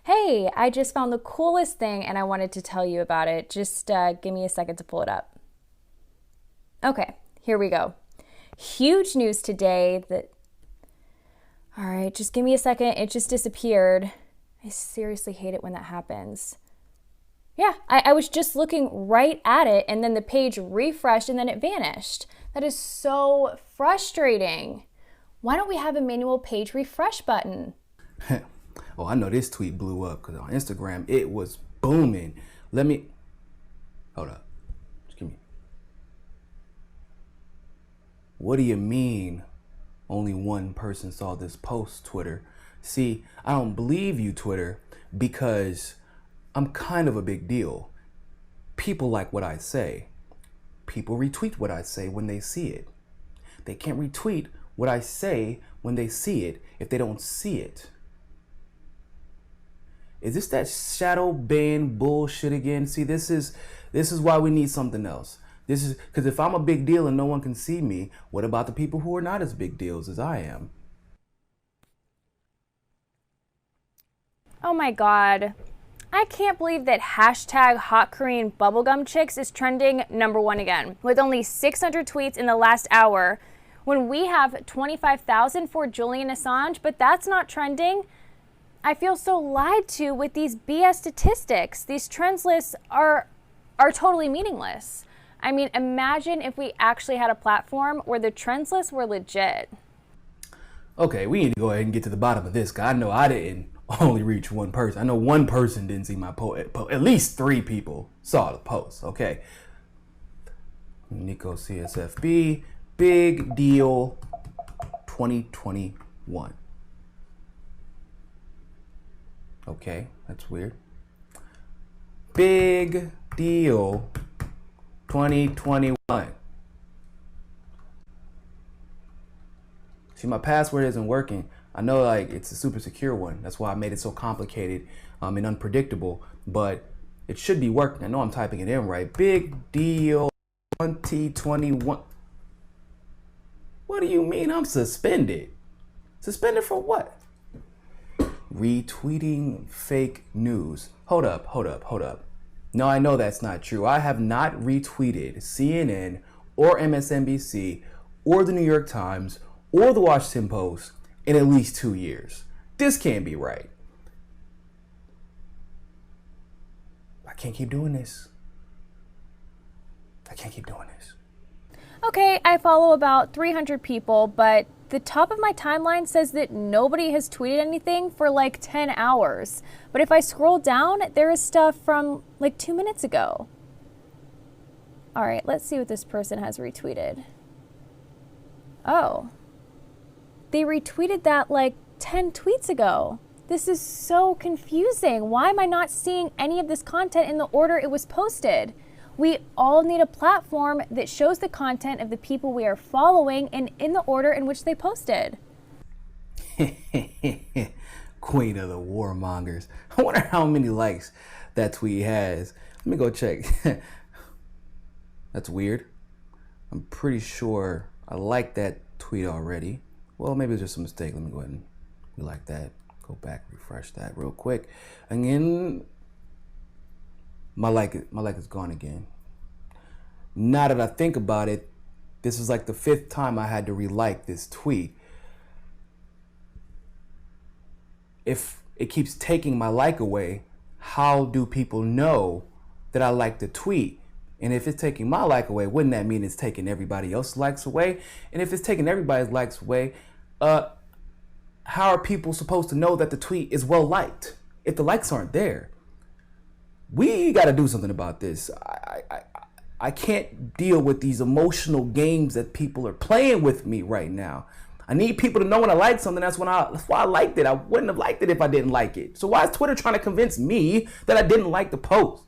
Hey, I just found the coolest thing and I wanted to tell you about it. Just give me a second to pull it up. Okay, here we go. Huge news today that. All right, just give me a second. It just disappeared. I seriously hate it when that happens. Yeah, I was just looking right at it and then the page refreshed and then it vanished. That is so frustrating. Why don't we have a manual page refresh button? Oh, I know this tweet blew up because on Instagram it was booming. Hold up. Just give me. What do you mean only one person saw this post, Twitter? See, I don't believe you, Twitter, because I'm kind of a big deal. People like what I say. People retweet what I say when they see it. They can't retweet what I say when they see it if they don't see it. Is this that shadow ban bullshit again? See, this is why we need something else. This is because if I'm a big deal and no one can see me, what about the people who are not as big deals as I am? Oh my God. I can't believe that hashtag hot Korean bubblegum chicks is trending #1 again, with only 600 tweets in the last hour, when we have 25,000 for Julian Assange, but that's not trending. I feel so lied to with these BS statistics. These trends lists are totally meaningless. I mean, imagine if we actually had a platform where the trends lists were legit. Okay, we need to go ahead and get to the bottom of this, because I know I didn't only reach one person. I know one person didn't see my post. At least 3 people saw the post, okay? Nico CSFB, big deal 2021. Okay, that's weird. Big deal 2021. See, my password isn't working. I know like it's a super secure one. That's why I made it so complicated and unpredictable, but it should be working. I know I'm typing it in right. Big deal 2021. What do you mean I'm suspended? Suspended for what? Retweeting fake news. Hold up. No, I know that's not true. I have not retweeted CNN or MSNBC or the New York Times or the Washington Post in at least 2 years. This can't be right. I can't keep doing this. Okay, I follow about 300 people, but the top of my timeline says that nobody has tweeted anything for like 10 hours. But if I scroll down, there is stuff from like 2 minutes ago. All right, let's see what this person has retweeted. Oh, they retweeted that like 10 tweets ago. This is so confusing. Why am I not seeing any of this content in the order it was posted? We all need a platform that shows the content of the people we are following and in the order in which they posted. Queen of the warmongers. I wonder how many likes that tweet has. Let me go check. That's weird. I'm pretty sure I liked that tweet already. Well, maybe it's just a mistake. Let me go ahead and like that. Go back, refresh that real quick. Again, my like is gone again. Now that I think about it, this is like the 5th time I had to re-like this tweet. If it keeps taking my like away, how do people know that I like the tweet? And if it's taking my like away, wouldn't that mean it's taking everybody else's likes away? And if it's taking everybody's likes away, how are people supposed to know that the tweet is well liked if the likes aren't there? We got to do something about this. I can't deal with these emotional games that people are playing with me right now. I need people to know when I like something. That's why I liked it. I wouldn't have liked it if I didn't like it. So why is Twitter trying to convince me that I didn't like the post?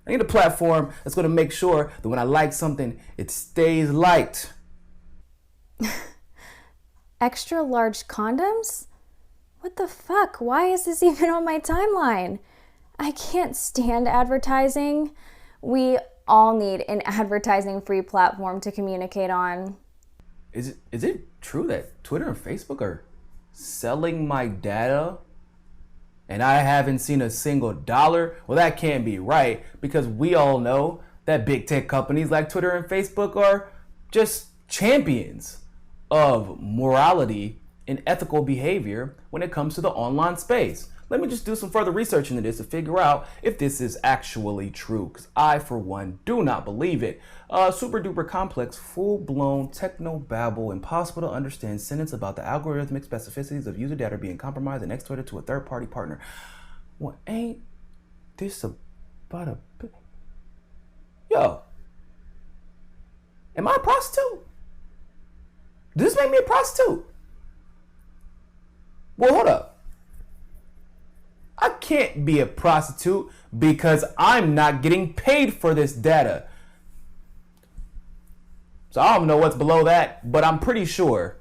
I need a platform that's going to make sure that when I like something, it stays liked. Extra large condoms? What the fuck? Why is this even on my timeline? I can't stand advertising. We all need an advertising-free platform to communicate on. Is it true that Twitter and Facebook are selling my data and I haven't seen a single dollar, well, that can't be right, because we all know that big tech companies like Twitter and Facebook are just champions of morality and ethical behavior when it comes to the online space. Let me just do some further research into this to figure out if this is actually true, because I, for one, do not believe it. Super duper complex, full-blown techno-babble, impossible to understand sentence about the algorithmic specificities of user data being compromised and exploited to a third-party partner. Well, ain't this about a... Yo, am I a prostitute? Does this make me a prostitute? Well, hold up. I can't be a prostitute because I'm not getting paid for this data. So I don't know what's below that, but I'm pretty sure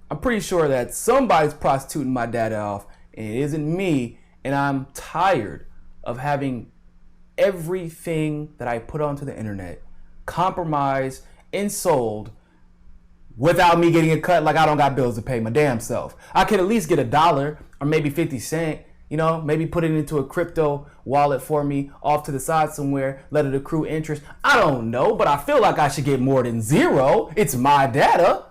that somebody's prostituting my data off, and it isn't me, and I'm tired of having everything that I put onto the internet compromised and sold without me getting a cut. Like I don't got bills to pay my damn self. I could at least get $1 or maybe 50 cents, you know, maybe put it into a crypto wallet for me off to the side somewhere, let it accrue interest. I don't know, but I feel like I should get more than zero. It's my data.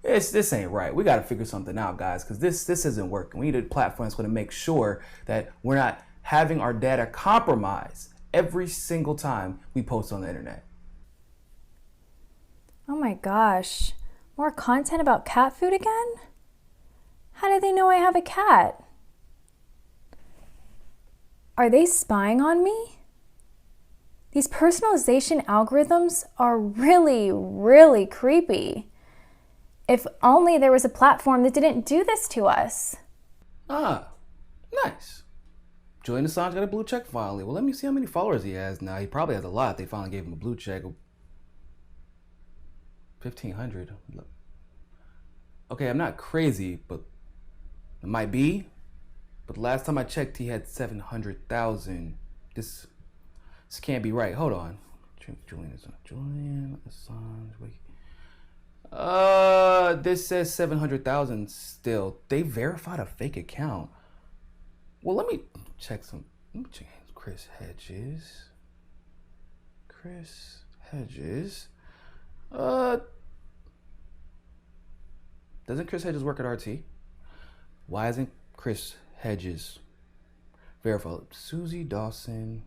This ain't right. We got to figure something out, guys, because this isn't working. We need a platform that's going to make sure that we're not having our data compromised every single time we post on the internet. Oh my gosh. More content about cat food again? How do they know I have a cat? Are they spying on me? These personalization algorithms are really, really creepy. If only there was a platform that didn't do this to us. Ah, nice. Julian Assange got a blue check finally. Well, let me see how many followers he has now. He probably has a lot. They finally gave him a blue check. 1,500. Okay, I'm not crazy, but it might be. But last time I checked, he had 700,000. This can't be right. Hold on. Julian Assange. Wait. This says 700,000 still. They verified a fake account. Well, let me check Chris Hedges. Doesn't Chris Hedges work at RT? Why isn't Chris Hedges verified? Susie Dawson,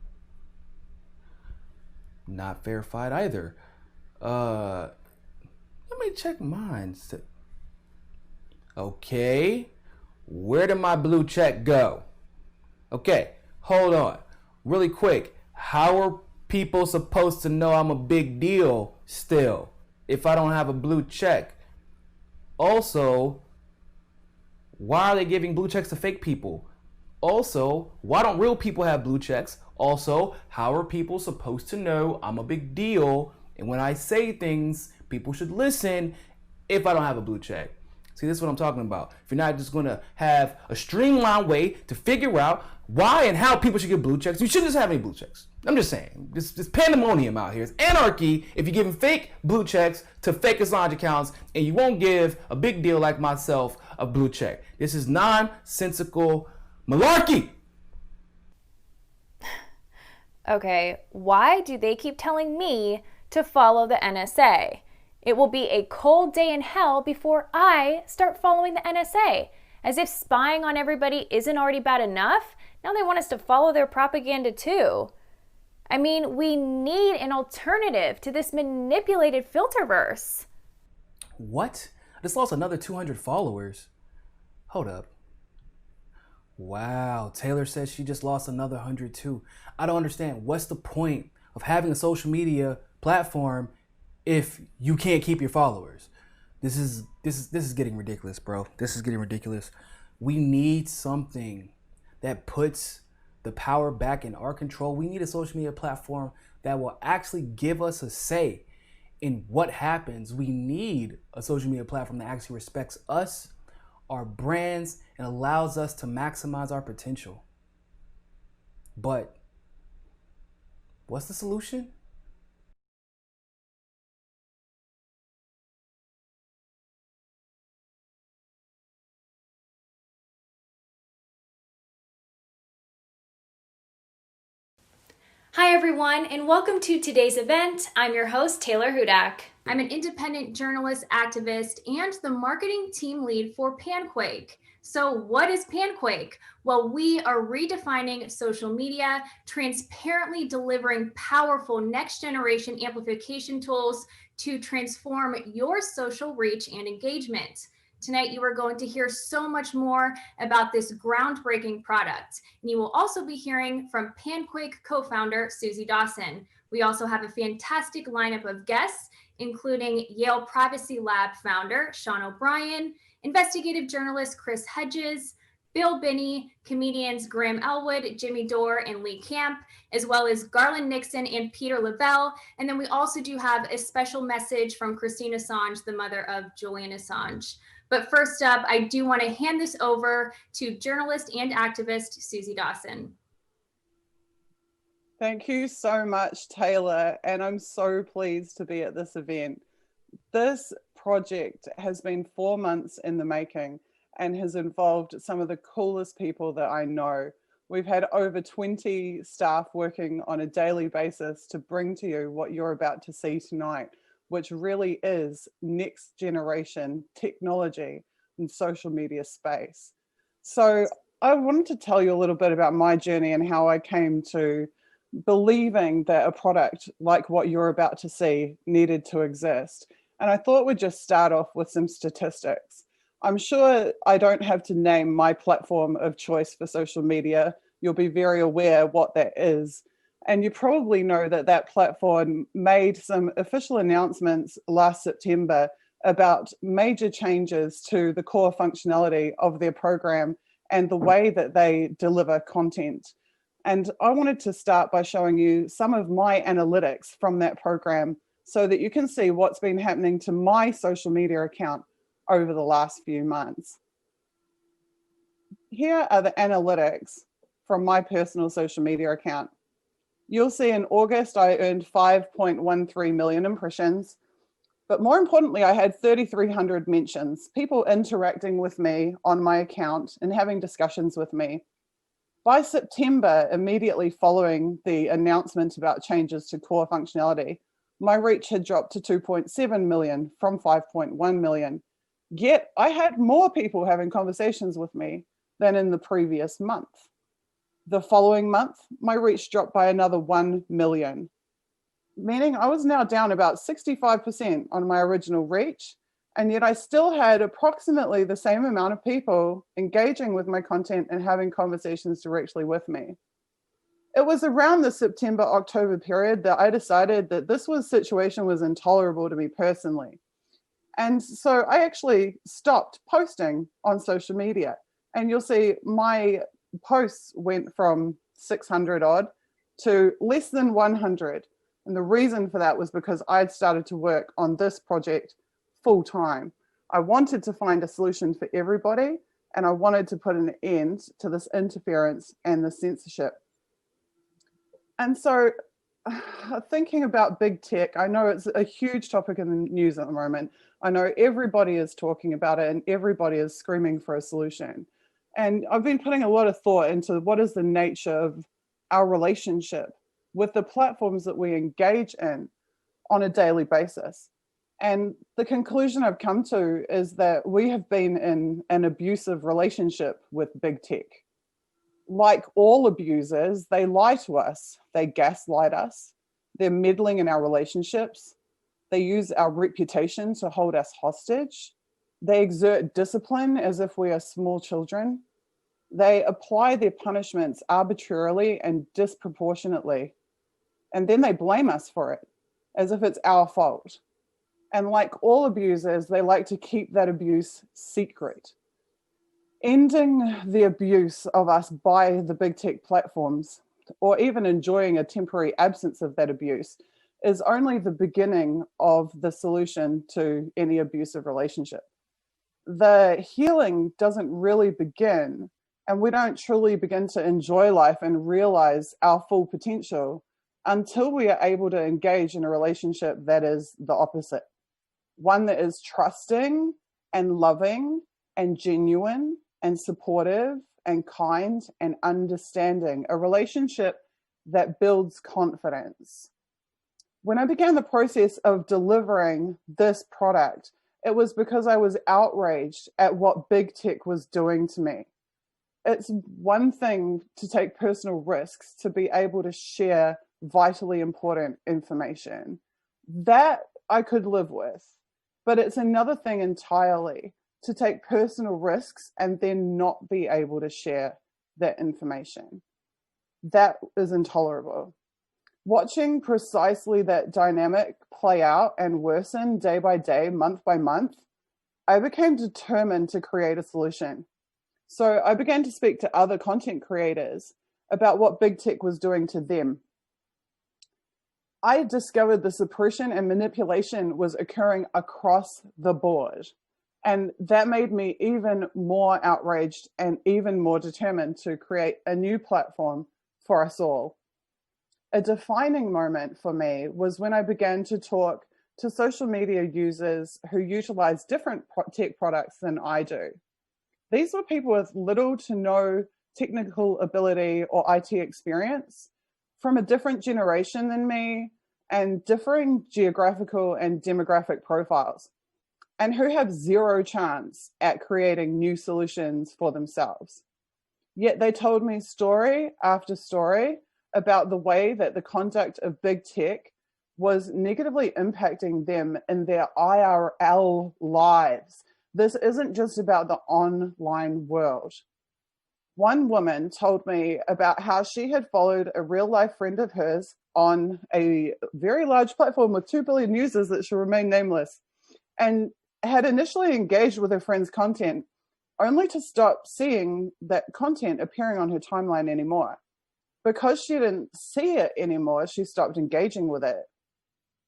not verified either. Let me check mine. Okay, where did my blue check go? Okay, hold on. Really quick, how are people supposed to know I'm a big deal still if I don't have a blue check? Also, why are they giving blue checks to fake people? Also, why don't real people have blue checks? Also, how are people supposed to know I'm a big deal? And when I say things, people should listen if I don't have a blue check. See, this is what I'm talking about. If you're not just going to have a streamlined way to figure out why and how people should get blue checks, you shouldn't just have any blue checks. I'm just saying, this pandemonium out here. It's anarchy if you're giving fake blue checks to fake Assange accounts and you won't give a big deal like myself a blue check. This is nonsensical malarkey. Okay, why do they keep telling me to follow the NSA? It will be a cold day in hell before I start following the NSA. As if spying on everybody isn't already bad enough, now they want us to follow their propaganda too. I mean, we need an alternative to this manipulated filterverse. What? I just lost another 200 followers. Hold up. Wow, Taylor says she just lost another 100 too. I don't understand. What's the point of having a social media platform if you can't keep your followers? This is getting ridiculous, bro. This is getting ridiculous. We need something that puts the power back in our control. We need a social media platform that will actually give us a say in what happens. We need a social media platform that actually respects us, our brands, and allows us to maximize our potential. But what's the solution? Hi, everyone, and welcome to today's event. I'm your host, Taylor Hudak. I'm an independent journalist, activist, and the marketing team lead for PanQuake. So, what is PanQuake? Well, we are redefining social media, transparently delivering powerful next generation amplification tools to transform your social reach and engagement. Tonight, you are going to hear so much more about this groundbreaking product. And you will also be hearing from PanQuake co-founder Susie Dawson. We also have a fantastic lineup of guests, including Yale Privacy Lab founder Sean O'Brien, investigative journalist Chris Hedges, Bill Binney, comedians Graham Elwood, Jimmy Dore, and Lee Camp, as well as Garland Nixon and Peter Lavelle. And then we also do have a special message from Christine Assange, the mother of Julian Assange. But first up, I do want to hand this over to journalist and activist Susie Dawson. Thank you so much, Taylor, and I'm so pleased to be at this event. This project has been 4 months in the making and has involved some of the coolest people that I know. We've had over 20 staff working on a daily basis to bring to you what you're about to see tonight, which really is next generation technology and social media space. So I wanted to tell you a little bit about my journey and how I came to believing that a product like what you're about to see needed to exist. And I thought we'd just start off with some statistics. I'm sure I don't have to name my platform of choice for social media. You'll be very aware what that is. And you probably know that that platform made some official announcements last September about major changes to the core functionality of their program and the way that they deliver content. And I wanted to start by showing you some of my analytics from that program so that you can see what's been happening to my social media account over the last few months. Here are the analytics from my personal social media account. You'll see in August, I earned 5.13 million impressions, but more importantly, I had 3,300 mentions, people interacting with me on my account and having discussions with me. By September, immediately following the announcement about changes to core functionality, my reach had dropped to 2.7 million from 5.1 million. Yet I had more people having conversations with me than in the previous month. The following month, my reach dropped by another 1 million, meaning I was now down about 65% on my original reach, and yet I still had approximately the same amount of people engaging with my content and having conversations directly with me. It was around the September-October period that I decided that this situation was intolerable to me personally. And so I actually stopped posting on social media. And you'll see my posts went from 600 odd to less than 100. And the reason for that was because I'd started to work on this project full time. I wanted to find a solution for everybody, and I wanted to put an end to this interference and the censorship. And so thinking about big tech, I know it's a huge topic in the news at the moment. I know everybody is talking about it and everybody is screaming for a solution. And I've been putting a lot of thought into what is the nature of our relationship with the platforms that we engage in on a daily basis. And the conclusion I've come to is that we have been in an abusive relationship with big tech. Like all abusers, they lie to us, they gaslight us, they're meddling in our relationships, they use our reputation to hold us hostage, they exert discipline as if we are small children, they apply their punishments arbitrarily and disproportionately, and then they blame us for it, as if it's our fault. And like all abusers, they like to keep that abuse secret. Ending the abuse of us by the big tech platforms, or even enjoying a temporary absence of that abuse, is only the beginning of the solution to any abusive relationship. The healing doesn't really begin, and we don't truly begin to enjoy life and realize our full potential until we are able to engage in a relationship that is the opposite. One that is trusting and loving and genuine and supportive and kind and understanding. A relationship that builds confidence. When I began the process of delivering this product, it was because I was outraged at what big tech was doing to me. It's one thing to take personal risks to be able to share vitally important information. That I could live with. But it's another thing entirely to take personal risks and then not be able to share that information. That is intolerable. Watching precisely that dynamic play out and worsen day by day, month by month, I became determined to create a solution. So I began to speak to other content creators about what big tech was doing to them. I discovered the suppression and manipulation was occurring across the board. And that made me even more outraged and even more determined to create a new platform for us all. A defining moment for me was when I began to talk to social media users who utilize different tech products than I do. These were people with little to no technical ability or IT experience, from a different generation than me, and differing geographical and demographic profiles, and who have zero chance at creating new solutions for themselves. Yet they told me story after story about the way that the conduct of big tech was negatively impacting them in their IRL lives. This isn't just about the online world. One woman told me about how she had followed a real life friend of hers on a very large platform with 2 billion users that should remain nameless, and had initially engaged with her friend's content only to stop seeing that content appearing on her timeline anymore. Because she didn't see it anymore, she stopped engaging with it.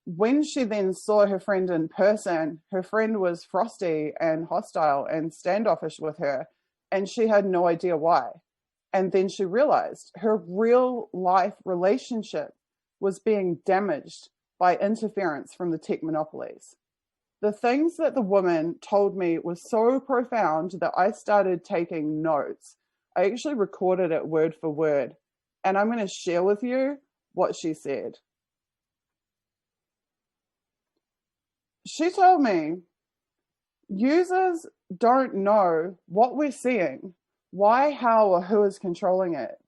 When she then saw her friend in person, her friend was frosty and hostile and standoffish with her, and she had no idea why. And then she realized her real life relationship was being damaged by interference from the tech monopolies. The things that the woman told me was so profound that I started taking notes. I actually recorded it word for word, and I'm going to share with you what she said. She told me, users don't know what we're seeing, why, how, or who is controlling it.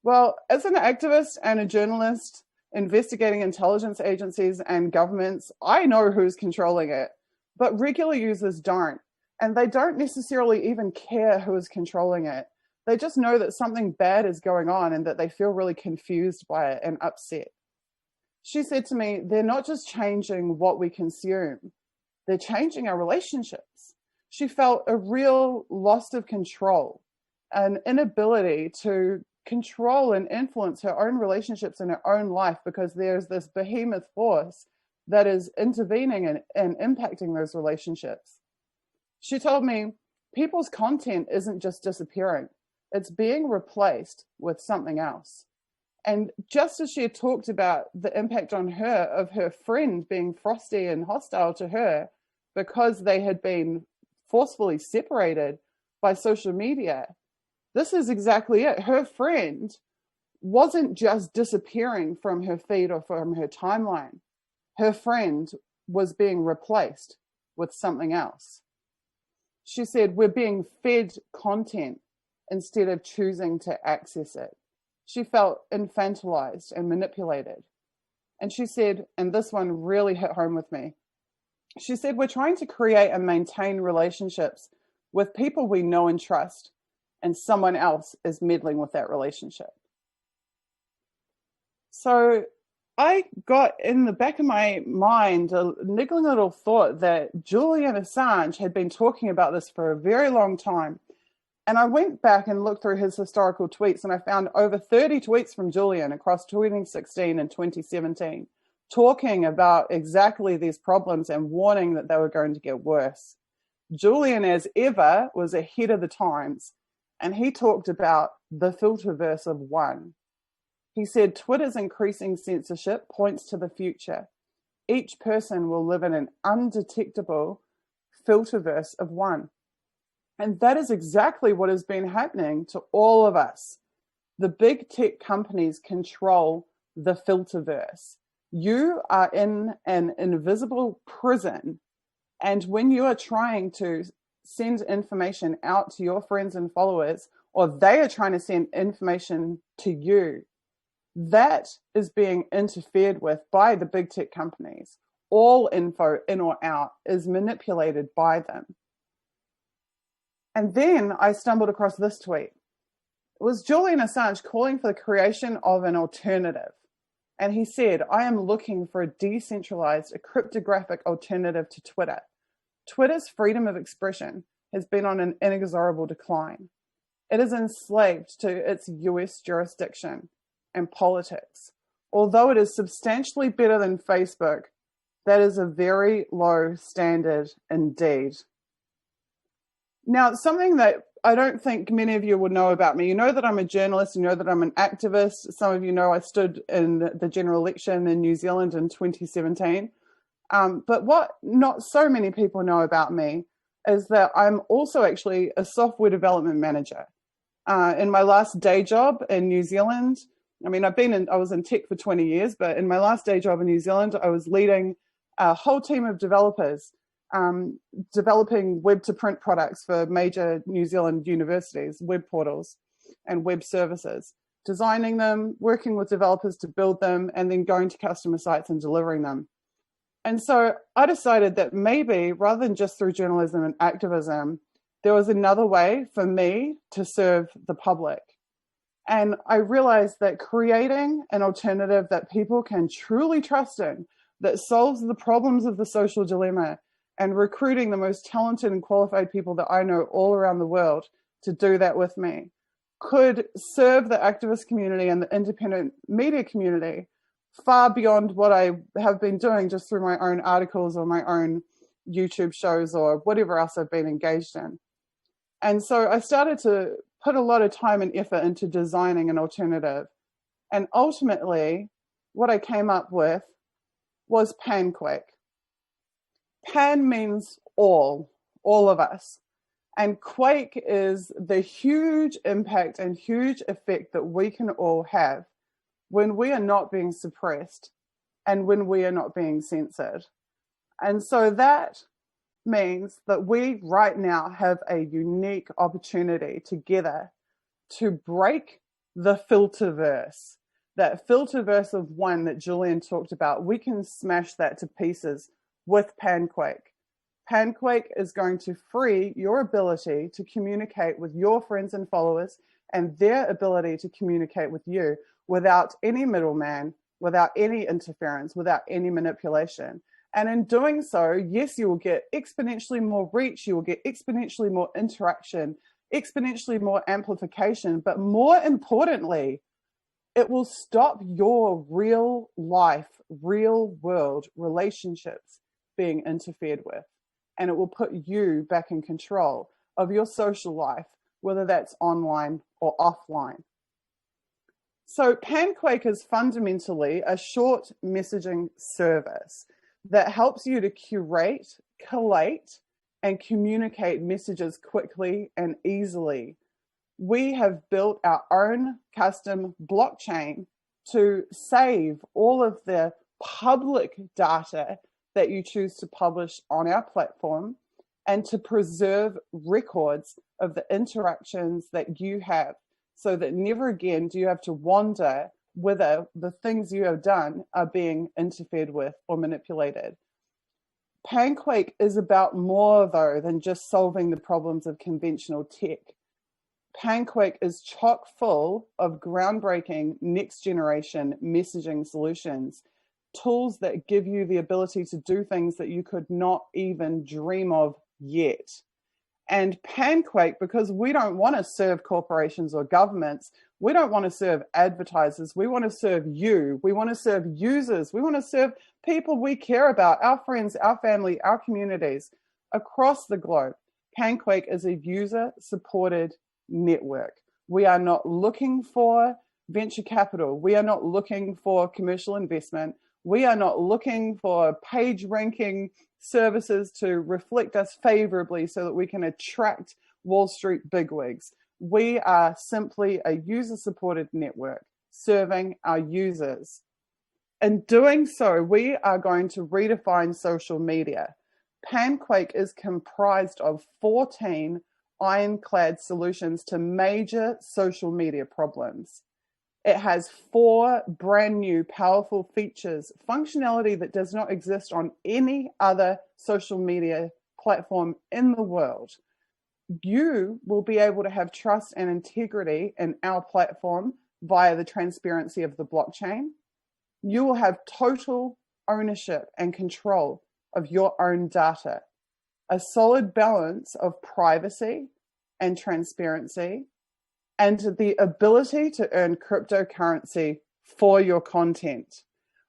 Well, as an activist and a journalist investigating intelligence agencies and governments, I know who's controlling it, but regular users don't. And they don't necessarily even care who is controlling it. They just know that something bad is going on and that they feel really confused by it and upset. She said to me, they're not just changing what we consume, they're changing our relationships. She felt a real loss of control, an inability to control and influence her own relationships in her own life because there's this behemoth force that is intervening and impacting those relationships. She told me people's content isn't just disappearing, it's being replaced with something else. And just as she had talked about the impact on her of her friend being frosty and hostile to her because they had been forcefully separated by social media, this is exactly it. Her friend wasn't just disappearing from her feed or from her timeline. Her friend was being replaced with something else. She said, we're being fed content instead of choosing to access it. She felt infantilized and manipulated. And she said, and this one really hit home with me, she said, we're trying to create and maintain relationships with people we know and trust, and someone else is meddling with that relationship. So I got in the back of my mind a niggling little thought that Julian Assange had been talking about this for a very long time. And I went back and looked through his historical tweets, and I found over 30 tweets from Julian across 2016 and 2017, talking about exactly these problems and warning that they were going to get worse. Julian, as ever, was ahead of the times, and he talked about the filterverse of one. He said, Twitter's increasing censorship points to the future. Each person will live in an undetectable filterverse of one. And that is exactly what has been happening to all of us. The big tech companies control the filterverse. You are in an invisible prison, and when you are trying to send information out to your friends and followers, or they are trying to send information to you, that is being interfered with by the big tech companies. All info, in or out, is manipulated by them. And then I stumbled across this tweet. It was Julian Assange calling for the creation of an alternative. And he said, I am looking for a decentralized, a cryptographic alternative to Twitter. Twitter's freedom of expression has been on an inexorable decline. It is enslaved to its US jurisdiction and politics. Although it is substantially better than Facebook, that is a very low standard indeed. Now, something that I don't think many of you would know about me, you know that I'm a journalist, you know that I'm an activist. Some of you know I stood in the general election in New Zealand in 2017. But what not so many people know about me is that I'm also actually a software development manager. In my last day job in New Zealand, I mean, I was in tech for 20 years, but in my last day job in New Zealand, I was leading a whole team of developers, developing web-to-print products for major New Zealand universities, web portals and web services, designing them, working with developers to build them, and then going to customer sites and delivering them. And so I decided that maybe, rather than just through journalism and activism, there was another way for me to serve the public. And I realized that creating an alternative that people can truly trust in, that solves the problems of the social dilemma, and recruiting the most talented and qualified people that I know all around the world to do that with me, could serve the activist community and the independent media community far beyond what I have been doing just through my own articles or my own YouTube shows or whatever else I've been engaged in. And so I started to put a lot of time and effort into designing an alternative. And ultimately, what I came up with was PanQuake. Pan means all of us. And Quake is the huge impact and huge effect that we can all have when we are not being suppressed and when we are not being censored. And so that means that we right now have a unique opportunity together to break the filterverse. That filterverse of one that Julian talked about, we can smash that to pieces with PanQuake. PanQuake is going to free your ability to communicate with your friends and followers and their ability to communicate with you without any middleman, without any interference, without any manipulation. And in doing so, yes, you will get exponentially more reach, you will get exponentially more interaction, exponentially more amplification, but more importantly, it will stop your real life, real world relationships being interfered with. And it will put you back in control of your social life, whether that's online or offline. So PanQuake is fundamentally a short messaging service that helps you to curate, collate, and communicate messages quickly and easily. We have built our own custom blockchain to save all of the public data that you choose to publish on our platform and to preserve records of the interactions that you have so that never again do you have to wonder whether the things you have done are being interfered with or manipulated. PanQuake is about more, though, than just solving the problems of conventional tech. PanQuake is chock full of groundbreaking next generation messaging solutions, tools that give you the ability to do things that you could not even dream of yet. And PanQuake, because we don't want to serve corporations or governments, we don't want to serve advertisers, we want to serve you, we want to serve users, we want to serve people we care about, our friends, our family, our communities across the globe. PanQuake is a user-supported network. We are not looking for venture capital. We are not looking for commercial investment. We are not looking for page ranking services to reflect us favorably so that we can attract Wall Street bigwigs. We are simply a user-supported network serving our users. In doing so, we are going to redefine social media. PanQuake is comprised of 14 ironclad solutions to major social media problems. It has 4 brand new powerful features, functionality that does not exist on any other social media platform in the world. You will be able to have trust and integrity in our platform via the transparency of the blockchain. You will have total ownership and control of your own data, a solid balance of privacy and transparency, and the ability to earn cryptocurrency for your content.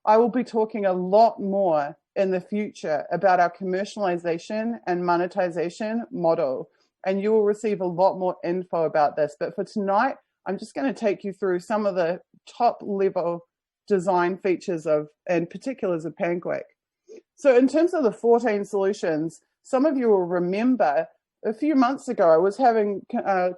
I will be talking a lot more in the future about our commercialization and monetization model, and you will receive a lot more info about this. But for tonight, I'm just going to take you through some of the top level design features and particulars of PanQuake. So in terms of the 14 solutions, some of you will remember a few months ago, I was having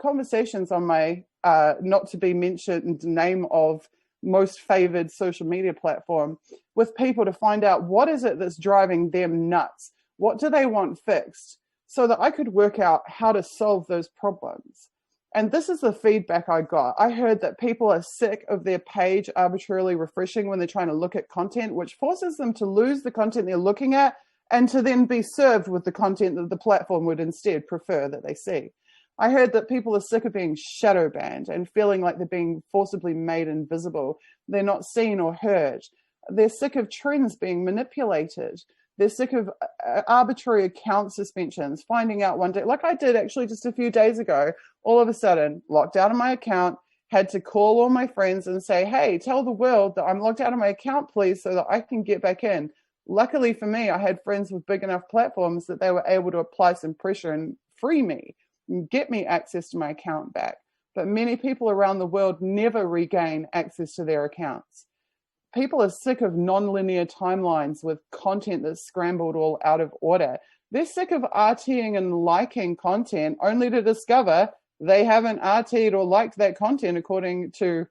conversations on my not to be mentioned name of most favored social media platform with people to find out what is it that's driving them nuts? What do they want fixed? So that I could work out how to solve those problems. And this is the feedback I got. I heard that people are sick of their page arbitrarily refreshing when they're trying to look at content, which forces them to lose the content they're looking at and to then be served with the content that the platform would instead prefer that they see. I heard that people are sick of being shadow banned and feeling like they're being forcibly made invisible. They're not seen or heard. They're sick of trends being manipulated. They're sick of arbitrary account suspensions, finding out one day, like I did actually just a few days ago, all of a sudden locked out of my account, had to call all my friends and say, hey, tell the world that I'm locked out of my account, please, so that I can get back in. Luckily for me, I had friends with big enough platforms that they were able to apply some pressure and free me and get me access to my account back. But many people around the world never regain access to their accounts. People are sick of non-linear timelines with content that's scrambled all out of order. They're sick of RTing and liking content only to discover they haven't RT'd or liked that content according to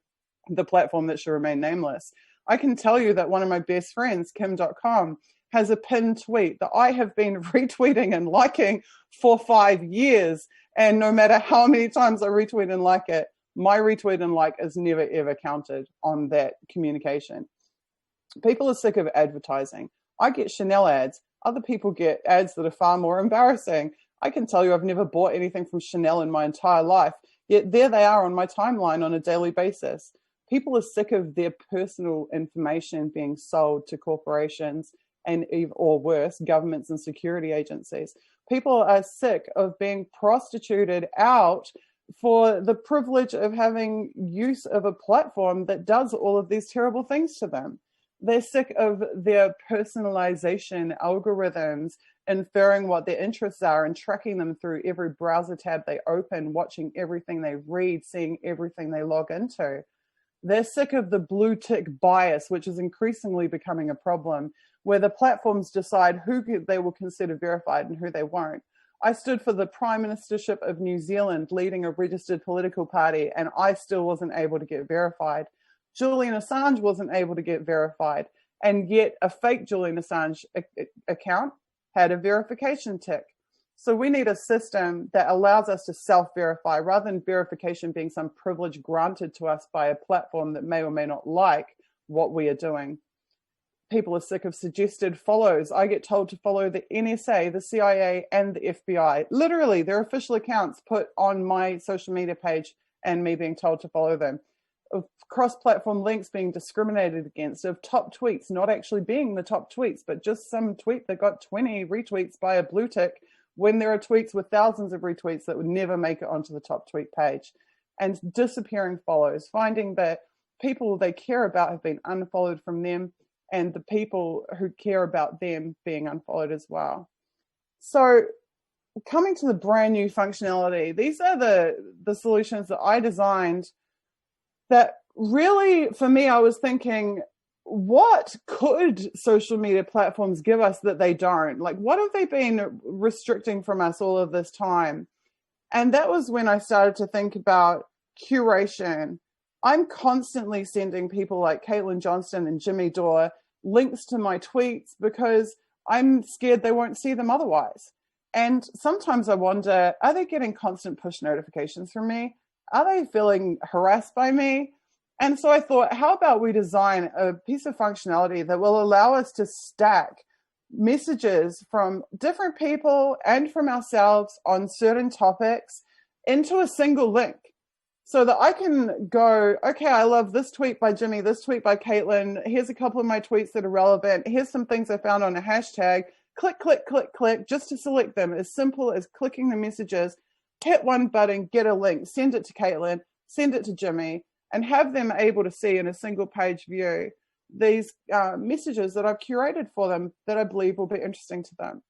the platform that should remain nameless. I can tell you that one of my best friends, Kim.com, has a pinned tweet that I have been retweeting and liking for 5 years. And no matter how many times I retweet and like it, my retweet and like is never ever counted on that communication. People are sick of advertising. I get Chanel ads. Other people get ads that are far more embarrassing. I can tell you I've never bought anything from Chanel in my entire life, yet there they are on my timeline on a daily basis. People are sick of their personal information being sold to corporations and, or worse, governments and security agencies. People are sick of being prostituted out for the privilege of having use of a platform that does all of these terrible things to them. They're sick of their personalization algorithms inferring what their interests are and tracking them through every browser tab they open, watching everything they read, seeing everything they log into. They're sick of the blue tick bias, which is increasingly becoming a problem, where the platforms decide who they will consider verified and who they won't. I stood for the Prime Ministership of New Zealand, leading a registered political party, and I still wasn't able to get verified. Julian Assange wasn't able to get verified, and yet a fake Julian Assange account had a verification tick. So we need a system that allows us to self-verify rather than verification being some privilege granted to us by a platform that may or may not like what we are doing. People are sick of suggested follows. I get told to follow the NSA, the CIA, and the FBI. Literally, their official accounts put on my social media page and me being told to follow them. Of cross-platform links being discriminated against, of top tweets not actually being the top tweets, but just some tweet that got 20 retweets by a blue tick when there are tweets with thousands of retweets that would never make it onto the top tweet page, and disappearing follows, finding that people they care about have been unfollowed from them and the people who care about them being unfollowed as well. So coming to the brand new functionality, these are the solutions that I designed that really, for me, I was thinking, what could social media platforms give us that they don't? Like, what have they been restricting from us all of this time? And that was when I started to think about curation. I'm constantly sending people like Caitlin Johnston and Jimmy Dore links to my tweets because I'm scared they won't see them otherwise. And sometimes I wonder, are they getting constant push notifications from me? Are they feeling harassed by me? And so I thought, how about we design a piece of functionality that will allow us to stack messages from different people and from ourselves on certain topics into a single link, so that I can go, okay, I love this tweet by Jimmy, this tweet by Caitlin. Here's a couple of my tweets that are relevant. Here's some things I found on a hashtag. Click, click, click, click, just to select them. As simple as clicking the messages, hit one button, get a link, send it to Caitlin, send it to Jimmy, and have them able to see in a single page view these messages that I've curated for them that I believe will be interesting to them.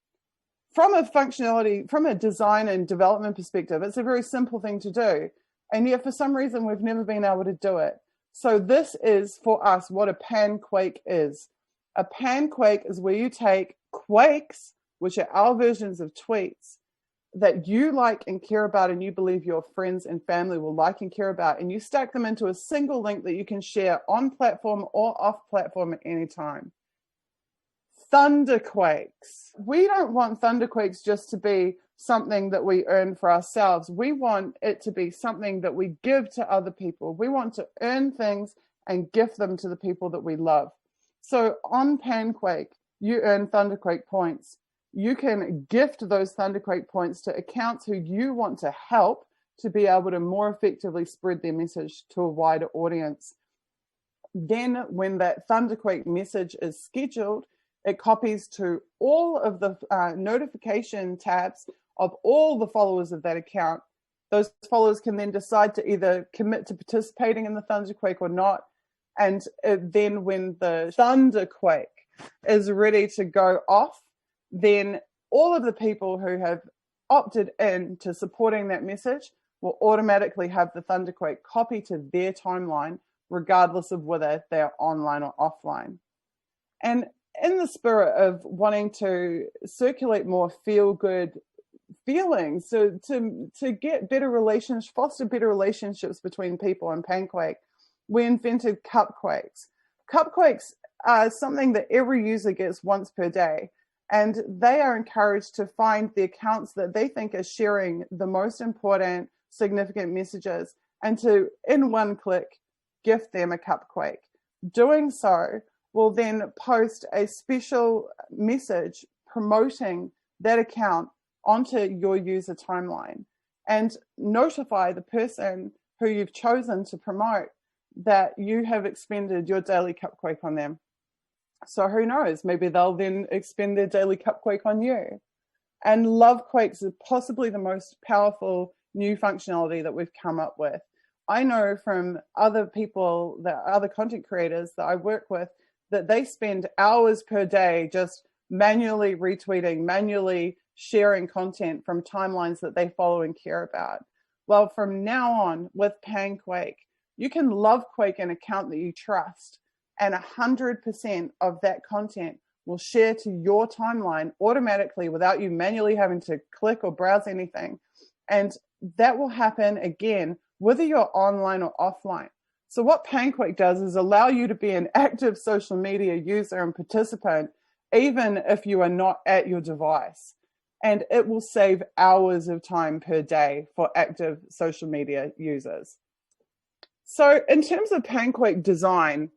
From a functionality, from a design and development perspective, it's a very simple thing to do. And yet for some reason, we've never been able to do it. So this is for us what a PanQuake is. A PanQuake is where you take quakes, which are our versions of tweets, that you like and care about and you believe your friends and family will like and care about, and you stack them into a single link that you can share on platform or off platform at any time. Thunderquakes. We don't want Thunderquakes just to be something that we earn for ourselves. We want it to be something that we give to other people. We want to earn things and gift them to the people that we love. So on PanQuake, you earn Thunderquake points. You can gift those Thunderquake points to accounts who you want to help to be able to more effectively spread their message to a wider audience. Then when that Thunderquake message is scheduled, it copies to all of the notification tabs of all the followers of that account. Those followers can then decide to either commit to participating in the Thunderquake or not. And then when the Thunderquake is ready to go off, then all of the people who have opted in to supporting that message will automatically have the Thunderquake copy to their timeline, regardless of whether they're online or offline. And in the spirit of wanting to circulate more feel-good feelings, so to get better relations, foster better relationships between people in PanQuake, we invented cupquakes. Cupquakes are something that every user gets once per day, and they are encouraged to find the accounts that they think are sharing the most important, significant messages, and to, in one click, gift them a cupquake. Doing so will then post a special message promoting that account onto your user timeline and notify the person who you've chosen to promote that you have expended your daily cupquake on them. So who knows, maybe they'll then expend their daily cupquake on you. And Lovequakes is possibly the most powerful new functionality that we've come up with. I know from other people, other content creators that I work with, that they spend hours per day just manually retweeting, manually sharing content from timelines that they follow and care about. Well, from now on with PanQuake, you can Lovequake an account that you trust, and 100% of that content will share to your timeline automatically without you manually having to click or browse anything. And that will happen again, whether you're online or offline. So what PanQuake does is allow you to be an active social media user and participant, even if you are not at your device. And it will save hours of time per day for active social media users. So in terms of PanQuake design,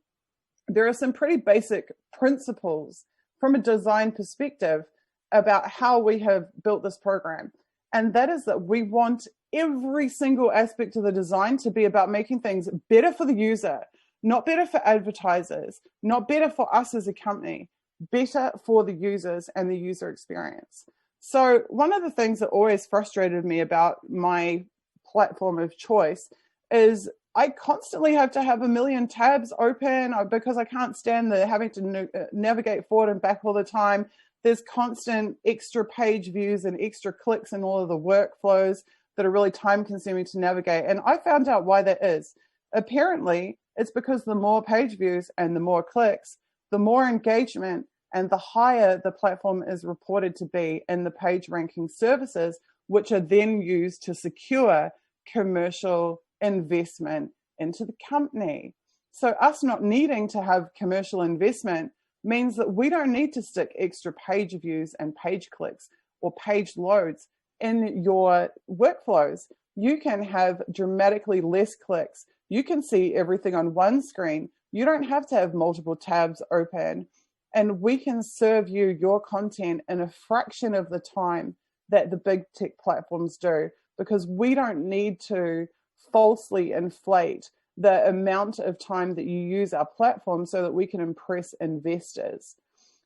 there are some pretty basic principles from a design perspective about how we have built this program. And that is that we want every single aspect of the design to be about making things better for the user, not better for advertisers, not better for us as a company, better for the users and the user experience. So one of the things that always frustrated me about my platform of choice is I constantly have to have a million tabs open because I can't stand the having to navigate forward and back all the time. There's constant extra page views and extra clicks in all of the workflows that are really time consuming to navigate. And I found out why that is. Apparently, it's because the more page views and the more clicks, the more engagement and the higher the platform is reported to be in the page ranking services which are then used to secure commercial investment into the company. So us not needing to have commercial investment means that we don't need to stick extra page views and page clicks or page loads in your workflows. You can have dramatically less clicks. You can see everything on one screen. You don't have to have multiple tabs open. And we can serve you your content in a fraction of the time that the big tech platforms do, because we don't need to falsely inflate the amount of time that you use our platform so that we can impress investors.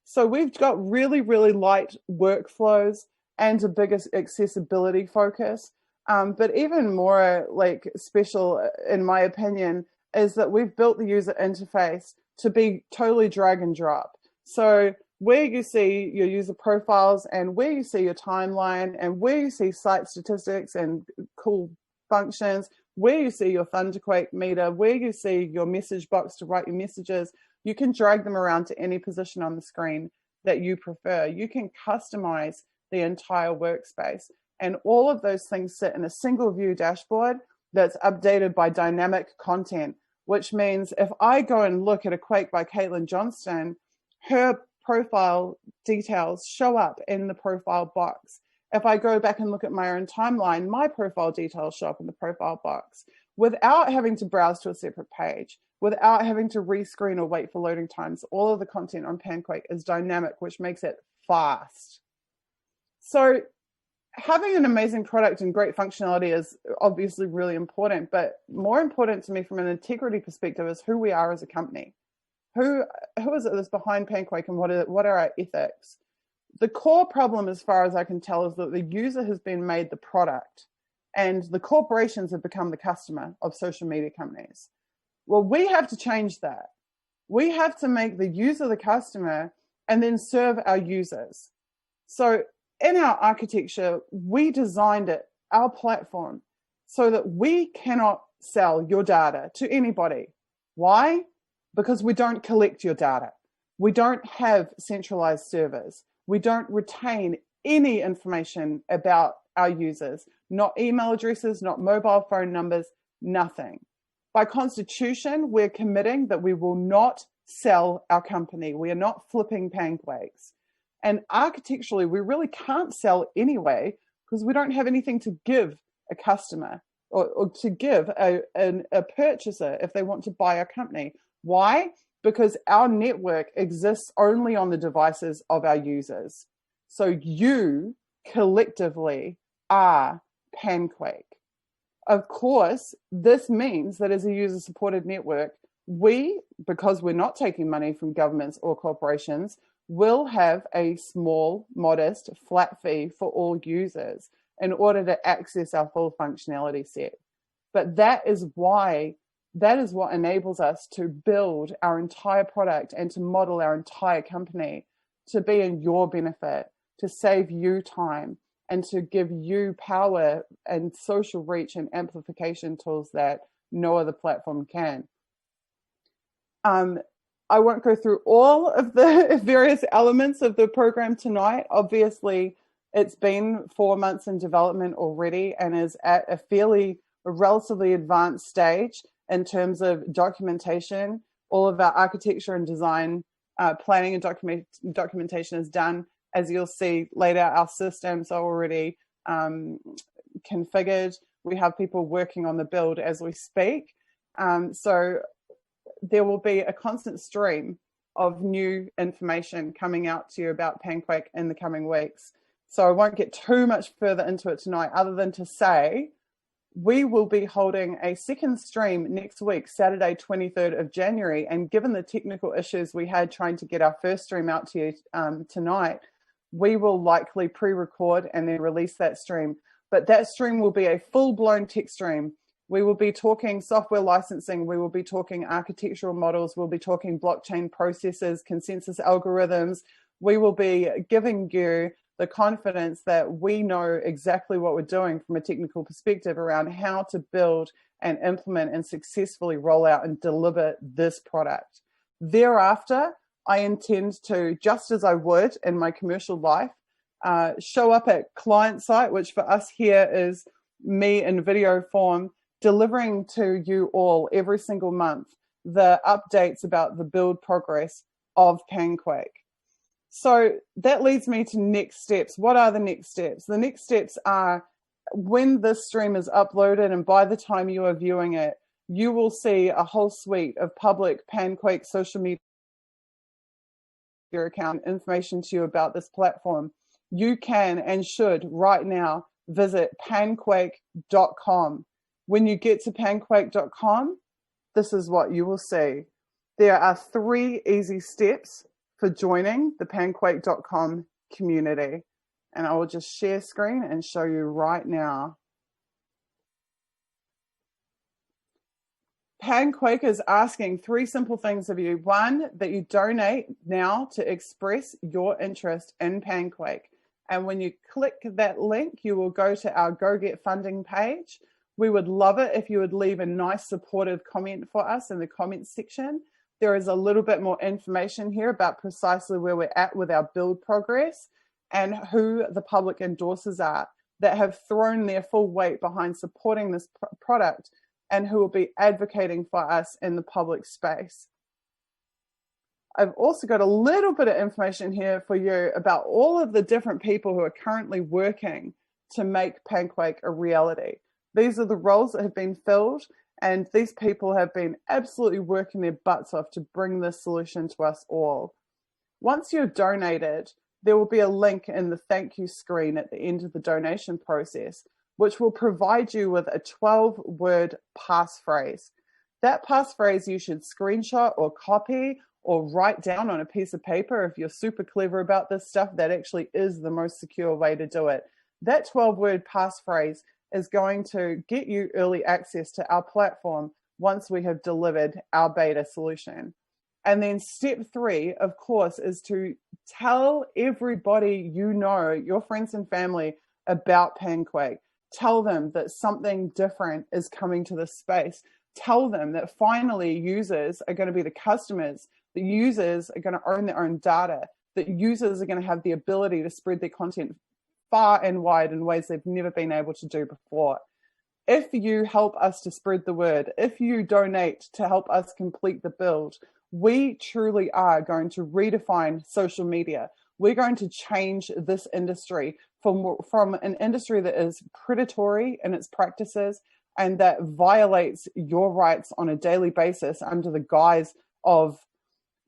So we've got really, really light workflows and a bigger accessibility focus. But even more like special, in my opinion, is that we've built the user interface to be totally drag and drop. So where you see your user profiles and where you see your timeline and where you see site statistics and cool functions, where you see your PanQuake meter, where you see your message box to write your messages, you can drag them around to any position on the screen that you prefer. You can customize the entire workspace. And all of those things sit in a single view dashboard that's updated by dynamic content, which means if I go and look at a Quake by Caitlin Johnston, her profile details show up in the profile box. If I go back and look at my own timeline, my profile details show up in the profile box without having to browse to a separate page, without having to rescreen or wait for loading times. All of the content on PanQuake is dynamic, which makes it fast. So having an amazing product and great functionality is obviously really important, but more important to me from an integrity perspective is who we are as a company. Who is it that's behind PanQuake, and what are our ethics? The core problem, as far as I can tell, is that the user has been made the product and the corporations have become the customer of social media companies. Well, we have to change that. We have to make the user the customer and then serve our users. So in our architecture, we designed it, our platform, so that we cannot sell your data to anybody. Why? Because we don't collect your data. We don't have centralized servers. We don't retain any information about our users, not email addresses, not mobile phone numbers, nothing. By constitution, we're committing that we will not sell our company. We are not flipping PanQuakes. And architecturally, we really can't sell anyway because we don't have anything to give a customer or to give a purchaser if they want to buy our company. Why? Because our network exists only on the devices of our users. So you collectively are PanQuake. Of course, this means that as a user-supported network, we, because we're not taking money from governments or corporations, will have a small, modest, flat fee for all users in order to access our full functionality set. But that is what enables us to build our entire product and to model our entire company to be in your benefit, to save you time, and to give you power and social reach and amplification tools that no other platform can. I won't go through all of the various elements of the program tonight. Obviously, it's been 4 months in development already and is at a relatively advanced stage in terms of documentation. All of our architecture and design planning and documentation is done. As you'll see later, our systems are already configured. We have people working on the build as we speak. So there will be a constant stream of new information coming out to you about PanQuake in the coming weeks. So I won't get too much further into it tonight, other than to say we will be holding a second stream next week, Saturday, 23rd of January. And given the technical issues we had trying to get our first stream out to you tonight, we will likely pre-record and then release that stream. But that stream will be a full-blown tech stream. We will be talking software licensing. We will be talking architectural models. We'll be talking blockchain processes, consensus algorithms. We will be giving you the confidence that we know exactly what we're doing from a technical perspective around how to build and implement and successfully roll out and deliver this product. Thereafter, I intend to, just as I would in my commercial life, show up at client site, which for us here is me in video form, delivering to you all every single month the updates about the build progress of PanQuake. So that leads me to next steps. What are the next steps? The next steps are when this stream is uploaded, and by the time you are viewing it, you will see a whole suite of public PanQuake social media account information to you about this platform. You can and should right now visit panquake.com. When you get to panquake.com, this is what you will see. There are 3 easy steps for joining the panquake.com community. And I will just share screen and show you right now. PanQuake is asking 3 simple things of you. 1, that you donate now to express your interest in PanQuake. And when you click that link, you will go to our Go Get Funding page. We would love it if you would leave a nice supportive comment for us in the comments section. There is a little bit more information here about precisely where we're at with our build progress and who the public endorsers are that have thrown their full weight behind supporting this product and who will be advocating for us in the public space. I've also got a little bit of information here for you about all of the different people who are currently working to make PanQuake a reality. These are the roles that have been filled, and these people have been absolutely working their butts off to bring this solution to us all. Once you've donated, there will be a link in the thank you screen at the end of the donation process, which will provide you with a 12-word passphrase. That passphrase you should screenshot or copy or write down on a piece of paper. If you're super clever about this stuff, that actually is the most secure way to do it. That 12-word passphrase is going to get you early access to our platform once we have delivered our beta solution. And then step 3, of course, is to tell everybody you know, your friends and family, about PanQuake. Tell them that something different is coming to this space. Tell them that finally users are going to be the customers, that users are going to own their own data, that users are going to have the ability to spread their content far and wide in ways they've never been able to do before. If you help us to spread the word, if you donate to help us complete the build, we truly are going to redefine social media. We're going to change this industry from an industry that is predatory in its practices and that violates your rights on a daily basis under the guise of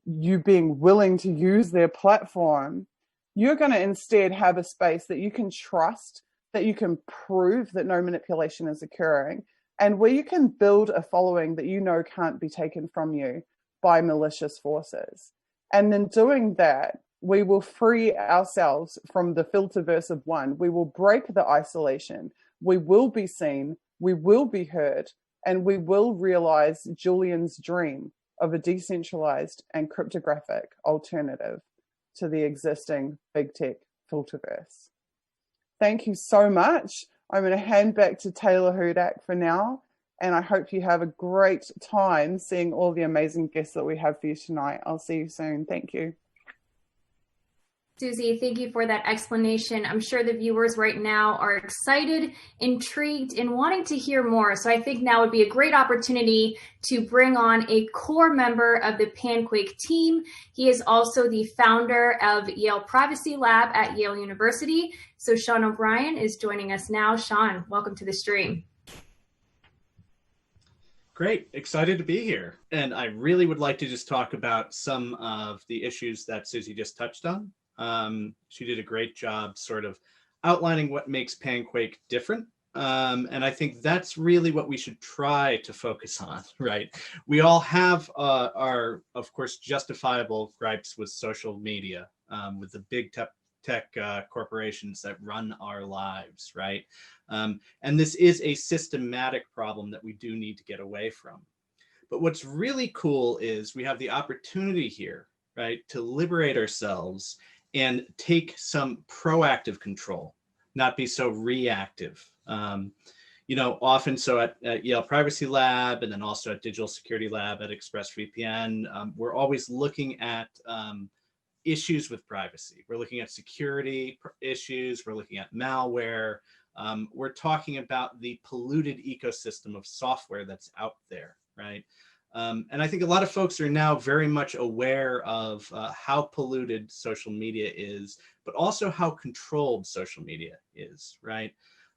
you being willing to use their platform. You're going to instead have a space that you can trust, that you can prove that no manipulation is occurring, and where you can build a following that you know can't be taken from you by malicious forces. And in doing that, we will free ourselves from the filterverse of one. We will break the isolation. We will be seen. We will be heard. And we will realize Julian's dream of a decentralized and cryptographic alternative to the existing big tech filterverse. Thank you so much. I'm going to hand back to Taylor Hudak for now. And I hope you have a great time seeing all the amazing guests that we have for you tonight. I'll see you soon. Thank you. Susie, thank you for that explanation. I'm sure the viewers right now are excited, intrigued, and wanting to hear more. So I think now would be a great opportunity to bring on a core member of the PanQuake team. He is also the founder of Yale Privacy Lab at Yale University. So Sean O'Brien is joining us now. Sean, welcome to the stream. Great, excited to be here. And I really would like to just talk about some of the issues that Susie just touched on. She did a great job sort of outlining what makes PanQuake different. And I think that's really what we should try to focus on, right? We all have our, of course, justifiable gripes with social media, with the big tech corporations that run our lives, right? And this is a systematic problem that we do need to get away from. But what's really cool is we have the opportunity here, right, to liberate ourselves and take some proactive control, not be so reactive. You know, often so at Yale Privacy Lab and then also at Digital Security Lab at ExpressVPN, we're always looking at issues with privacy. We're looking at security issues. We're looking at malware. We're talking about the polluted ecosystem of software that's out there, right? And I think a lot of folks are now very much aware of how polluted social media is, but also how controlled social media is, right?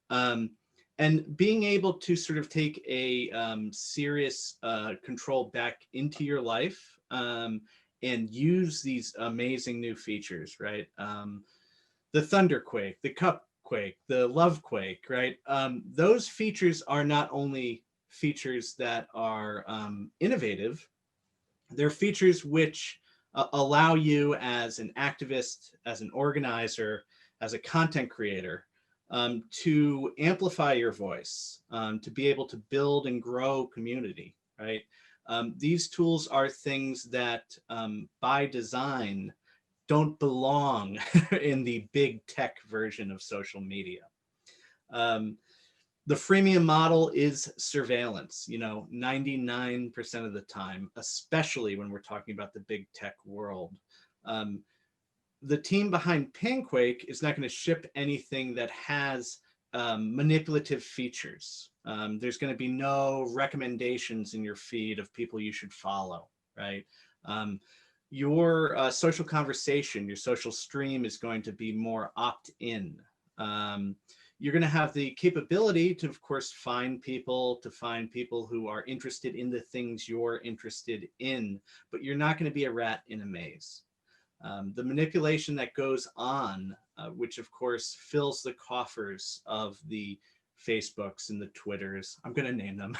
And being able to sort of take a serious control back into your life and use these amazing new features, right? The Thunderquake, the Cupquake, the Lovequake, right? Those features are not only features that are innovative, they're features which allow you as an activist, as an organizer, as a content creator, to amplify your voice, to be able to build and grow community, right? These tools are things that by design don't belong in the big tech version of social media. The freemium model is surveillance, 99% of the time, especially when we're talking about the big tech world. The team behind PanQuake is not going to ship anything that has manipulative features. There's going to be no recommendations in your feed of people you should follow, right? Your social conversation, your social stream is going to be more opt-in. You're going to have the capability to, of course, find people who are interested in the things you're interested in, but you're not going to be a rat in a maze. The manipulation that goes on, which of course fills the coffers of the Facebooks and the Twitters, I'm going to name them,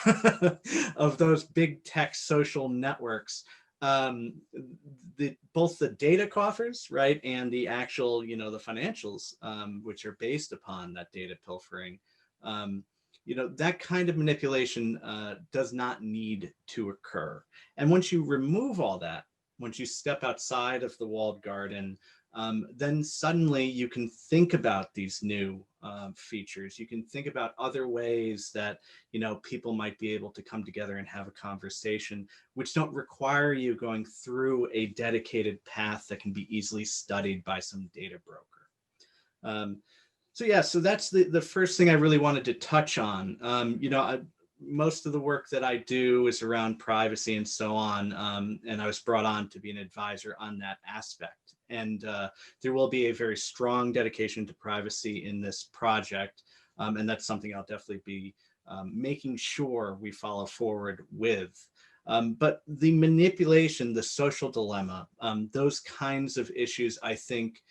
of those big tech social networks, both the data coffers, right, and the actual, the financials, which are based upon that data pilfering, that kind of manipulation does not need to occur. And once you remove all that, once you step outside of the walled garden, then suddenly you can think about these new features. You can think about other ways that people might be able to come together and have a conversation, which don't require you going through a dedicated path that can be easily studied by some data broker. So that's the first thing I really wanted to touch on. Most of the work that I do is around privacy and so on, and I was brought on to be an advisor on that aspect. And there will be a very strong dedication to privacy in this project, and that's something I'll definitely be making sure we follow forward with. But the manipulation, the social dilemma, those kinds of issues, I think,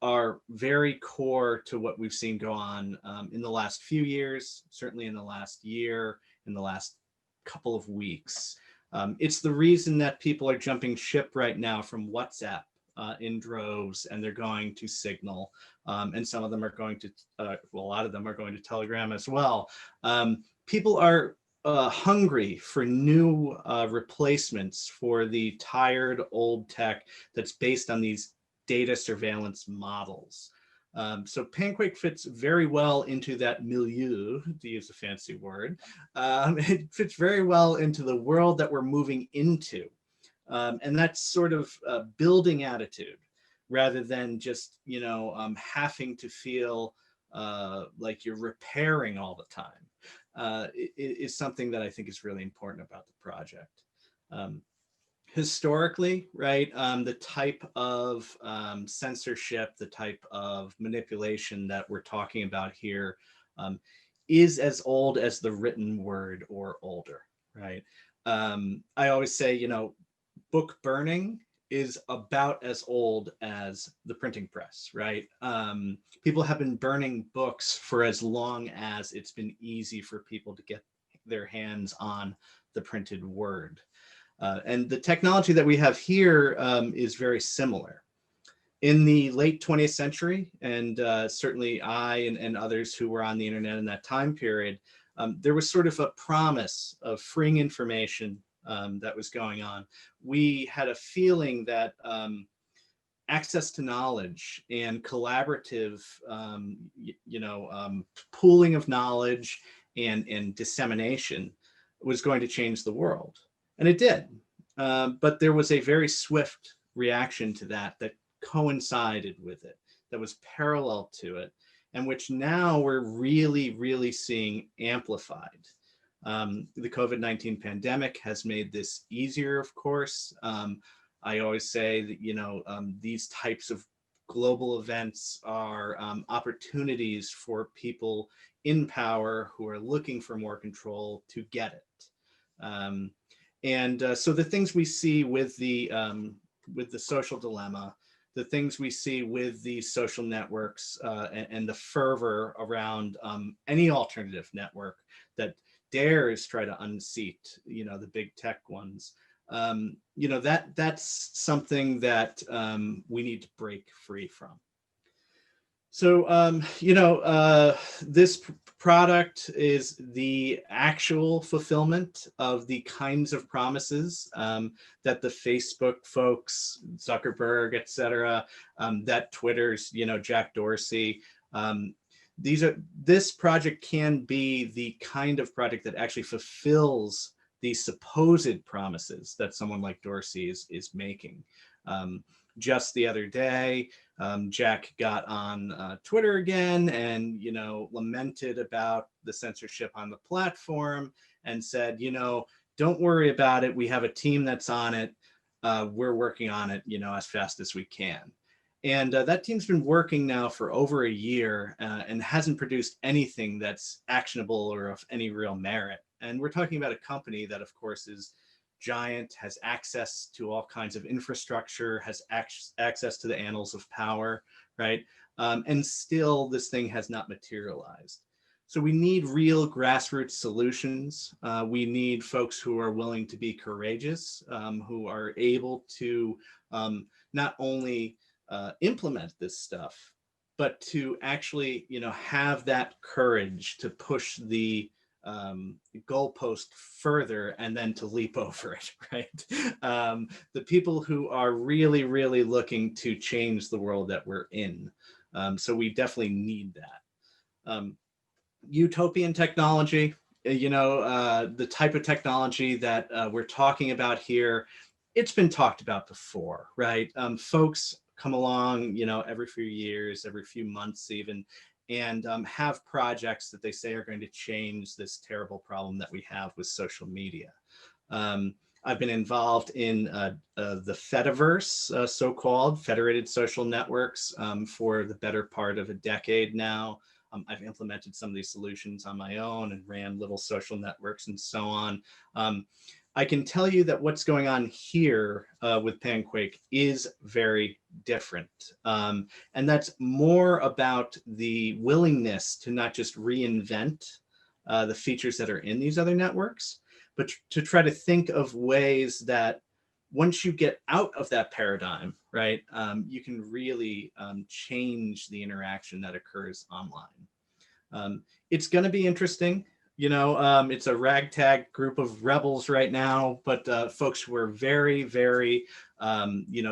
are very core to what we've seen go on in the last few years, certainly in the last year, in the last couple of weeks. It's the reason that people are jumping ship right now from WhatsApp in droves, and they're going to Signal, and some of them are going to, a lot of them are going to Telegram as well. People are hungry for new replacements for the tired old tech that's based on these data surveillance models. So PanQuake fits very well into that milieu, to use a fancy word. It fits very well into the world that we're moving into. And that's sort of a building attitude rather than just, having to feel like you're repairing all the time. It is something that I think is really important about the project. Historically, right, the type of censorship, the type of manipulation that we're talking about here is as old as the written word or older, right? I always say, book burning is about as old as the printing press, right? People have been burning books for as long as it's been easy for people to get their hands on the printed word. And the technology that we have here is very similar. In the late 20th century, and certainly I and others who were on the internet in that time period, there was sort of a promise of freeing information that was going on. We had a feeling that access to knowledge and collaborative, pooling of knowledge and dissemination was going to change the world. And it did. But there was a very swift reaction to that coincided with it, that was parallel to it, and which now we're really seeing amplified. The COVID-19 pandemic has made this easier, of course. I always say that, these types of global events are opportunities for people in power who are looking for more control to get it. So the things we see with the social dilemma, the things we see with the social networks and the fervor around any alternative network that dares try to unseat, the big tech ones, that's something that we need to break free from. So, this product is the actual fulfillment of the kinds of promises that the Facebook folks, Zuckerberg, et cetera, that Twitter's, Jack Dorsey, this project can be the kind of project that actually fulfills the supposed promises that someone like Dorsey is making. Just the other day, Jack got on Twitter again and, lamented about the censorship on the platform and said, don't worry about it. We have a team that's on it. We're working on it, as fast as we can. And that team's been working now for over a year and hasn't produced anything that's actionable or of any real merit. And we're talking about a company that, of course, is giant, has access to all kinds of infrastructure, has access to the annals of power, right? And still this thing has not materialized. So we need real grassroots solutions. We need folks who are willing to be courageous, who are able to not only implement this stuff, but to actually, have that courage to push the goalpost further and then to leap over it, right? The people who are really looking to change the world that we're in. So we definitely need that. Utopian technology, the type of technology that we're talking about here, it's been talked about before, right? Folks come along, every few years, every few months even, and have projects that they say are going to change this terrible problem that we have with social media. I've been involved in the Fediverse, so-called federated social networks, for the better part of a decade now. I've implemented some of these solutions on my own and ran little social networks and so on. I can tell you that what's going on here with PanQuake is very different. And that's more about the willingness to not just reinvent the features that are in these other networks, but to try to think of ways that once you get out of that paradigm, right, you can really change the interaction that occurs online. It's going to be interesting. It's a ragtag group of rebels right now, but folks who are very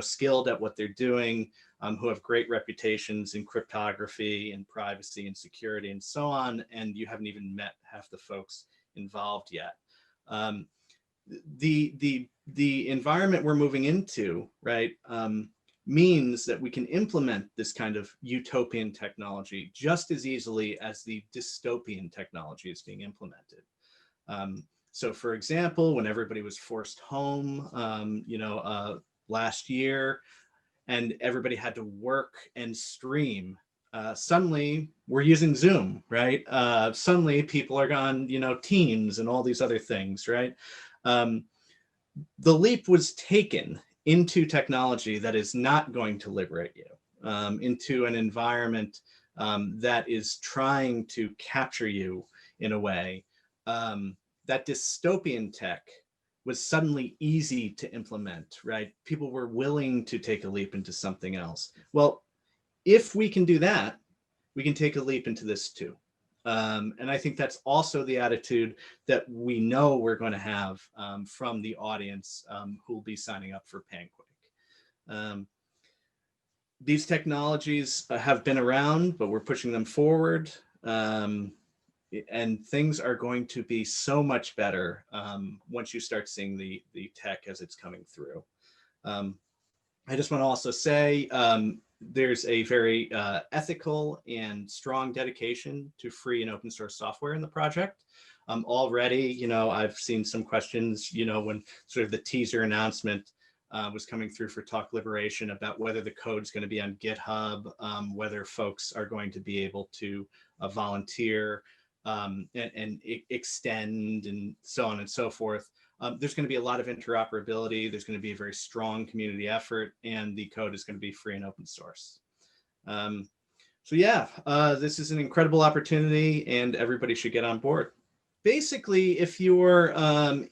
skilled at what they're doing, who have great reputations in cryptography and privacy and security and so on. And you haven't even met half the folks involved yet. The environment we're moving into, right, means that we can implement this kind of utopian technology just as easily as the dystopian technology is being implemented. So for example, when everybody was forced home, last year, and everybody had to work and stream, suddenly we're using Zoom, right? Suddenly people are on, Teams and all these other things, right? The leap was taken into technology that is not going to liberate you, into an environment that is trying to capture you in a way. That dystopian tech was suddenly easy to implement, right? People were willing to take a leap into something else. Well, if we can do that, we can take a leap into this too. And I think that's also the attitude that we know we're going to have from the audience who will be signing up for PanQuake. These technologies have been around, but we're pushing them forward. And things are going to be so much better once you start seeing the tech as it's coming through. I just want to also say there's a very ethical and strong dedication to free and open source software in the project. Already, I've seen some questions, when sort of the teaser announcement was coming through for Talk Liberation about whether the code's going to be on GitHub, whether folks are going to be able to volunteer and extend and so on and so forth. There's going to be a lot of interoperability. There's going to be a very strong community effort, and the code is going to be free and open source. So yeah, this is an incredible opportunity, and everybody should get on board. Basically, if you're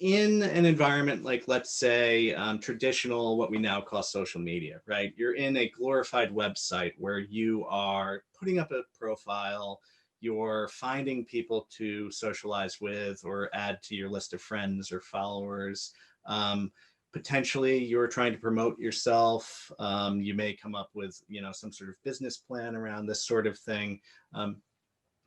in an environment like, let's say, traditional, what we now call social media, right? You're in a glorified website where you are putting up a profile, you're finding people to socialize with or add to your list of friends or followers. Potentially you're trying to promote yourself. You may come up with, some sort of business plan around this sort of thing.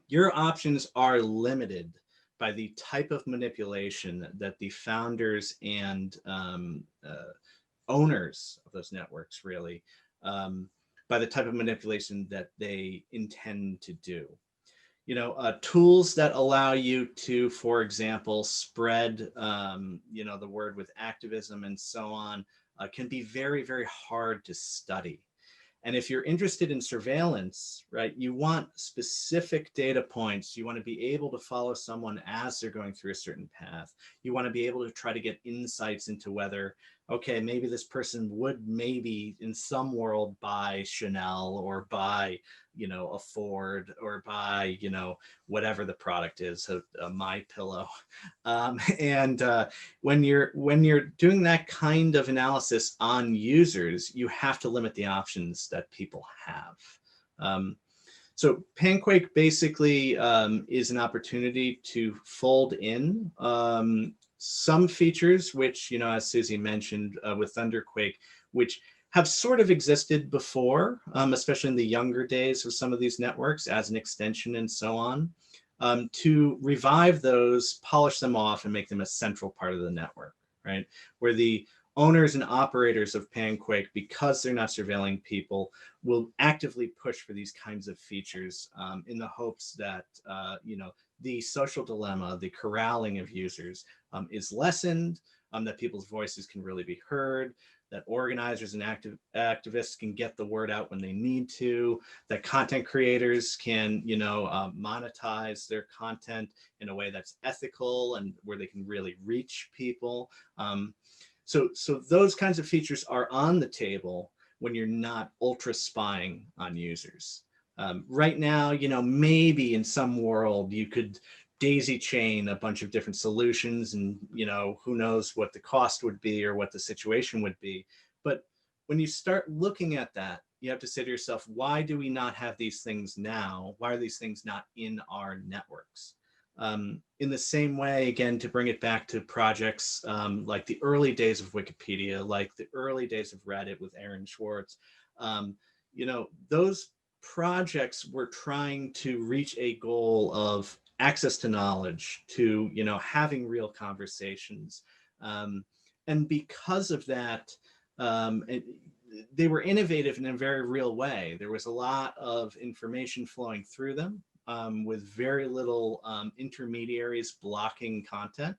Your options are limited by the type of manipulation that the founders and owners of those networks really, by the type of manipulation that they intend to do. Tools that allow you to, for example, spread, the word with activism and so on, can be very, very hard to study. And if you're interested in surveillance, right, you want specific data points. You want to be able to follow someone as they're going through a certain path. You want to be able to try to get insights into whether, okay, maybe this person would maybe in some world buy Chanel or buy, a Ford or buy, whatever the product is, a My Pillow. And when you're doing that kind of analysis on users, you have to limit the options that people have. So PanQuake basically is an opportunity to fold in some features, which, as Susie mentioned with Thunderquake, which have sort of existed before, especially in the younger days of some of these networks as an extension and so on, to revive those, polish them off, and make them a central part of the network, right? Where the owners and operators of PanQuake, because they're not surveilling people, will actively push for these kinds of features in the hopes that, the social dilemma, the corralling of users is lessened, that people's voices can really be heard, that organizers and activists can get the word out when they need to, that content creators can, monetize their content in a way that's ethical and where they can really reach people. So those kinds of features are on the table when you're not ultra spying on users. Right now, maybe in some world you could daisy chain a bunch of different solutions and, who knows what the cost would be or what the situation would be. But when you start looking at that, you have to say to yourself, why do we not have these things now? Why are these things not in our networks? In the same way, again, to bring it back to projects like the early days of Wikipedia, like the early days of Reddit with Aaron Swartz, those projects were trying to reach a goal of access to knowledge, to, having real conversations. And because of that, they were innovative in a very real way. There was a lot of information flowing through them with very little intermediaries blocking content.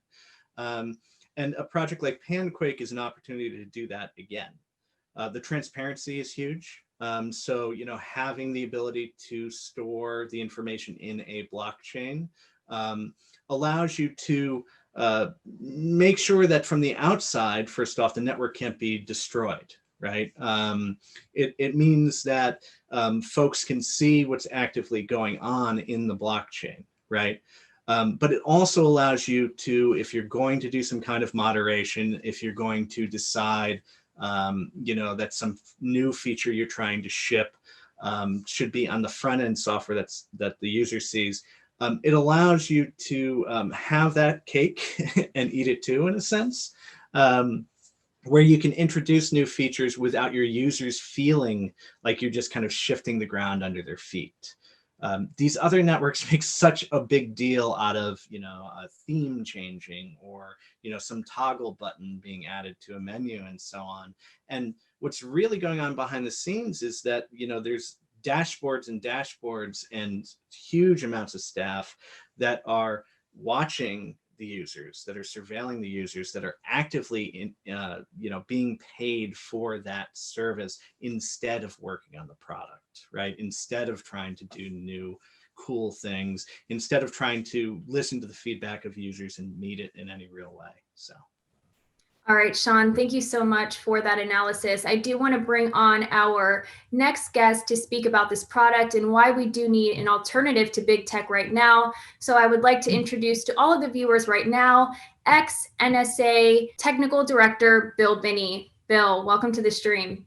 And a project like PanQuake is an opportunity to do that again. The transparency is huge. So, having the ability to store the information in a blockchain allows you to make sure that from the outside, first off, the network can't be destroyed, right? It means that folks can see what's actively going on in the blockchain, right? But it also allows you to, if you're going to do some kind of moderation, if you're going to decide that some new feature you're trying to ship should be on the front end software that the user sees. It allows you to have that cake and eat it too, in a sense, where you can introduce new features without your users feeling like you're just kind of shifting the ground under their feet. These other networks make such a big deal out of, a theme changing, or, some toggle button being added to a menu and so on. And what's really going on behind the scenes is that, there's dashboards and dashboards and huge amounts of staff that are watching the users, that are surveilling the users, that are actively being paid for that service instead of working on the product, right? Instead of trying to do new cool things, instead of trying to listen to the feedback of users and meet it in any real way. So. All right, Sean, thank you so much for that analysis. I do want to bring on our next guest to speak about this product and why we do need an alternative to big tech right now. So I would like to introduce to all of the viewers right now, ex-NSA Technical Director, Bill Binney. Bill, welcome to the stream.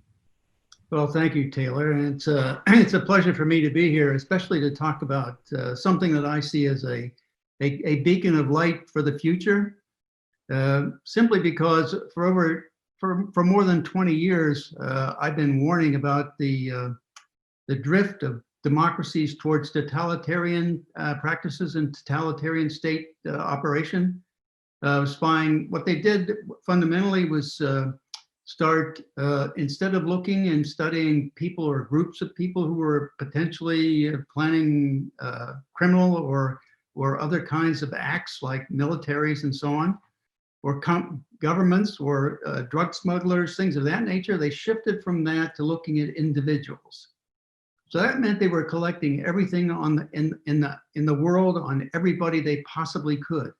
Well, thank you, Taylor. And it's a pleasure for me to be here, especially to talk about something that I see as a beacon of light for the future. Simply because for more than 20 years, I've been warning about the drift of democracies towards totalitarian practices and totalitarian state operation. Spying, what they did fundamentally was start, instead of looking and studying people or groups of people who were potentially planning criminal or other kinds of acts like militaries and so on, or governments or drug smugglers, things of that nature, they shifted from that to looking at individuals. So that meant they were collecting everything in the world on everybody they possibly could.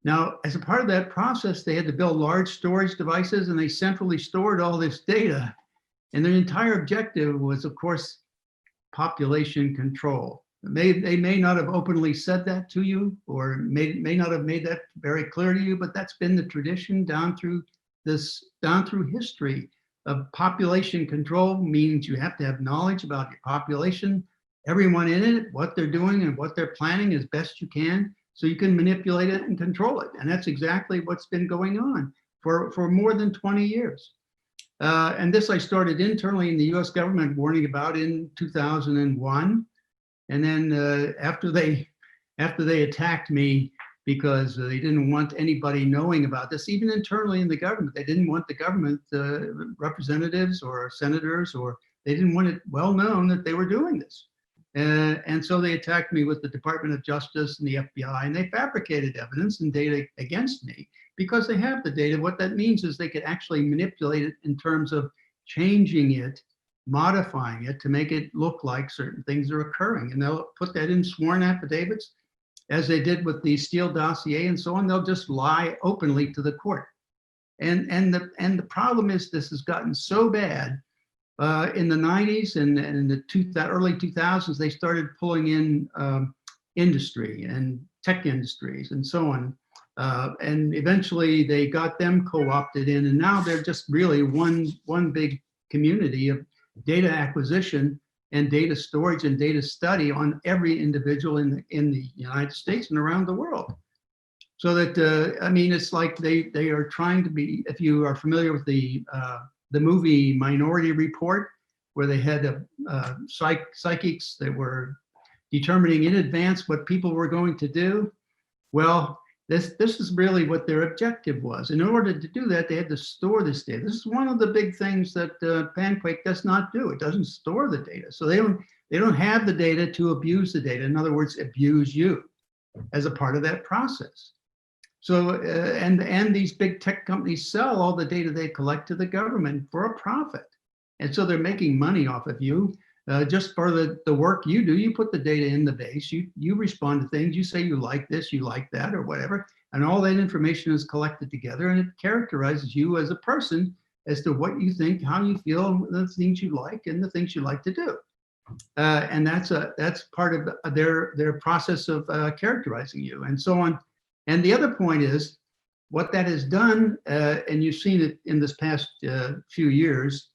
Now, as a part of that process, they had to build large storage devices, and they centrally stored all this data. And their entire objective was, of course, population control. They may not have openly said that to you, or may not have made that very clear to you, but that's been the tradition down through history of population control. Means you have to have knowledge about your population, everyone in it, what they're doing and what they're planning as best you can, so you can manipulate it and control it. And that's exactly what's been going on for more than 20 years. And this I started internally in the US government warning about in 2001. And then after they attacked me because they didn't want anybody knowing about this, even internally in the government, they didn't want the government representatives or senators, or they didn't want it well known that they were doing this. And so they attacked me with the Department of Justice and the FBI, and they fabricated evidence and data against me because they have the data. What that means is they could actually manipulate it in terms of changing it, modifying it to make it look like certain things are occurring. And they'll put that in sworn affidavits, as they did with the Steele dossier and so on. They'll just lie openly to the court. And the problem is this has gotten so bad. In the 90s and the early 2000s, they started pulling in industry and tech industries and so on. And eventually they got them co-opted in, and now they're just really one big community of data acquisition and data storage and data study on every individual in the United States and around the world. So that, I mean, it's like they are trying to be, if you are familiar with the movie Minority Report, where they had psychics that were determining in advance what people were going to do. Well, this is really what their objective was. In order to do that, they had to store this data. This is one of the big things that PanQuake does not do. It doesn't store the data. So they don't have the data to abuse the data. In other words, abuse you as a part of that process. So, and these big tech companies sell all the data they collect to the government for a profit. And so they're making money off of you just for the work you do. You put the data in the base, you respond to things, you say you like this, you like that, or whatever, and all that information is collected together, and it characterizes you as a person as to what you think, how you feel, the things you like, and the things you like to do. And that's part of their process of characterizing you, and so on. And the other point is, what that has done, and you've seen it in this past few years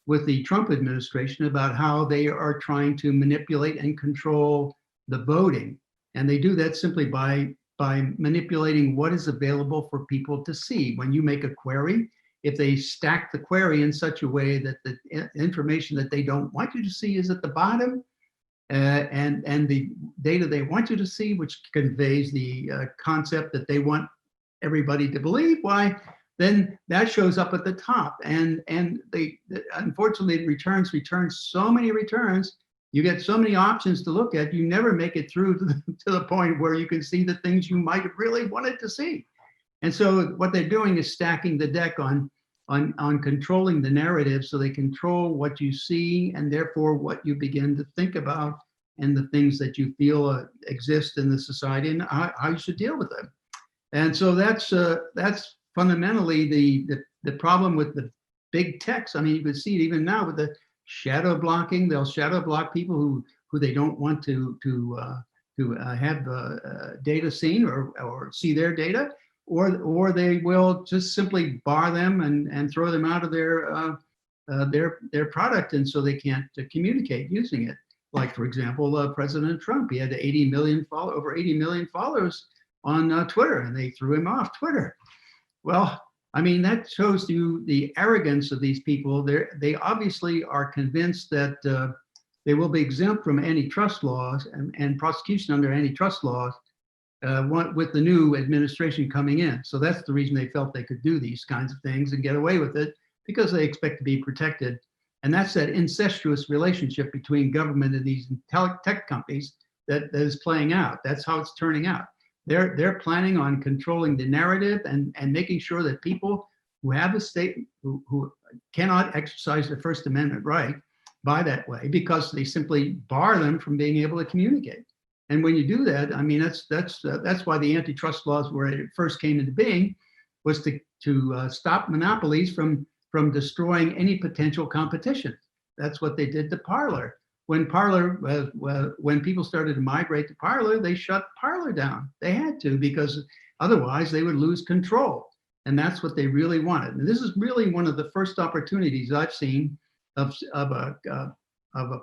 with the Trump administration, about how they are trying to manipulate and control the voting. And they do that simply by manipulating what is available for people to see. When you make a query, if they stack the query in such a way that the information that they don't want you to see is at the bottom, and the data they want you to see, which conveys the concept that they want everybody to believe, why, then that shows up at the top. And they unfortunately returns so many returns. You get so many options to look at, you never make it through to the point where you can see the things you might have really wanted to see. And so what they're doing is stacking the deck on controlling the narrative, so they control what you see and therefore what you begin to think about and the things that you feel exist in the society and how you should deal with them. And so that's fundamentally the problem with the big techs. I mean, you can see it even now with the shadow blocking. They'll shadow block people who they don't want to have data seen or see their data, or they will just simply bar them and throw them out of their product, and so they can't communicate using it. Like, for example, President Trump, he had over 80 million followers on Twitter, and they threw him off Twitter. Well, I mean, that shows you the arrogance of these people. They obviously are convinced that they will be exempt from antitrust laws and prosecution under antitrust laws with the new administration coming in. So that's the reason they felt they could do these kinds of things and get away with it, because they expect to be protected. And that's that incestuous relationship between government and these tech companies that is playing out. That's how it's turning out. They're planning on controlling the narrative and making sure that people who have a state who cannot exercise their First Amendment right by that way, because they simply bar them from being able to communicate. And when you do that, I mean, that's why the antitrust laws, where it first came into being, was to stop monopolies from destroying any potential competition. That's what they did to Parler. When when people started to migrate to Parler, they shut Parler down. They had to, because otherwise they would lose control. And that's what they really wanted. And this is really one of the first opportunities I've seen of a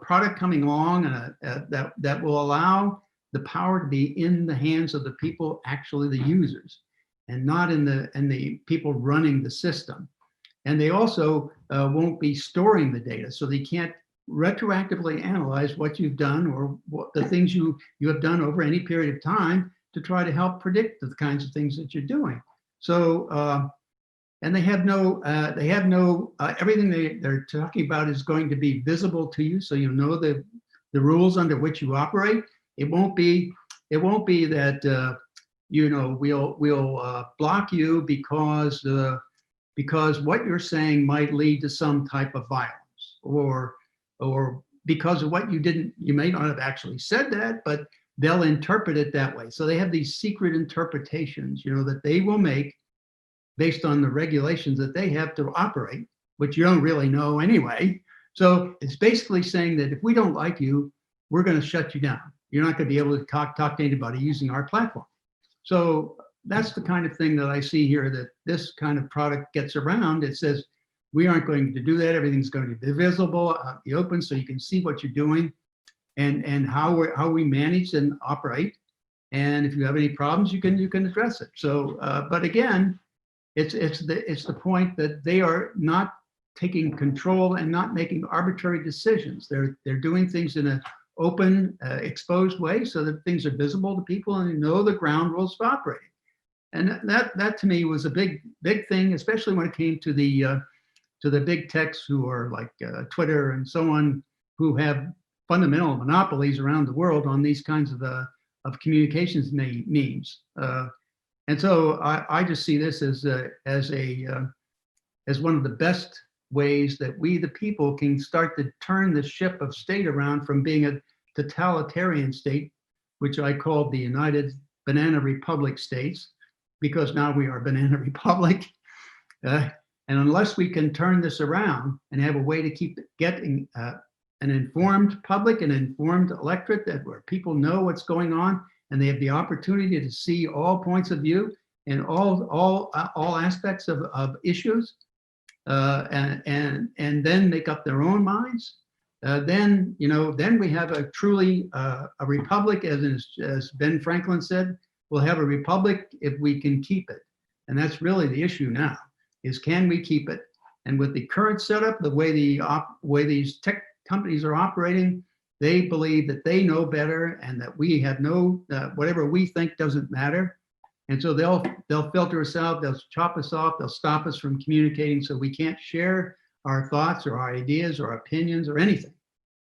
product coming along that will allow the power to be in the hands of the people, actually the users, and not in the people running the system. And they also won't be storing the data, so they can't retroactively analyze what you've done or what the things you have done over any period of time to try to help predict the kinds of things that you're doing. So, and they have no, everything they're talking about is going to be visible to you, so you know the rules under which you operate. It won't be that we'll block you because what you're saying might lead to some type of violence, or because of what you may not have actually said that, but they'll interpret it that way. So they have these secret interpretations, that they will make based on the regulations that they have to operate, which you don't really know anyway. So it's basically saying that if we don't like you, we're going to shut you down. You're not going to be able to talk to anybody using our platform. So that's the kind of thing that I see here, that this kind of product gets around. It says, we aren't going to do that. Everything's going to be visible out in the open, so you can see what you're doing and how we manage and operate. And if you have any problems, you can address it. So, but again, it's the point that they are not taking control and not making arbitrary decisions. They're doing things in an open, exposed way, so that things are visible to people and they know the ground rules of operating. And that to me was a big thing, especially when it came to the big techs who are like Twitter and so on, who have fundamental monopolies around the world on these kinds of communications means. And so I just see this as one of the best ways that we, the people, can start to turn the ship of state around from being a totalitarian state, which I called the United Banana Republic States, because now we are Banana Republic. And unless we can turn this around and have a way to keep getting an informed public, an informed electorate, where people know what's going on and they have the opportunity to see all points of view and all aspects of issues, and then make up their own minds, then we have a truly a republic, as Ben Franklin said. We'll have a republic if we can keep it, and that's really the issue now: is can we keep it? And with the current setup, the way these tech companies are operating, They believe that they know better and that we have no, whatever we think doesn't matter. And so they'll filter us out, they'll chop us off, they'll stop us from communicating so we can't share our thoughts or our ideas or opinions or anything.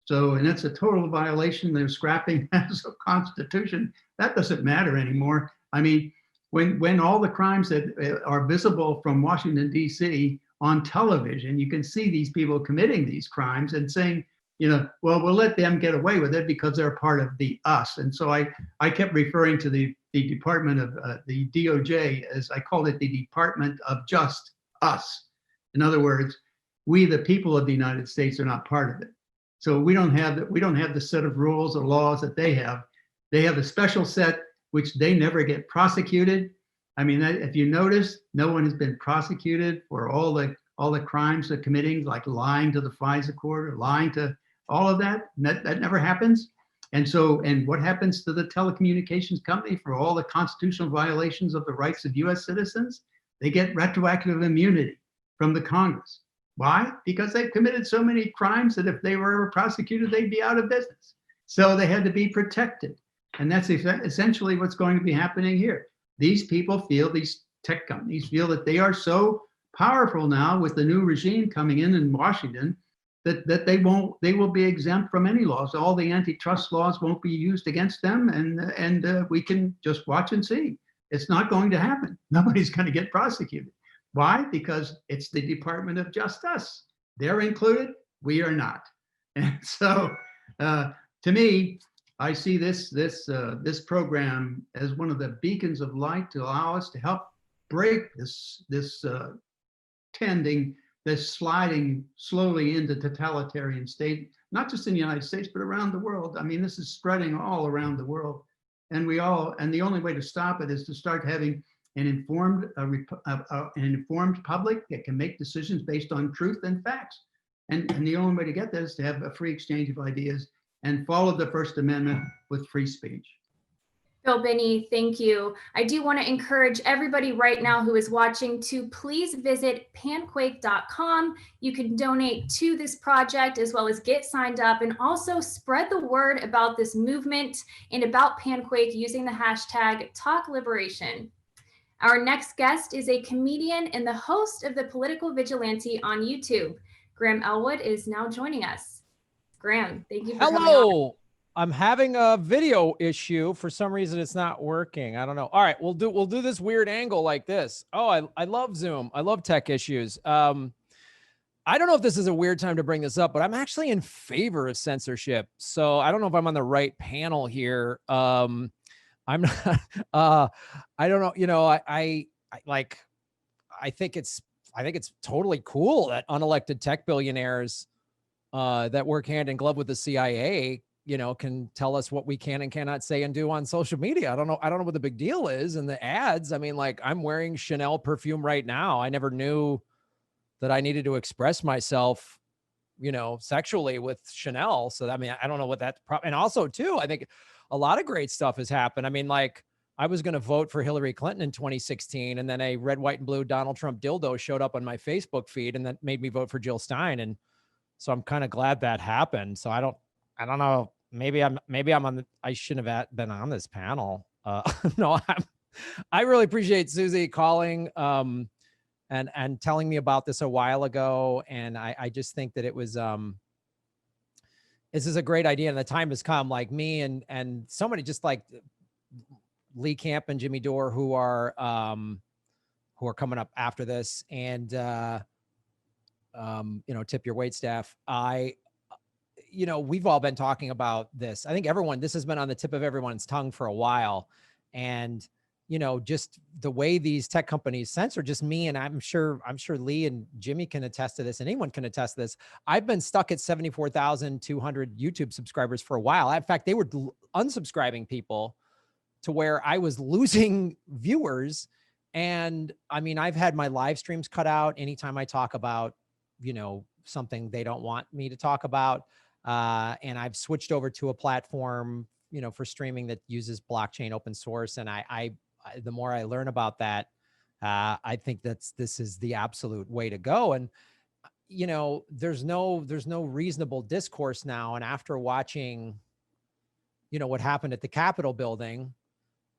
So, and that's a total violation. They're scrapping as a constitution. That doesn't matter anymore. I mean, when all the crimes that are visible from Washington, D.C. on television, you can see these people committing these crimes and saying, well, we'll let them get away with it because they're part of the us. And so I kept referring to the Department of the DOJ, as I called it, the Department of Just Us. In other words, we, the people of the United States, are not part of it. So we don't have the set of rules or laws that they have. They have a special set which they never get prosecuted. I mean, if you notice, no one has been prosecuted for all the crimes they're committing, like lying to the FISA court or lying to all of that. That never happens. And what happens to the telecommunications company for all the constitutional violations of the rights of US citizens? They get retroactive immunity from the Congress. Why? Because they've committed so many crimes that if they were ever prosecuted, they'd be out of business. So they had to be protected. And that's essentially what's going to be happening here. These people feel, these tech companies feel that they are so powerful now with the new regime coming in Washington that they will be exempt from any laws. All the antitrust laws won't be used against them, and we can just watch and see. It's not going to happen. Nobody's going to get prosecuted. Why? Because it's the Department of Just Us. They're included, we are not. And so, to me, I see this program as one of the beacons of light to allow us to help break this sliding slowly into totalitarian state, not just in the United States, but around the world. I mean, this is spreading all around the world. And the only way to stop it is to start having an informed public that can make decisions based on truth and facts. And the only way to get that is to have a free exchange of ideas and follow the First Amendment with free speech. Bill Binney, thank you. I do want to encourage everybody right now who is watching to please visit panquake.com. You can donate to this project as well as get signed up, and also spread the word about this movement and about PanQuake using the hashtag #TalkLiberation. Our next guest is a comedian and the host of The Political Vigilante on YouTube. Graham Elwood is now joining us. Graham, thank you for coming on. Hello. I'm having a video issue. For some reason, it's not working. I don't know. All right, we'll do this weird angle like this. Oh, I love Zoom. I love tech issues. I don't know if this is a weird time to bring this up, but I'm actually in favor of censorship. So I don't know if I'm on the right panel here. I'm not. I don't know. I think it's totally cool that unelected tech billionaires that work hand in glove with the CIA, can tell us what we can and cannot say and do on social media. I don't know what the big deal is. And the ads, I mean, like, I'm wearing Chanel perfume right now. I never knew that I needed to express myself, sexually with Chanel. So, I mean, I don't know what that's and also too, I think a lot of great stuff has happened. I mean, like, I was going to vote for Hillary Clinton in 2016, and then a red, white, and blue Donald Trump dildo showed up on my Facebook feed, and that made me vote for Jill Stein. And so I'm kind of glad that happened. So I don't know. Maybe I'm on I shouldn't have been on this panel. No, I really appreciate Susie calling and telling me about this a while ago. And I just think that it was this is a great idea, and the time has come. Like me and somebody just like Lee Camp and Jimmy Dore who are coming up after this, and tip your wait staff. We've all been talking about this. I think this has been on the tip of everyone's tongue for a while. And, just the way these tech companies censor, just me, and I'm sure Lee and Jimmy can attest to this, and anyone can attest to this. I've been stuck at 74,200 YouTube subscribers for a while. In fact, they were unsubscribing people to where I was losing viewers. And I mean, I've had my live streams cut out anytime I talk about, something they don't want me to talk about. And I've switched over to a platform, for streaming that uses blockchain open source. And I the more I learn about that, I think this is the absolute way to go. And, you know, there's no reasonable discourse now. And after watching, you know, what happened at the Capitol building,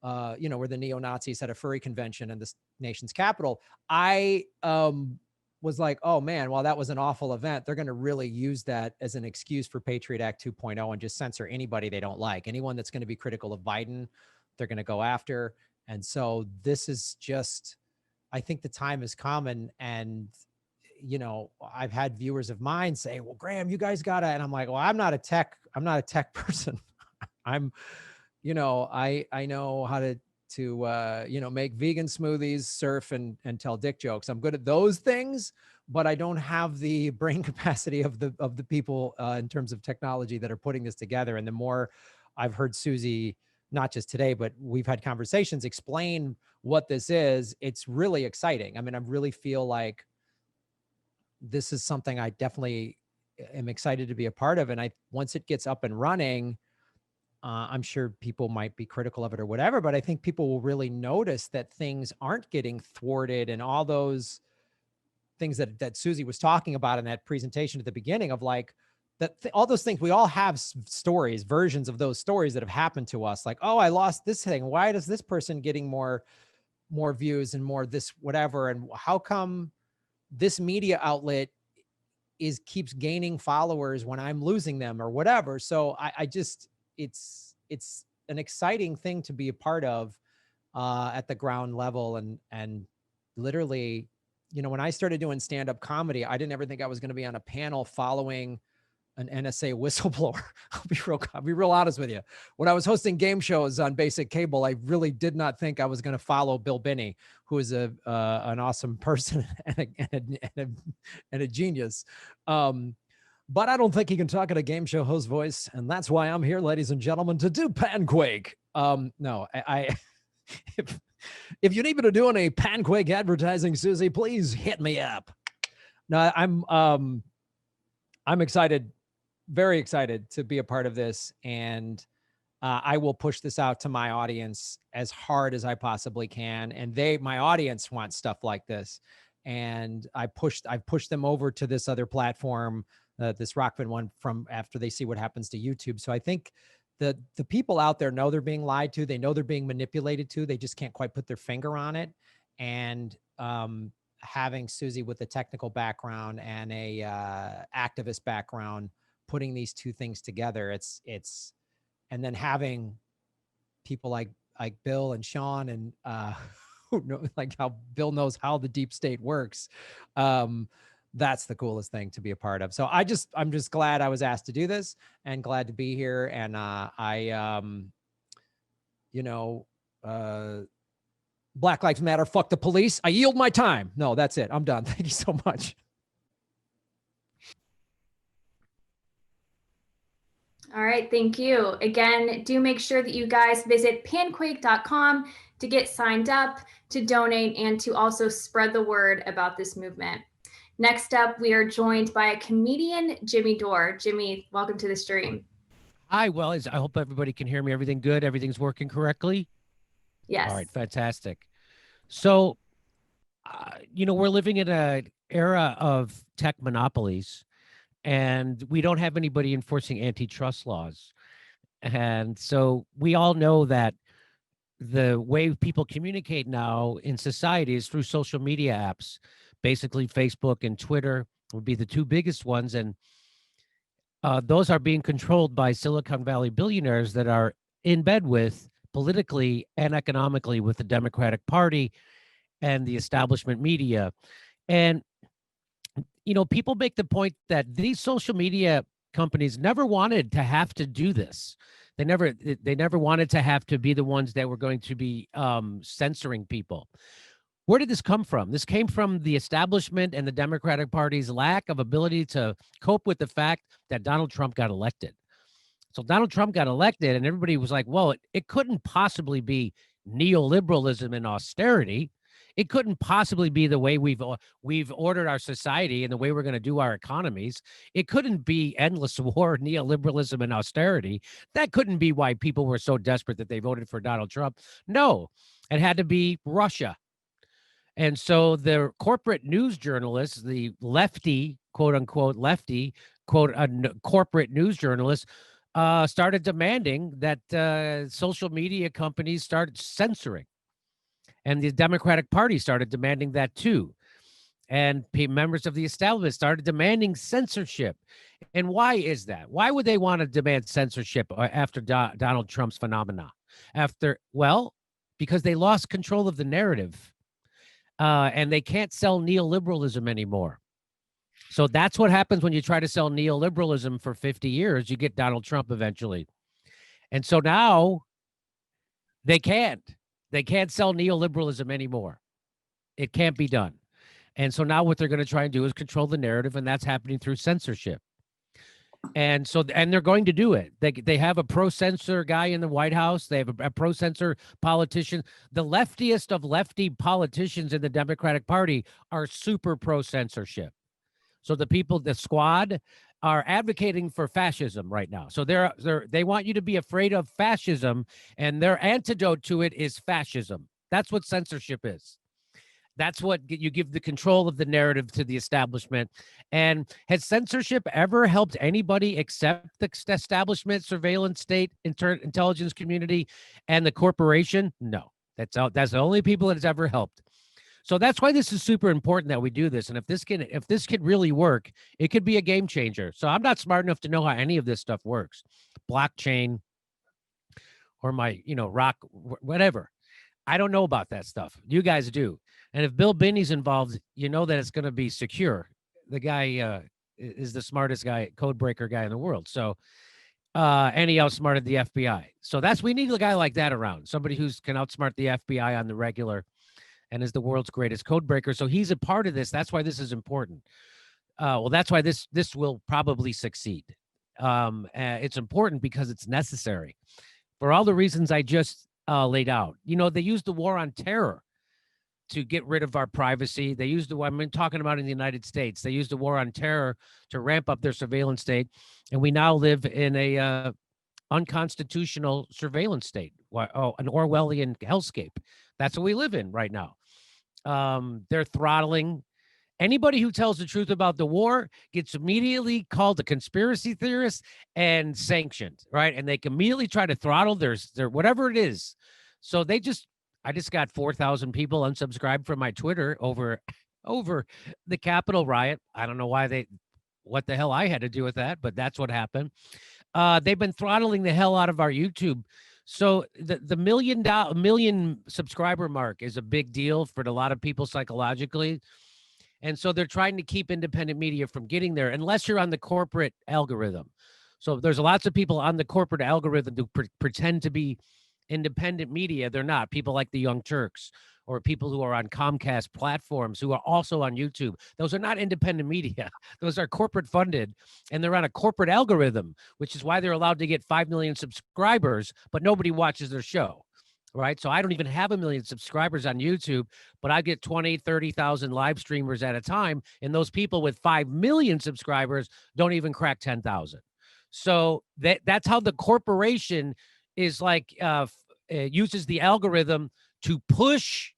you know, where the neo-Nazis had a furry convention in the nation's capital, I was like, oh man, well, that was an awful event. They're going to really use that as an excuse for Patriot Act 2.0 and just censor anybody they don't like. Anyone that's going to be critical of Biden, they're going to go after. And so this is just, I think the time has come. And you know, I've had viewers of mine say, well, Graham, you guys gotta, and I'm like, well, I'm not a tech person. I'm, you know, I know how to you know, make vegan smoothies, surf, and tell dick jokes. I'm good at those things, but I don't have the brain capacity of the people in terms of technology that are putting this together. And the more I've heard Susie, not just today, but we've had conversations, explain what this is, it's really exciting. I mean, I really feel like this is something I definitely am excited to be a part of. And once it gets up and running, I'm sure people might be critical of it or whatever, but I think people will really notice that things aren't getting thwarted, and all those things that Susie was talking about in that presentation at the beginning of like all those things. We all have stories, versions of those stories that have happened to us. Like, oh, I lost this thing. Why does this person getting more views and more this whatever? And how come this media outlet keeps gaining followers when I'm losing them or whatever? So I just, it's an exciting thing to be a part of at the ground level. And literally, you know, when I started doing stand-up comedy, I didn't ever think I was going to be on a panel following an NSA whistleblower. I'll be real honest with you. When I was hosting game shows on basic cable, I really did not think I was going to follow Bill Binney, who is an awesome person and a genius. But I don't think he can talk at a game show host voice. And that's why I'm here, ladies and gentlemen, to do PanQuake. No, if you need me to do any PanQuake advertising, Susie, please hit me up. No, I'm excited, very excited to be a part of this. And I will push this out to my audience as hard as I possibly can. And my audience wants stuff like this. And I've pushed them over to this other platform, this Rockfin one, from after they see what happens to YouTube. So I think the people out there know they're being lied to. They know they're being manipulated to. They just can't quite put their finger on it. And having Susie with a technical background and a activist background, putting these two things together, and then having people like Bill and Sean and who know, like how Bill knows how the deep state works. That's the coolest thing to be a part of. So I'm just glad I was asked to do this and glad to be here. And Black Lives Matter, fuck the police. I yield my time. No, that's it. I'm done. Thank you so much. All right, thank you. Again, do make sure that you guys visit panquake.com to get signed up, to donate, and to also spread the word about this movement. Next up, we are joined by a comedian, Jimmy Dore. Jimmy, welcome to the stream. Hi, well, I hope everybody can hear me. Everything good? Everything's working correctly? Yes. All right, fantastic. So, we're living in an era of tech monopolies, and we don't have anybody enforcing antitrust laws. And so we all know that the way people communicate now in society is through social media apps. Basically, Facebook and Twitter would be the two biggest ones. And those are being controlled by Silicon Valley billionaires that are in bed with, politically and economically, with the Democratic Party and the establishment media. And people make the point that these social media companies never wanted to have to do this. They never wanted to have to be the ones that were going to be censoring people. Where did this come from? This came from the establishment and the Democratic Party's lack of ability to cope with the fact that Donald Trump got elected. So Donald Trump got elected, and everybody was like, well, it couldn't possibly be neoliberalism and austerity. It couldn't possibly be the way we've ordered our society and the way we're going to do our economies. It couldn't be endless war, neoliberalism, and austerity. That couldn't be why people were so desperate that they voted for Donald Trump. No, it had to be Russia. And so the corporate news journalists, the lefty quote unquote lefty, corporate news journalists, started demanding that social media companies start censoring. And the Democratic Party started demanding that too. And members of the establishment started demanding censorship. And why is that? Why would they want to demand censorship after Donald Trump's phenomena? Well, because they lost control of the narrative, and they can't sell neoliberalism anymore. So that's what happens when you try to sell neoliberalism for 50 years. You get Donald Trump eventually. And so now they can't sell neoliberalism anymore. It can't be done. And so now what they're going to try and do is control the narrative, and that's happening through censorship. And they're going to do it. They have a pro-censor guy in the White House. They have a pro-censor politician. The leftiest of lefty politicians in the Democratic Party are super pro-censorship. So the squad are advocating for fascism right now. So they want you to be afraid of fascism, and their antidote to it is fascism. That's what censorship is. That's what you give the control of the narrative to the establishment. And has censorship ever helped anybody except the establishment, surveillance state, intelligence community, and the corporation? No, that's the only people that it's ever helped. So that's why this is super important that we do this. And if this could really work, it could be a game changer. So I'm not smart enough to know how any of this stuff works, blockchain, or my rock, whatever. I don't know about that stuff. You guys do. And if Bill Binney's involved, you know that it's going to be secure. The guy is the smartest guy, code breaker guy in the world. So, and he outsmarted the FBI. So we need a guy like that around, somebody who can outsmart the FBI on the regular and is the world's greatest code breaker. So he's a part of this. That's why this is important. Well, that's why this will probably succeed. It's important because it's necessary for all the reasons I just laid out. They used the war on terror to get rid of our privacy. They used talking about in the United States, they used the war on terror to ramp up their surveillance state. And we now live in a unconstitutional surveillance state, an Orwellian hellscape. That's what we live in right now. They're throttling. Anybody who tells the truth about the war gets immediately called a conspiracy theorist and sanctioned, right? And they can immediately try to throttle their whatever it is. So I just got 4,000 people unsubscribed from my Twitter over the Capitol riot. I don't know what the hell I had to do with that, but that's what happened. They've been throttling the hell out of our YouTube. So the million subscriber mark is a big deal for a lot of people psychologically. And so they're trying to keep independent media from getting there unless you're on the corporate algorithm. So there's lots of people on the corporate algorithm who pretend to be independent media. They're not. People like the Young Turks or people who are on Comcast platforms who are also on YouTube. Those are not independent media. Those are corporate funded, and they're on a corporate algorithm, which is why they're allowed to get 5 million subscribers, but nobody watches their show, right? So I don't even have 1 million subscribers on YouTube, but I get 20, 30,000 live streamers at a time, and those people with 5 million subscribers don't even crack 10,000. So that's how the corporation is uses the algorithm to push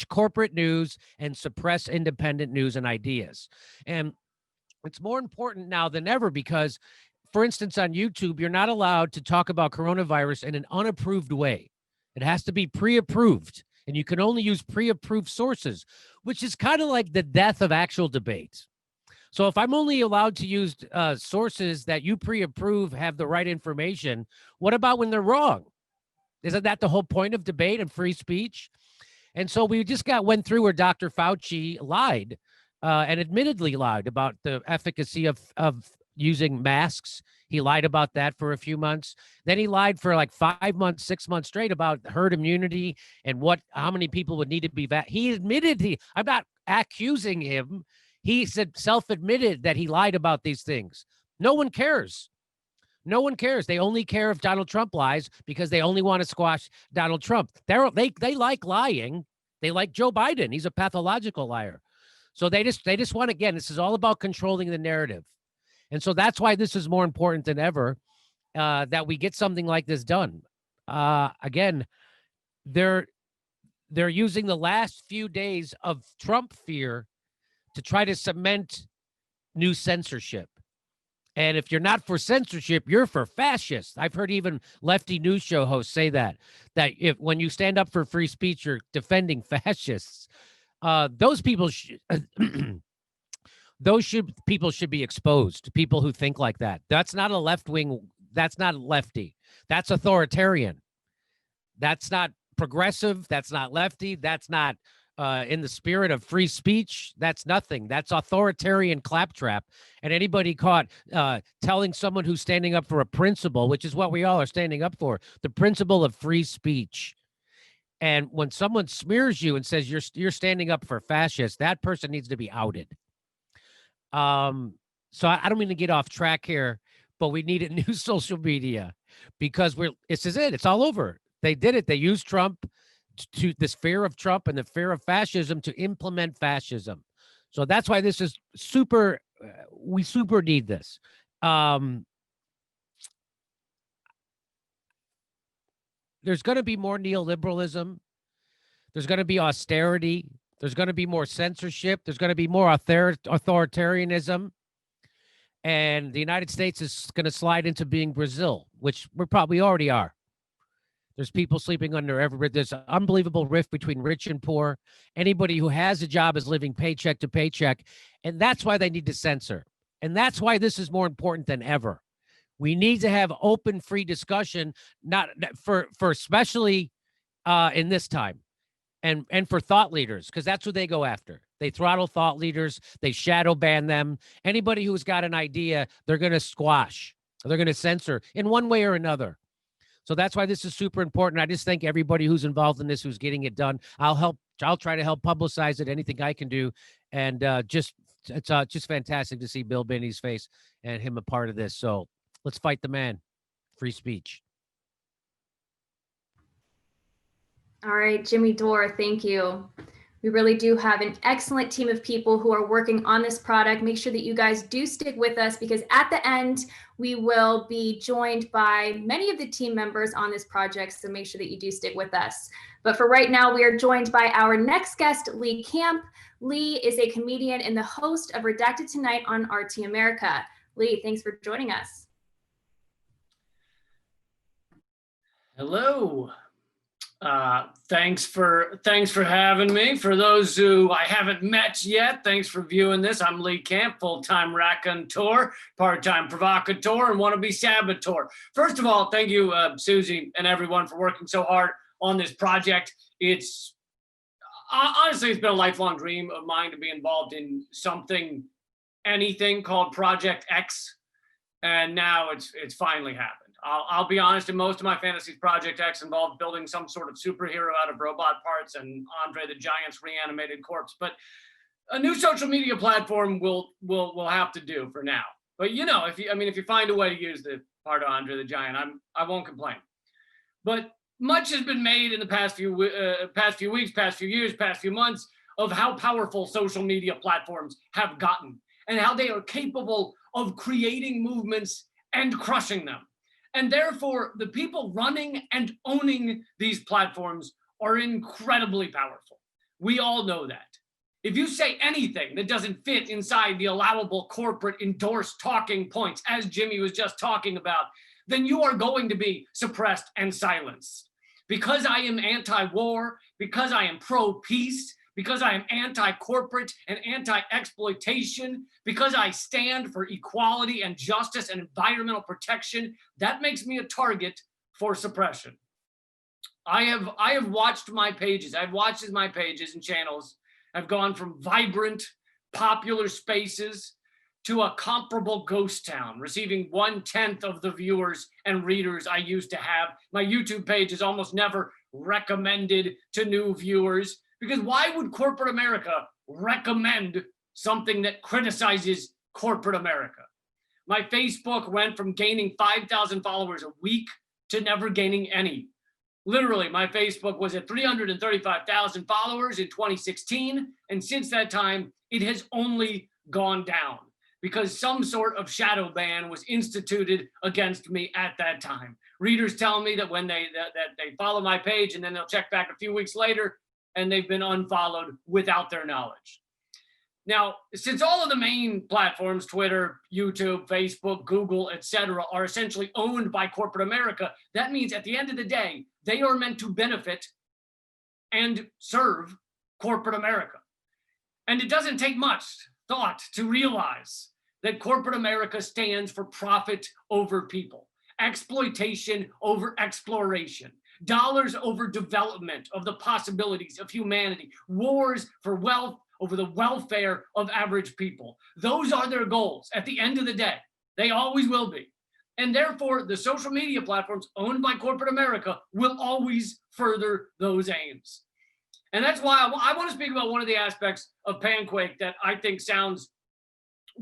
corporate news and suppress independent news and ideas. And it's more important now than ever because, for instance, on YouTube, you're not allowed to talk about coronavirus in an unapproved way. It has to be pre-approved, and you can only use pre-approved sources, which is kind of like the death of actual debate. So if I'm only allowed to use sources that you pre-approve have the right information, what about when they're wrong? Isn't that the whole point of debate and free speech? And so we just went through where Dr. Fauci lied and admittedly lied about the efficacy of using masks. He lied about that for a few months. Then he lied for like 5 months, 6 months straight about herd immunity and how many people would need to be vaccinated. He admitted I'm not accusing him. He self-admitted that he lied about these things. No one cares. No one cares. They only care if Donald Trump lies because they only want to squash Donald Trump. They like lying. They like Joe Biden. He's a pathological liar. So they just want, again, this is all about controlling the narrative. And so that's why this is more important than ever that we get something like this done. Again, they're using the last few days of Trump fear to try to cement new censorship. And if you're not for censorship, you're for fascists. I've heard even lefty news show hosts say that if when you stand up for free speech, you're defending fascists. Those people people should be exposed. People who think like that. That's not a left wing. That's not lefty. That's authoritarian. That's not progressive. That's not lefty. That's not in the spirit of free speech. That's nothing. That's authoritarian claptrap. And anybody caught telling someone who's standing up for a principle, which is what we all are standing up for, the principle of free speech. And when someone smears you and says you're standing up for fascists, that person needs to be outed. So I don't mean to get off track here, but we need a new social media because this is it. It's all over. They did it. They used Trump to this fear of Trump and the fear of fascism to implement fascism. So that's why this is super. We super need this. There's going to be more neoliberalism. There's going to be austerity. There's going to be more censorship. There's going to be more authoritarianism. And the United States is going to slide into being Brazil, which we probably already are. There's people sleeping under every. There's an unbelievable rift between rich and poor. Anybody who has a job is living paycheck to paycheck. And that's why they need to censor. And that's why this is more important than ever. We need to have open, free discussion, not for especially in this time, and for thought leaders, because that's what they go after. They throttle thought leaders. They shadow ban them. Anybody who's got an idea, they're going to squash. They're going to censor in one way or another. So that's why this is super important. I just thank everybody who's involved in this, who's getting it done. I'll try to help publicize it, anything I can do. And it's just fantastic to see Bill Binney's face and him a part of this. So let's fight the man. Free speech. All right, Jimmy Dore, thank you. We really do have an excellent team of people who are working on this product. Make sure that you guys do stick with us because at the end, we will be joined by many of the team members on this project. So make sure that you do stick with us. But for right now, we are joined by our next guest, Lee Camp. Lee is a comedian and the host of Redacted Tonight on RT America. Lee, thanks for joining us. Hello. Thanks for having me. For those who I haven't met yet, thanks for viewing this. I'm Lee Camp, full-time raconteur, part-time provocateur, and wannabe saboteur. First of all, thank you, Susie and everyone, for working so hard on this project. It's honestly, it's been a lifelong dream of mine to be involved in anything called Project X, and now it's finally happened. I'll be honest, in most of my fantasies, Project X involved building some sort of superhero out of robot parts and Andre the Giant's reanimated corpse. But a new social media platform will have to do for now. But if you find a way to use the part of Andre the Giant, I won't complain. But much has been made in the past few weeks, past few years, past few months of how powerful social media platforms have gotten and how they are capable of creating movements and crushing them. And therefore, the people running and owning these platforms are incredibly powerful. We all know that. If you say anything that doesn't fit inside the allowable corporate endorsed talking points, as Jimmy was just talking about, then you are going to be suppressed and silenced. Because I am anti-war, because I am pro-peace, because I am anti-corporate and anti-exploitation, because I stand for equality and justice and environmental protection, that makes me a target for suppression. I have watched my pages. I've watched as my pages and channels have gone from vibrant, popular spaces to a comparable ghost town, receiving 1/10 of the viewers and readers I used to have. My YouTube page is almost never recommended to new viewers. Because why would corporate America recommend something that criticizes corporate America? My Facebook went from gaining 5,000 followers a week to never gaining any. Literally, my Facebook was at 335,000 followers in 2016. And since that time, it has only gone down because some sort of shadow ban was instituted against me at that time. Readers tell me that when they follow my page and then they'll check back a few weeks later, and they've been unfollowed without their knowledge. Now, since all of the main platforms, Twitter, YouTube, Facebook, Google, etc., are essentially owned by corporate America, that means at the end of the day, they are meant to benefit and serve corporate America. And it doesn't take much thought to realize that corporate America stands for profit over people, exploitation over exploration, dollars over development of the possibilities of humanity, wars for wealth over the welfare of average people. Those are their goals at the end of the day. They always will be. And therefore, the social media platforms owned by corporate America will always further those aims. And that's why I want to speak about one of the aspects of PanQuake that I think sounds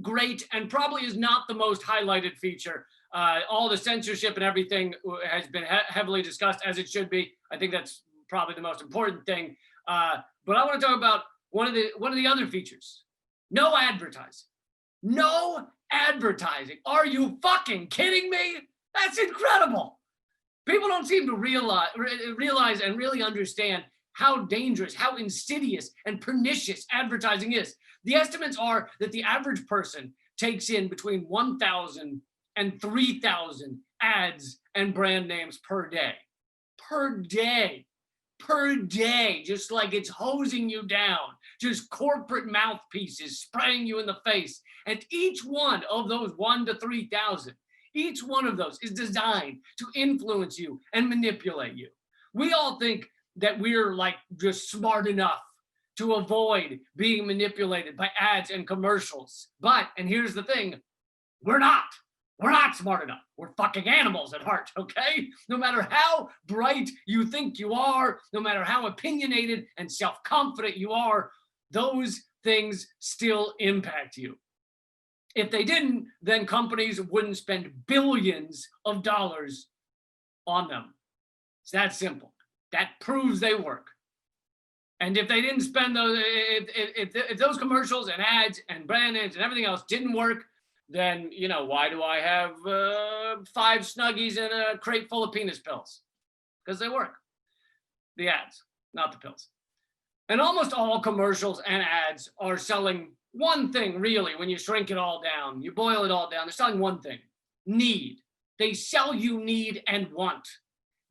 great and probably is not the most highlighted feature. All the censorship and everything has been heavily discussed, as it should be. I think that's probably the most important thing. But I want to talk about one of the other features. No advertising. No advertising. Are you fucking kidding me? That's incredible. People don't seem to realize and really understand how dangerous, how insidious and pernicious advertising is. The estimates are that the average person takes in between 1,000 and 3,000 ads and brand names per day. Per day. Per day, just like it's hosing you down, just corporate mouthpieces spraying you in the face. And each one of those 1,000 to 3,000, each one of those is designed to influence you and manipulate you. We all think that we're like just smart enough to avoid being manipulated by ads and commercials. But, and here's the thing, we're not. We're not smart enough. We're fucking animals at heart, okay? No matter how bright you think you are, no matter how opinionated and self-confident you are, those things still impact you. If they didn't, then companies wouldn't spend billions of dollars on them. It's that simple. That proves they work. And if they didn't spend those, if those commercials and ads and brand names and everything else didn't work, then, you know, why do I have 5 Snuggies and a crate full of penis pills? Because they work. The ads, not the pills. And almost all commercials and ads are selling one thing, really, when you shrink it all down, you boil it all down, they're selling one thing, need. They sell you need and want.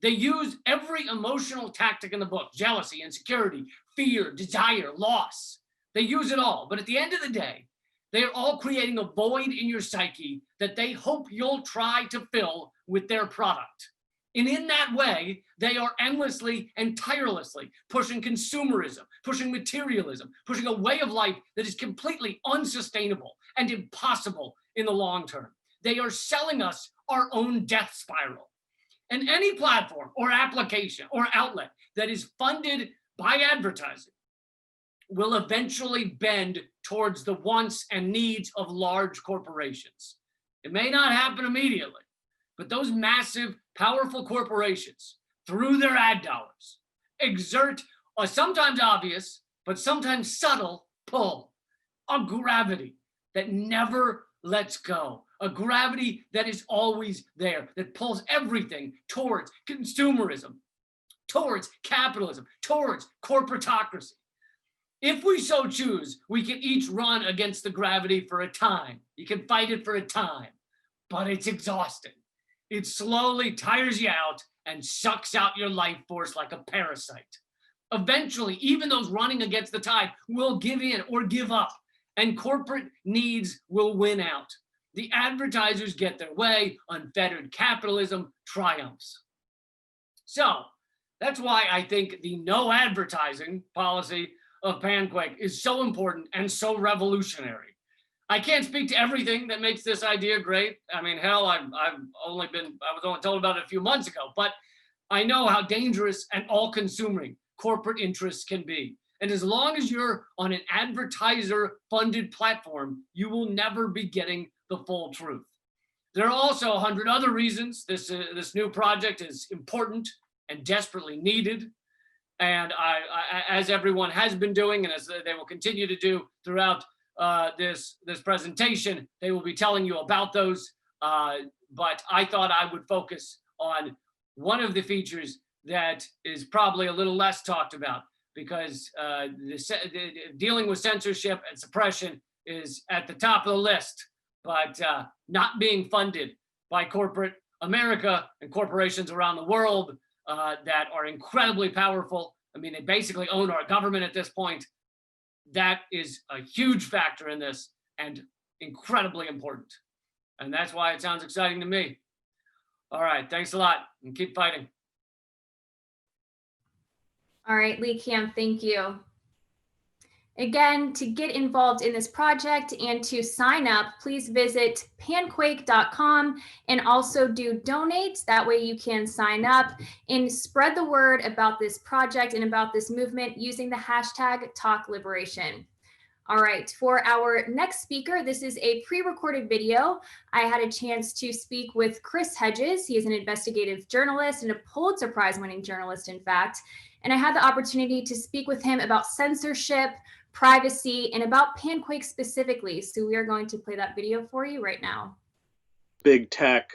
They use every emotional tactic in the book, jealousy, insecurity, fear, desire, loss. They use it all. But at the end of the day, they're all creating a void in your psyche that they hope you'll try to fill with their product. And in that way, they are endlessly and tirelessly pushing consumerism, pushing materialism, pushing a way of life that is completely unsustainable and impossible in the long term. They are selling us our own death spiral. And any platform or application or outlet that is funded by advertising will eventually bend towards the wants and needs of large corporations. It may not happen immediately, but those massive, powerful corporations, through their ad dollars, exert a sometimes obvious, but sometimes subtle pull, a gravity that never lets go, a gravity that is always there, that pulls everything towards consumerism, towards capitalism, towards corporatocracy. If we so choose, we can each run against the gravity for a time. You can fight it for a time, but it's exhausting. It slowly tires you out and sucks out your life force like a parasite. Eventually, even those running against the tide will give in or give up, and corporate needs will win out. The advertisers get their way, unfettered capitalism triumphs. So that's why I think the no advertising policy of PanQuake is so important and so revolutionary. I can't speak to everything that makes this idea great. I mean, hell, I was only told about it a few months ago, but I know how dangerous and all-consuming corporate interests can be. And as long as you're on an advertiser-funded platform, you will never be getting the full truth. There are also 100 other reasons this new project is important and desperately needed. And I, as everyone has been doing, and as they will continue to do throughout this presentation, they will be telling you about those. But I thought I would focus on one of the features that is probably a little less talked about, because dealing with censorship and suppression is at the top of the list, but not being funded by corporate America and corporations around the world that are incredibly powerful. I mean, they basically own our government at this point. That is a huge factor in this and incredibly important. And that's why it sounds exciting to me. All right, thanks a lot and keep fighting. All right, Lee Cam, thank you. Again, to get involved in this project and to sign up, please visit panquake.com and also do donate. That way you can sign up and spread the word about this project and about this movement using the hashtag #TalkLiberation. All right, for our next speaker, this is a pre-recorded video. I had a chance to speak with Chris Hedges. He is an investigative journalist and a Pulitzer Prize-winning journalist, in fact. And I had the opportunity to speak with him about censorship, privacy, and about PanQuake specifically. So we are going to play that video for you right now. Big tech,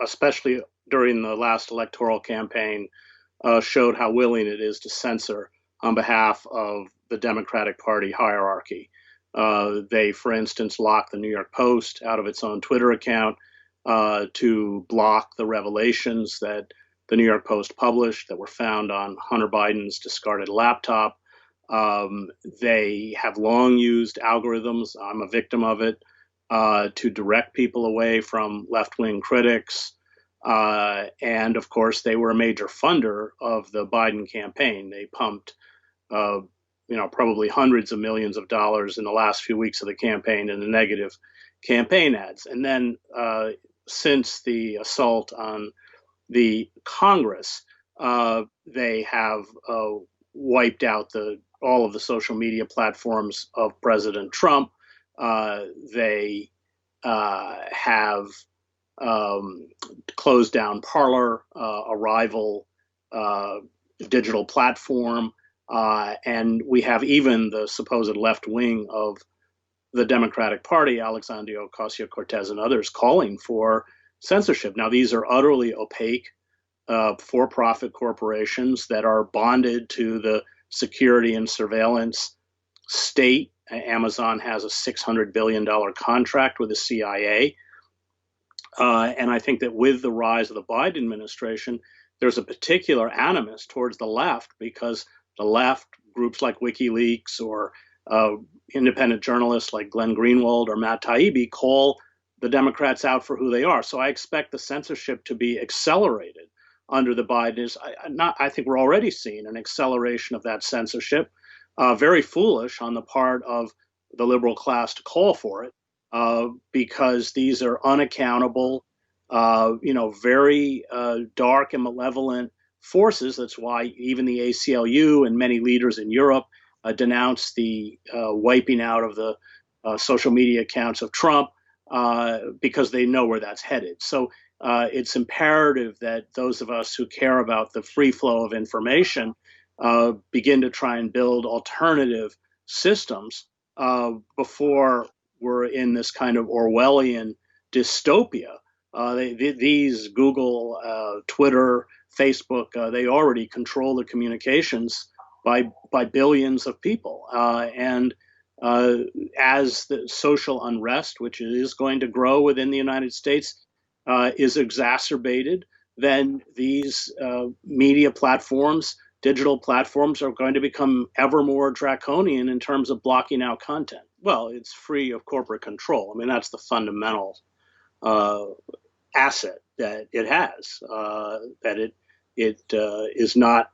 especially during the last electoral campaign, showed how willing it is to censor on behalf of the Democratic Party hierarchy. They, for instance, locked the New York Post out of its own Twitter account to block the revelations that the New York Post published that were found on Hunter Biden's discarded laptop. They have long used algorithms, I'm a victim of it, to direct people away from left-wing critics. And of course, they were a major funder of the Biden campaign. They pumped, probably hundreds of millions of dollars in the last few weeks of the campaign into negative campaign ads. And then since the assault on the Congress, they have wiped out all of the social media platforms of President Trump. They have closed down Parler, a rival digital platform. And we have even the supposed left wing of the Democratic Party, Alexandria Ocasio-Cortez and others, calling for censorship. Now, these are utterly opaque for-profit corporations that are bonded to the security and surveillance state. Amazon has a $600 billion contract with the CIA. And I think that with the rise of the Biden administration, there's a particular animus towards the left, because the left, groups like WikiLeaks or independent journalists like Glenn Greenwald or Matt Taibbi, call the Democrats out for who they are. So I expect the censorship to be accelerated under the Biden. I think we're already seeing an acceleration of that censorship. Very foolish on the part of the liberal class to call for it, because these are unaccountable, very dark and malevolent forces. That's why even the ACLU and many leaders in Europe denounced the wiping out of the social media accounts of Trump, because they know where that's headed. So it's imperative that those of us who care about the free flow of information begin to try and build alternative systems before we're in this kind of Orwellian dystopia. These Google, Twitter, Facebook, they already control the communications by billions of people. And as the social unrest, which is going to grow within the United States, is exacerbated, then these media platforms, digital platforms, are going to become ever more draconian in terms of blocking out content. Well, it's free of corporate control. I mean, that's the fundamental asset that it has, that it is not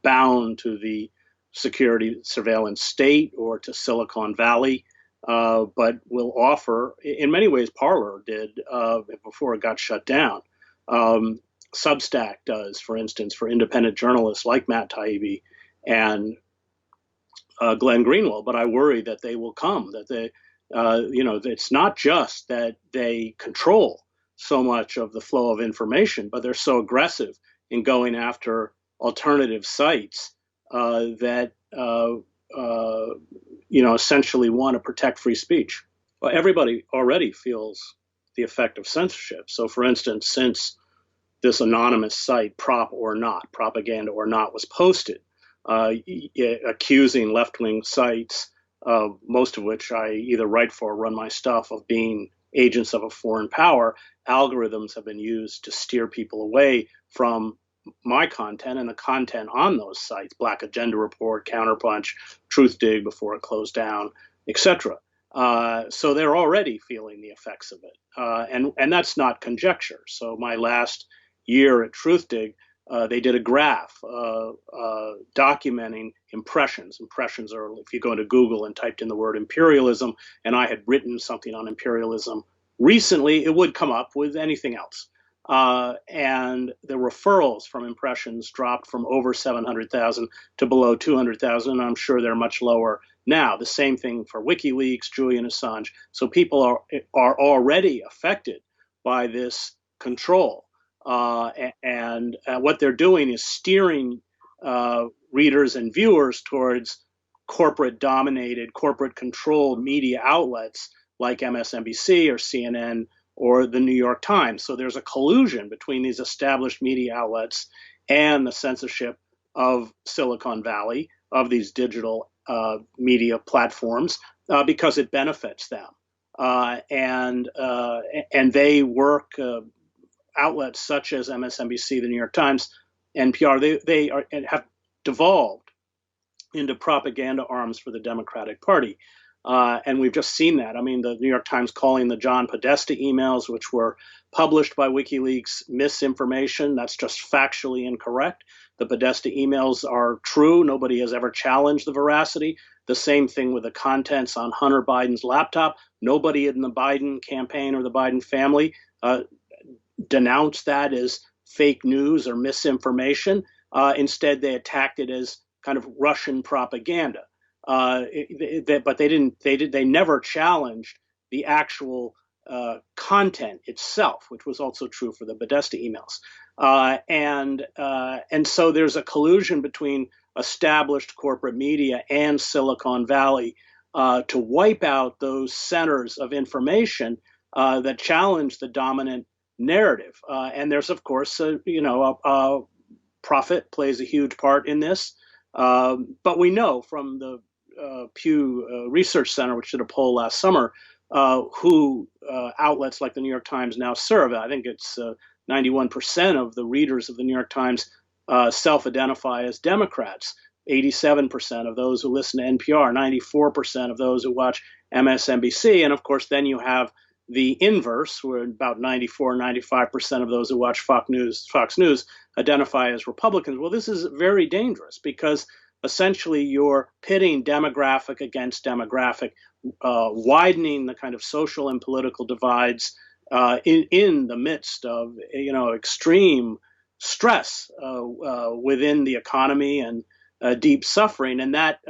bound to the security surveillance state or to Silicon Valley, but will offer, in many ways, Parler did before it got shut down. Substack does, for instance, for independent journalists like Matt Taibbi and Glenn Greenwald. But I worry that they will come, that they, it's not just that they control so much of the flow of information, but they're so aggressive in going after alternative sites that essentially want to protect free speech. Well, everybody already feels the effect of censorship. So, for instance, since this anonymous site, Propaganda or Not, was posted, accusing left-wing sites, most of which I either write for or run my stuff, of being agents of a foreign power. Algorithms have been used to steer people away from my content and the content on those sites: Black Agenda Report, Counterpunch, Truthdig before it closed down, etc. So they're already feeling the effects of it, and that's not conjecture. So my last year at Truthdig, they did a graph documenting impressions. Impressions are, if you go into Google and typed in the word imperialism, and I had written something on imperialism recently, it would come up with anything else. And the referrals from impressions dropped from over 700,000 to below 200,000. And I'm sure they're much lower now. The same thing for WikiLeaks, Julian Assange. So people are already affected by this control. And what they're doing is steering readers and viewers towards corporate dominated, corporate controlled media outlets like MSNBC or CNN or the New York Times. So there's a collusion between these established media outlets and the censorship of Silicon Valley, of these digital media platforms, because it benefits them. And they work, outlets such as MSNBC, the New York Times, NPR, they have devolved into propaganda arms for the Democratic Party. And we've just seen that. I mean, the New York Times calling the John Podesta emails, which were published by WikiLeaks, misinformation. That's just factually incorrect. The Podesta emails are true. Nobody has ever challenged the veracity. The same thing with the contents on Hunter Biden's laptop. Nobody in the Biden campaign or the Biden family denounced that as fake news or misinformation. Instead, they attacked it as kind of Russian propaganda. But they never challenged the actual content itself, which was also true for the Podesta emails. And so there's a collusion between established corporate media and Silicon Valley to wipe out those centers of information that challenge the dominant narrative. And there's, of course, profit plays a huge part in this. But we know from the Pew Research Center, which did a poll last summer, who outlets like the New York Times now serve. I think it's 91% of the readers of the New York Times self-identify as Democrats. 87% of those who listen to NPR, 94% of those who watch MSNBC. And of course, then you have the inverse, where about 94, 95% of those who watch Fox News identify as Republicans. Well, this is very dangerous because essentially you're pitting demographic against demographic, widening the kind of social and political divides in the midst of extreme stress within the economy and deep suffering. And that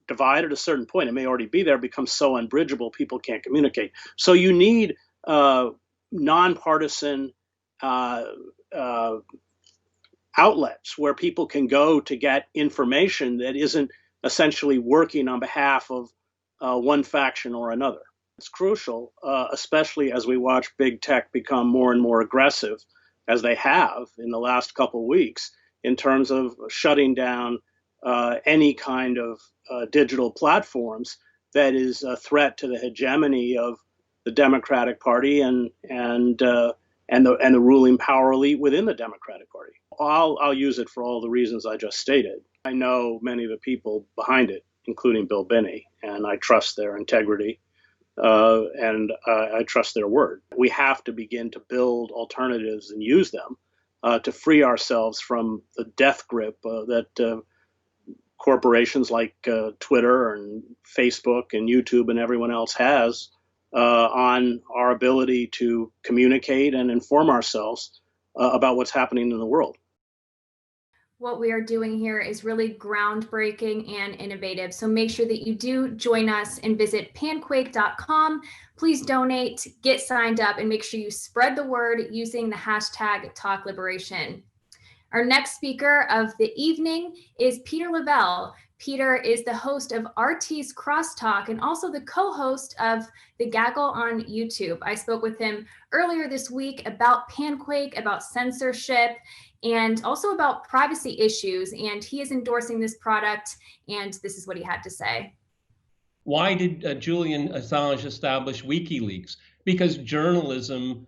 divide at a certain point, it may already be there, becomes so unbridgeable people can't communicate. So you need nonpartisan outlets where people can go to get information that isn't essentially working on behalf of one faction or another. It's crucial, especially as we watch big tech become more and more aggressive, as they have in the last couple of weeks, in terms of shutting down any kind of digital platforms that is a threat to the hegemony of the Democratic Party and the ruling power elite within the Democratic Party. I'll use it for all the reasons I just stated. I know many of the people behind it, including Bill Binney, and I trust their integrity and I trust their word. We have to begin to build alternatives and use them to free ourselves from the death grip that corporations like Twitter and Facebook and YouTube and everyone else has on our ability to communicate and inform ourselves about what's happening in the world. What we are doing here is really groundbreaking and innovative. So make sure that you do join us and visit panquake.com. Please donate, get signed up, and make sure you spread the word using the hashtag #TalkLiberation. Our next speaker of the evening is Peter Lavelle. Peter is the host of RT's Crosstalk and also the co-host of The Gaggle on YouTube. I spoke with him earlier this week about PanQuake, about censorship, and also about privacy issues. And he is endorsing this product, and this is what he had to say. Why did Julian Assange establish WikiLeaks? Because journalism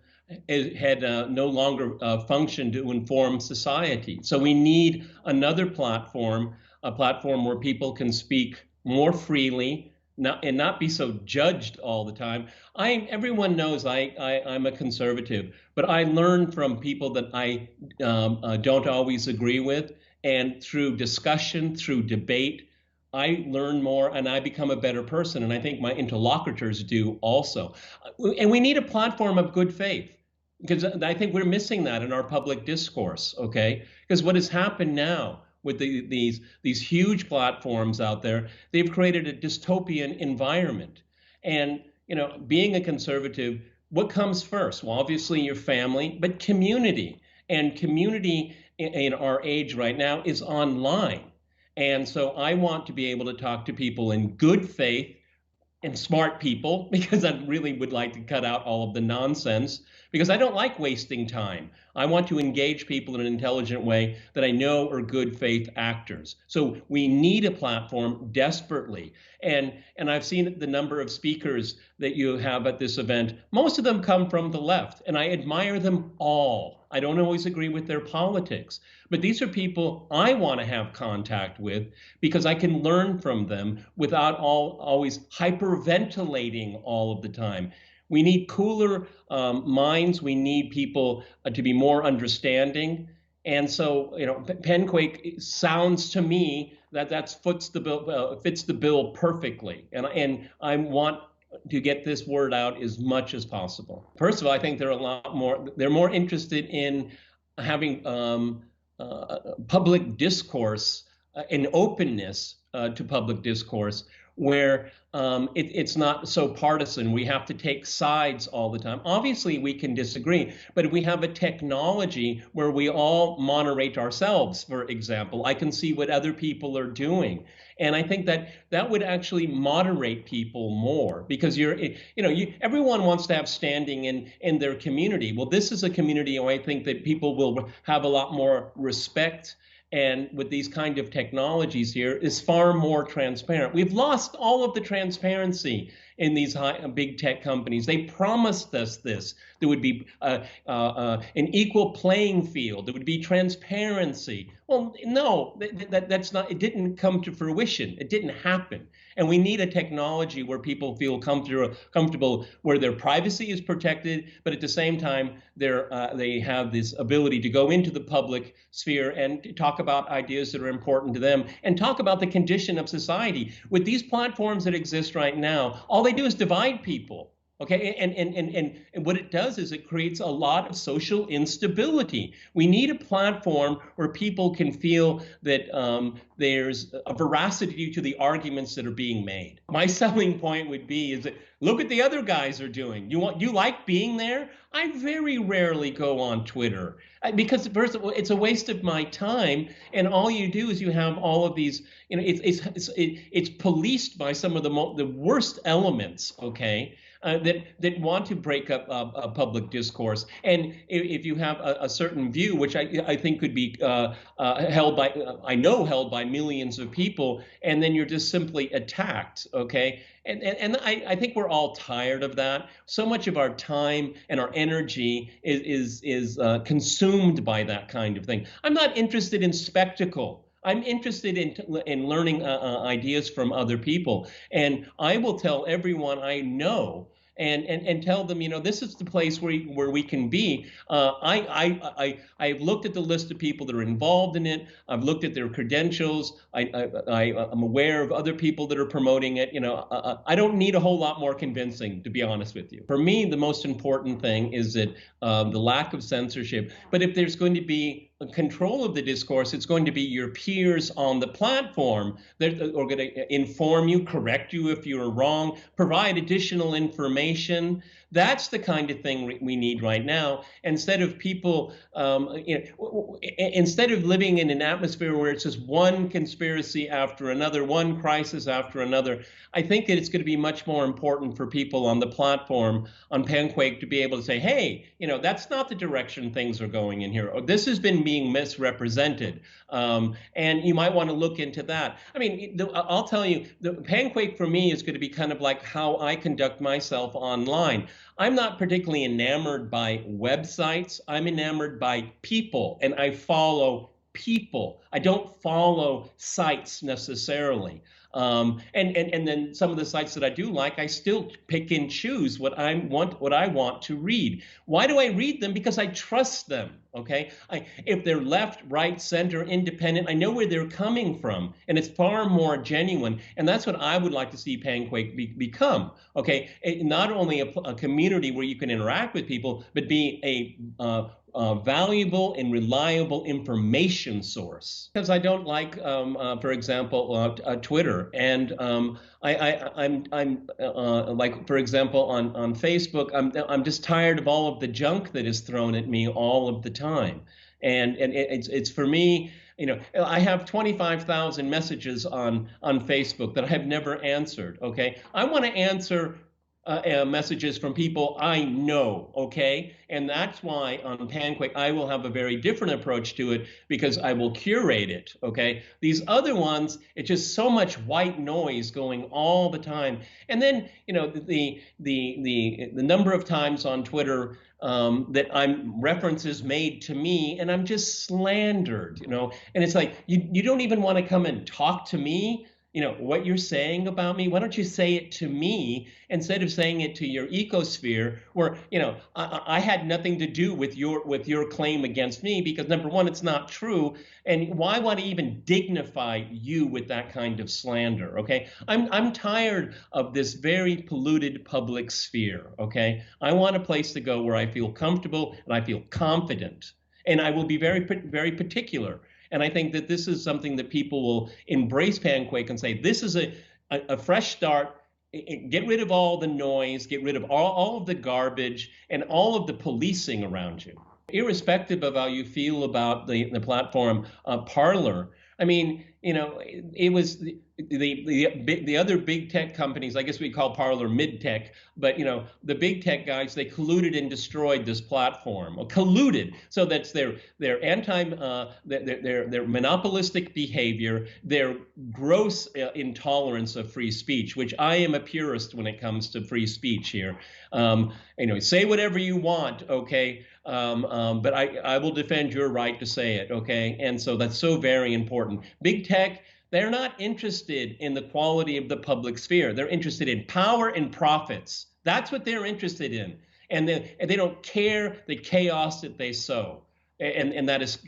had no longer functioned to inform society. So we need another platform, a platform where people can speak more freely and not be so judged all the time. Everyone knows I'm a conservative, but I learn from people that I don't always agree with. And through discussion, through debate, I learn more and I become a better person. And I think my interlocutors do also. And we need a platform of good faith, because I think we're missing that in our public discourse, okay? Because what has happened now with these huge platforms out there, they've created a dystopian environment. And, you know, being a conservative, what comes first? Well, obviously your family, but community. And community in our age right now is online. And so I want to be able to talk to people in good faith and smart people, because I really would like to cut out all of the nonsense, because I don't like wasting time. I want to engage people in an intelligent way that I know are good faith actors. So we need a platform desperately. And I've seen the number of speakers that you have at this event. Most of them come from the left, and I admire them all. I don't always agree with their politics, but these are people I want to have contact with because I can learn from them without always hyperventilating all of the time. We need cooler minds. We need people to be more understanding. And so, you know, PanQuake sounds to me that fits the bill perfectly. And I want to get this word out as much as possible. First of all, I think they're more interested in having public discourse and openness to public discourse, where it's not so partisan. We have to take sides all the time. Obviously, we can disagree, but if we have a technology where we all moderate ourselves, for example, I can see what other people are doing. And I think that would actually moderate people more, because everyone wants to have standing in their community. Well, this is a community where I think that people will have a lot more respect. And with these kind of technologies here, is far more transparent. We've lost all of the transparency in these big tech companies. They promised us this. There would be an equal playing field. There would be transparency. Well, no, that's not. It didn't come to fruition. It didn't happen. And we need a technology where people feel comfortable, where their privacy is protected, but at the same time, they have this ability to go into the public sphere and talk about ideas that are important to them and talk about the condition of society. With these platforms that exist right now, all they do is divide people. Okay, and what it does is it creates a lot of social instability. We need a platform where people can feel that there's a veracity to the arguments that are being made. My selling point would be is that look what the other guys are doing. You like being there? I very rarely go on Twitter because first of all, it's a waste of my time, and all you do is you have all of these. You know, it's policed by some of the worst elements. Okay. That want to break up public discourse. And if you have a certain view, which I think could be held by millions of people, and then you're just simply attacked, okay? And I think we're all tired of that. So much of our time and our energy is consumed by that kind of thing. I'm not interested in spectacle. I'm interested in learning ideas from other people. And I will tell everyone I know and tell them, you know, this is the place where we can be. I've looked at the list of people that are involved in it. I've looked at their credentials. I'm aware of other people that are promoting it. You know, I don't need a whole lot more convincing, to be honest with you. For me, the most important thing is that the lack of censorship. But if there's going to be control of the discourse, it's going to be your peers on the platform that are going to inform you, correct you if you're wrong, provide additional information That's the kind of thing we need right now. Instead of people, instead of living in an atmosphere where it's just one conspiracy after another, one crisis after another, I think that it's going to be much more important for people on the platform on PanQuake to be able to say, hey, that's not the direction things are going in here. Or this has been being misrepresented. And you might want to look into that. I mean, I'll tell you, the PanQuake for me is going to be kind of like how I conduct myself online. I'm not particularly enamored by websites. I'm enamored by people, and I follow people. I don't follow sites necessarily. And then some of the sites that I do like, I still pick and choose what I want to read. Why do I read them? Because I trust them. Okay, if they're left, right, center, independent, I know where they're coming from, and it's far more genuine. And that's what I would like to see PanQuake become. Okay, not only a community where you can interact with people, but be a valuable and reliable information source. Because I don't like, for example, Twitter, and I'm like, for example, on Facebook, I'm just tired of all of the junk that is thrown at me all of the time, and it's for me. I have 25,000 messages on Facebook that I have never answered. Okay, I want to answer messages from people I know, okay? And that's why on PanQuake, I will have a very different approach to it because I will curate it, okay? These other ones, it's just so much white noise going all the time. And then, the number of times on Twitter that I'm references made to me and I'm just slandered, and it's like, you don't even want to come and talk to me. What you're saying about me, why don't you say it to me instead of saying it to your ecosphere where, I had nothing to do with your claim against me because number one, it's not true. And why want to even dignify you with that kind of slander? Okay. I'm tired of this very polluted public sphere. Okay. I want a place to go where I feel comfortable and I feel confident. And I will be very, very particular. And I think that this is something that people will embrace PanQuake and say, this is a fresh start. Get rid of all the noise, get rid of all of the garbage and all of the policing around you. Irrespective of how you feel about the platform Parler, I mean, it was the other big tech companies, I guess we call Parler mid-tech, but the big tech guys, they colluded and destroyed this platform. Or colluded, so that's their their monopolistic behavior, their gross intolerance of free speech, which I am a purist when it comes to free speech here. Say whatever you want, okay? But I will defend your right to say it, okay? And so that's so very important. Big tech, they're not interested in the quality of the public sphere. They're interested in power and profits. That's what they're interested in. And they don't care the chaos that they sow. And that is,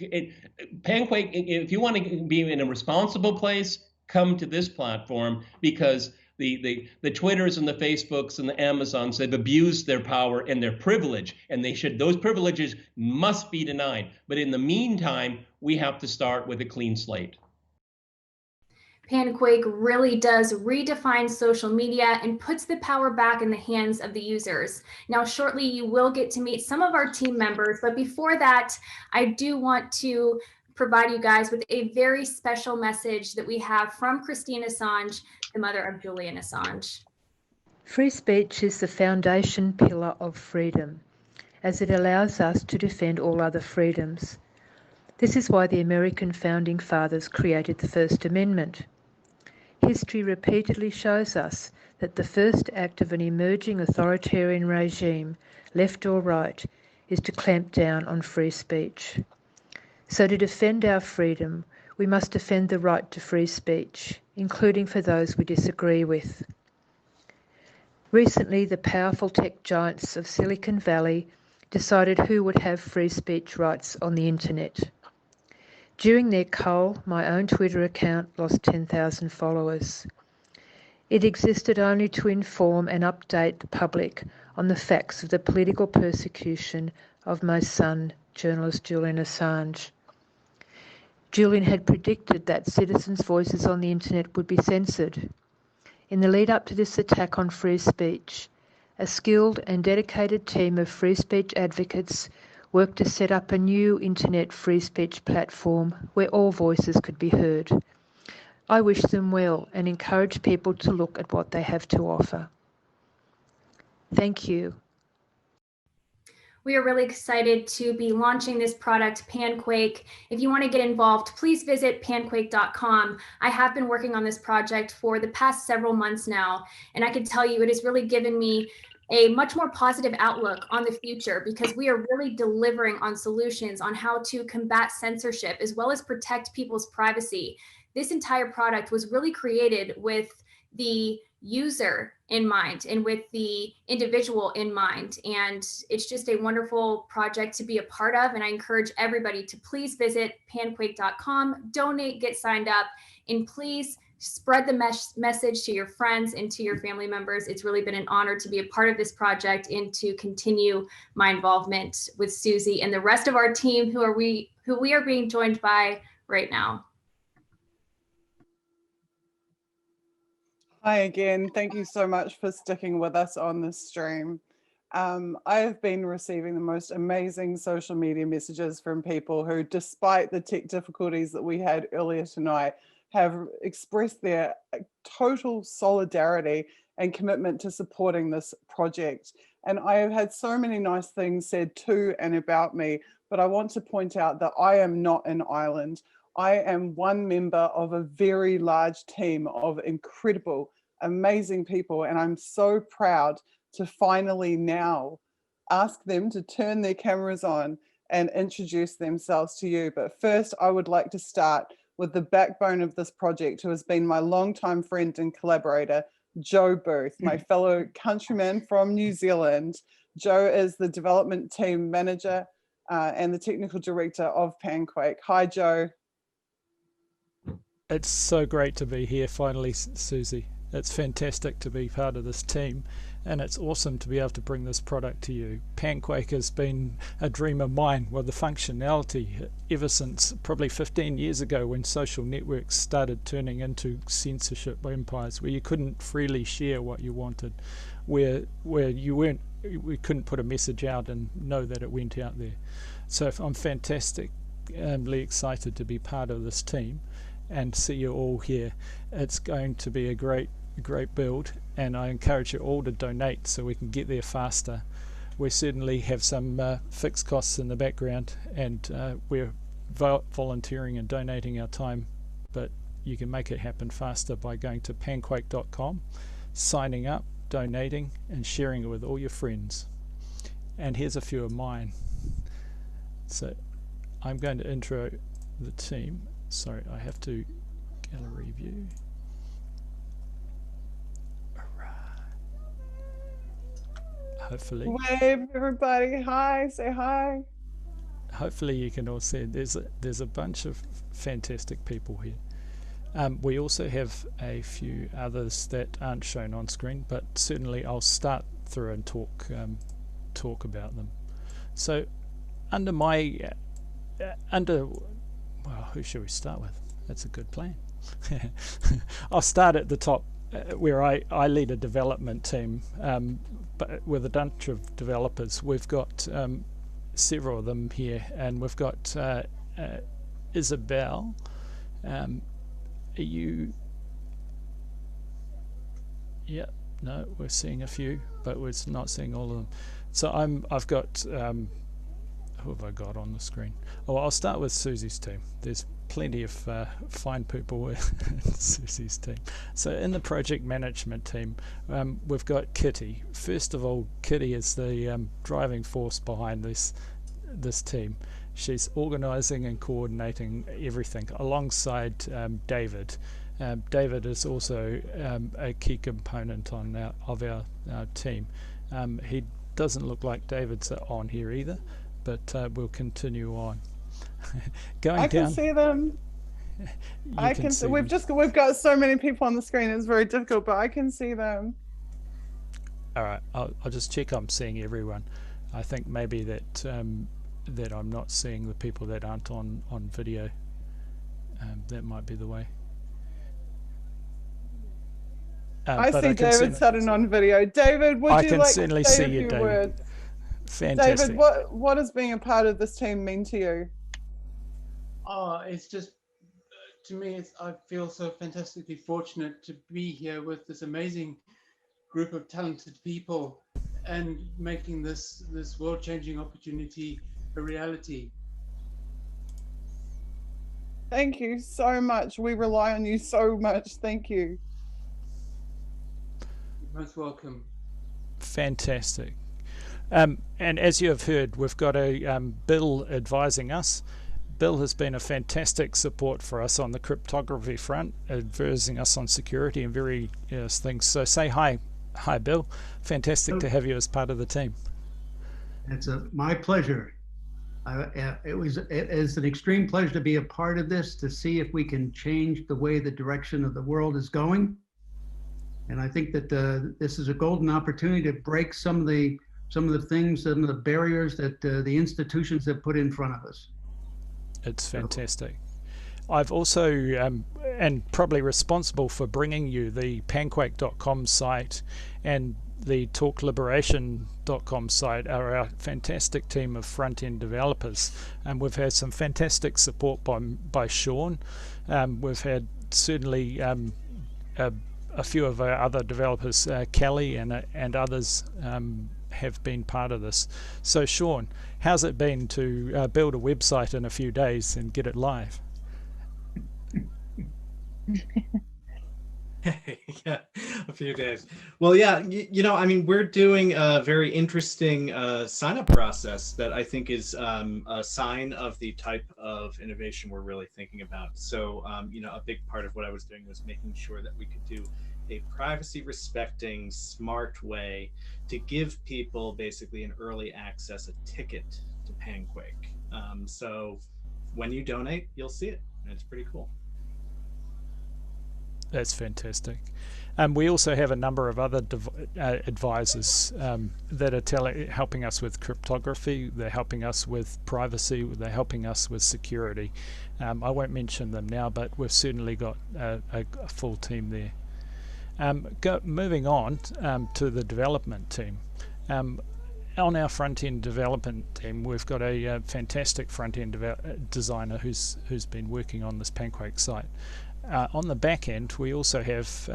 PanQuake, if you want to be in a responsible place, come to this platform because the Twitters and the Facebooks and the Amazons have abused their power and their privilege, and those privileges must be denied. But in the meantime, we have to start with a clean slate. PanQuake really does redefine social media and puts the power back in the hands of the users. Now, shortly, you will get to meet some of our team members, but before that, I do want to provide you guys with a very special message that we have from Christine Assange, the mother of Julian Assange. Free speech is the foundation pillar of freedom, as it allows us to defend all other freedoms. This is why the American founding fathers created the First Amendment. History repeatedly shows us that the first act of an emerging authoritarian regime, left or right, is to clamp down on free speech. So to defend our freedom, we must defend the right to free speech, including for those we disagree with. Recently, the powerful tech giants of Silicon Valley decided who would have free speech rights on the internet. During their cull, my own Twitter account lost 10,000 followers. It existed only to inform and update the public on the facts of the political persecution of my son, journalist Julian Assange. Julian had predicted that citizens' voices on the internet would be censored. In the lead up to this attack on free speech, A skilled and dedicated team of free speech advocates worked to set up a new internet free speech platform where all voices could be heard. I wish them well and encourage people to look at what they have to offer. Thank you. We are really excited to be launching this product, PanQuake. If you want to get involved, please visit panquake.com. I have been working on this project for the past several months now, and I can tell you it has really given me a much more positive outlook on the future, because we are really delivering on solutions on how to combat censorship as well as protect people's privacy. This entire product was really created with the user in mind and with the individual in mind. And it's just a wonderful project to be a part of. And I encourage everybody to please visit panquake.com, donate, get signed up, and please spread the message to your friends and to your family members. It's really been an honor to be a part of this project and to continue my involvement with Susie and the rest of our team who we are being joined by right now. Hi again. Thank you so much for sticking with us on this stream. I have been receiving the most amazing social media messages from people who, despite the tech difficulties that we had earlier tonight, have expressed their total solidarity and commitment to supporting this project. And I have had so many nice things said to and about me, but I want to point out that I am not an island. I am one member of a very large team of incredible, amazing people, and I'm so proud to finally now ask them to turn their cameras on and introduce themselves to you. But first, I would like to start with the backbone of this project, who has been my longtime friend and collaborator, Joe Booth, my fellow countryman from New Zealand. Joe is the development team manager and the technical director of PanQuake. Hi, Joe. It's so great to be here finally, Susie. It's fantastic to be part of this team, and it's awesome to be able to bring this product to you. PanQuake has been a dream of mine with the functionality ever since probably 15 years ago, when social networks started turning into censorship empires where you couldn't freely share what you wanted, where we couldn't put a message out and know that it went out there. So I'm fantastically excited to be part of this team and see you all here. It's going to be a great build, and I encourage you all to donate so we can get there faster. We certainly have some fixed costs in the background, and we're volunteering and donating our time, but you can make it happen faster by going to panquake.com, signing up, donating, and sharing it with all your friends. And here's a few of mine. So I'm going to intro the team. Sorry, I have to gallery view. Hopefully. Wave, everybody. Hi, say hi. Hopefully you can all see there's a bunch of fantastic people here. We also have a few others that aren't shown on screen, but certainly I'll start through and talk about them. So under my well, who should we start with? That's a good plan. I'll start at the top, where I lead a development team, but with a bunch of developers. We've got several of them here, and we've got Isabel. Are you? Yeah, no, we're seeing a few, but we're not seeing all of them. So I've got. Who have I got on the screen? Oh, I'll start with Susie's team. There's plenty of fine people with Susie's team. So in the project management team, we've got Kitty. First of all, Kitty is the driving force behind this team. She's organising and coordinating everything alongside David. David is also a key component of our team. He doesn't look like David's on here either, but we'll continue on. I can see them. I can see. We've got so many people on the screen. It's very difficult, but I can see them. All right, I'll just check I'm seeing everyone. I think maybe that that I'm not seeing the people that aren't on video. That might be the way. I but see David Sutton on video. David, would I you can like certainly to say see a you, few David. words? Fantastic. David, what does being a part of this team mean to you? It's just, to me, I feel so fantastically fortunate to be here with this amazing group of talented people and making this world-changing opportunity a reality. Thank you so much. We rely on you so much. Thank you. You're most welcome. Fantastic. And as you have heard, we've got a Bill advising us. Bill has been a fantastic support for us on the cryptography front, advising us on security and various things. So say hi, Bill. Fantastic to have you as part of the team. It's my pleasure. It is an extreme pleasure to be a part of this, to see if we can change the way the direction of the world is going. And I think that this is a golden opportunity to break some of the things, some of the barriers that the institutions have put in front of us. It's fantastic. I've also, and probably responsible for bringing you the PanQuake.com site and the TalkLiberation.com site, are our fantastic team of front-end developers. And we've had some fantastic support by Sean. We've had certainly a few of our other developers, Kelly and others, have been part of this. So Sean, how's it been to build a website in a few days and get it live? Yeah, a few days. Well, yeah, I mean, we're doing a very interesting sign-up process that I think is a sign of the type of innovation we're really thinking about. So, a big part of what I was doing was making sure that we could do a privacy-respecting, smart way to give people basically an early access, a ticket to PanQuake. So when you donate, you'll see it, and it's pretty cool. That's fantastic. We also have a number of other advisors that are helping us with cryptography. They're helping us with privacy. They're helping us with security. I won't mention them now, but we've certainly got a full team there. Moving on to the development team. On our front-end development team, we've got a fantastic front-end designer who's been working on this PanQuake site. On the back end, we also have